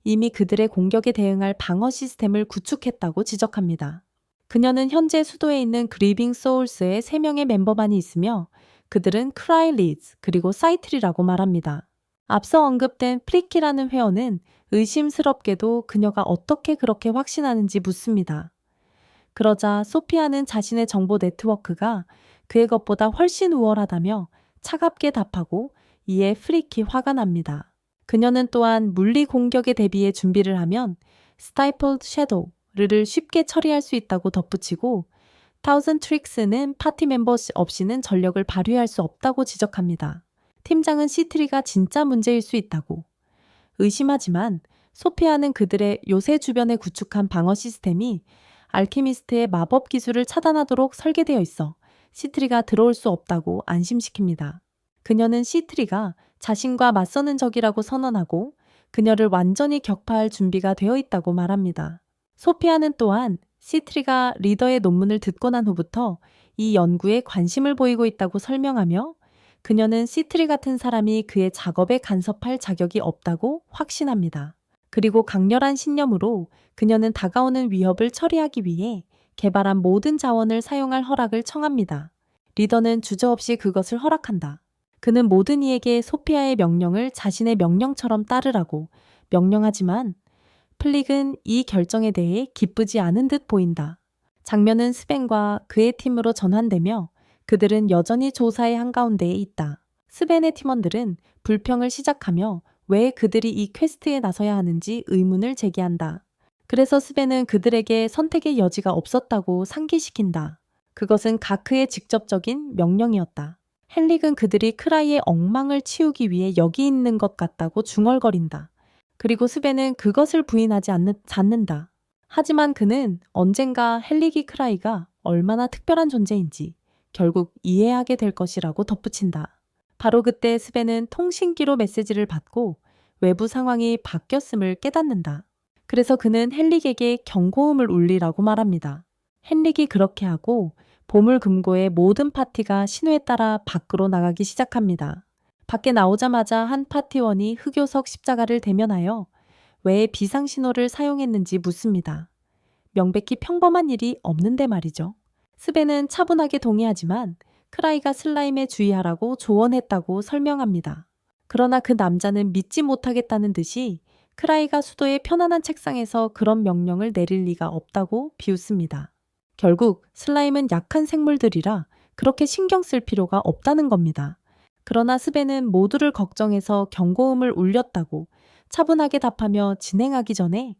A: 이미 그들의 공격에 대응할 방어 시스템을 구축했다고 지적합니다. 그녀는 현재 수도에 있는 그리빙 소울스의 3명의 멤버만이 있으며 그들은 크라이 리즈 그리고 사이트리라고 말합니다. 앞서 언급된 프리키라는 회원은 의심스럽게도 그녀가 어떻게 그렇게 확신하는지 묻습니다. 그러자 소피아는 자신의 정보 네트워크가 그의 것보다 훨씬 우월하다며 차갑게 답하고 이에 프리키 화가 납니다. 그녀는 또한 물리 공격에 대비해 준비를 하면 스타이플드 섀도우를 쉽게 처리할 수 있다고 덧붙이고 타우슨 트릭스는 파티 멤버 없이는 전력을 발휘할 수 없다고 지적합니다. 팀장은 시트리가 진짜 문제일 수 있다고 의심하지만 소피아는 그들의 요새 주변에 구축한 방어 시스템이 알케미스트의 마법 기술을 차단하도록 설계되어 있어 시트리가 들어올 수 없다고 안심시킵니다. 그녀는 시트리가 자신과 맞서는 적이라고 선언하고 그녀를 완전히 격파할 준비가 되어 있다고 말합니다. 소피아는 또한 시트리가 리더의 논문을 듣고 난 후부터 이 연구에 관심을 보이고 있다고 설명하며 그녀는 시트리 같은 사람이 그의 작업에 간섭할 자격이 없다고 확신합니다. 그리고 강렬한 신념으로 그녀는 다가오는 위협을 처리하기 위해 개발한 모든 자원을 사용할 허락을 청합니다. 리더는 주저없이 그것을 허락한다. 그는 모든 이에게 소피아의 명령을 자신의 명령처럼 따르라고 명령하지만 플릭은 이 결정에 대해 기쁘지 않은 듯 보인다. 장면은 스벤과 그의 팀으로 전환되며 그들은 여전히 조사의 한가운데에 있다. 스벤의 팀원들은 불평을 시작하며 왜 그들이 이 퀘스트에 나서야 하는지 의문을 제기한다. 그래서 스벤은 그들에게 선택의 여지가 없었다고 상기시킨다. 그것은 가크의 직접적인 명령이었다. 헨릭은 그들이 크라이의 엉망을 치우기 위해 여기 있는 것 같다고 중얼거린다. 그리고 스벤은 그것을 부인하지 않는다. 하지만 그는 언젠가 헨릭이 크라이가 얼마나 특별한 존재인지 결국 이해하게 될 것이라고 덧붙인다. 바로 그때 스벤은 통신기로 메시지를 받고 외부 상황이 바뀌었음을 깨닫는다. 그래서 그는 헨릭에게 경고음을 울리라고 말합니다. 헨릭이 그렇게 하고 보물금고의 모든 파티가 신호에 따라 밖으로 나가기 시작합니다. 밖에 나오자마자 한 파티원이 흑요석 십자가를 대면하여 왜 비상신호를 사용했는지 묻습니다. 명백히 평범한 일이 없는데 말이죠. 스벤은 차분하게 동의하지만 크라이가 슬라임에 주의하라고 조언했다고 설명합니다. 그러나 그 남자는 믿지 못하겠다는 듯이 크라이가 수도의 편안한 책상에서 그런 명령을 내릴 리가 없다고 비웃습니다. 결국 슬라임은 약한 생물들이라 그렇게 신경 쓸 필요가 없다는 겁니다. 그러나 스벤은 모두를 걱정해서 경고음을 울렸다고 차분하게 답하며 진행하기 전에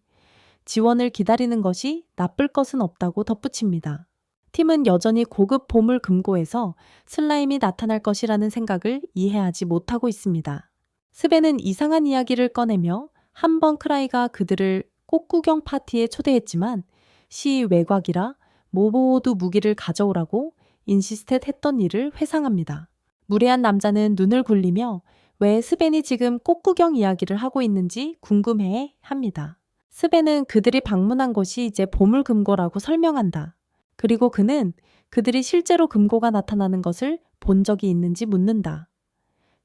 A: 지원을 기다리는 것이 나쁠 것은 없다고 덧붙입니다. 팀은 여전히 고급 보물 금고에서 슬라임이 나타날 것이라는 생각을 이해하지 못하고 있습니다. 스벤은 이상한 이야기를 꺼내며 한 번 크라이가 그들을 꽃구경 파티에 초대했지만 시 외곽이라 모두 무기를 가져오라고 인시스텟 했던 일을 회상합니다. 무례한 남자는 눈을 굴리며 왜 스벤이 지금 꽃구경 이야기를 하고 있는지 궁금해 합니다. 스벤은 그들이 방문한 곳이 이제 보물금고라고 설명한다. 그리고 그는 그들이 실제로 금고가 나타나는 것을 본 적이 있는지 묻는다.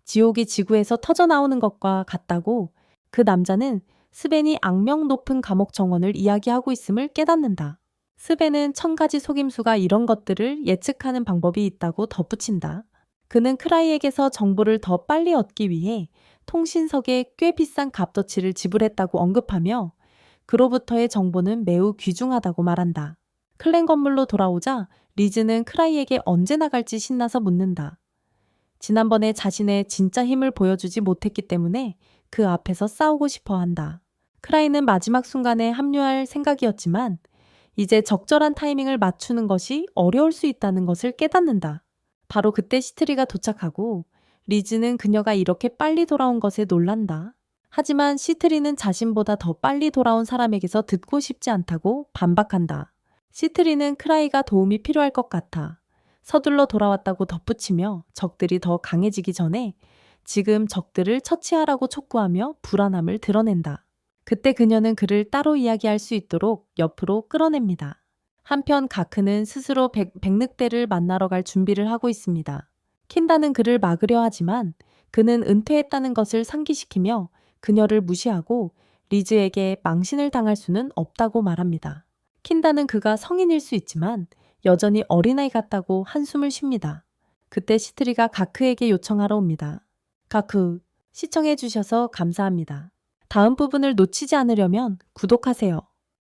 A: 지옥이 지구에서 터져나오는 것과 같다고 그 남자는 스벤이 악명 높은 감옥 정원을 이야기하고 있음을 깨닫는다. 스벤은 1000가지 속임수가 이런 것들을 예측하는 방법이 있다고 덧붙인다. 그는 크라이에게서 정보를 더 빨리 얻기 위해 통신석에 꽤 비싼 값어치를 지불했다고 언급하며 그로부터의 정보는 매우 귀중하다고 말한다. 클랜 건물로 돌아오자 리즈는 크라이에게 언제 나갈지 신나서 묻는다. 지난번에 자신의 진짜 힘을 보여주지 못했기 때문에 그 앞에서 싸우고 싶어 한다. 크라이는 마지막 순간에 합류할 생각이었지만 이제 적절한 타이밍을 맞추는 것이 어려울 수 있다는 것을 깨닫는다. 바로 그때 시트리가 도착하고 리즈는 그녀가 이렇게 빨리 돌아온 것에 놀란다. 하지만 시트리는 자신보다 더 빨리 돌아온 사람에게서 듣고 싶지 않다고 반박한다. 시트리는 크라이가 도움이 필요할 것 같아 서둘러 돌아왔다고 덧붙이며 적들이 더 강해지기 전에 지금 적들을 처치하라고 촉구하며 불안함을 드러낸다. 그때 그녀는 그를 따로 이야기할 수 있도록 옆으로 끌어냅니다. 한편 가크는 스스로 백늑대를 만나러 갈 준비를 하고 있습니다. 킨다는 그를 막으려 하지만 그는 은퇴했다는 것을 상기시키며 그녀를 무시하고 리즈에게 망신을 당할 수는 없다고 말합니다. 킨다는 그가 성인일 수 있지만 여전히 어린아이 같다고 한숨을 쉽니다. 그때 시트리가 가크에게 요청하러 옵니다. 가크, 시청해주셔서 감사합니다. 다음 부분을 놓치지 않으려면 구독하세요.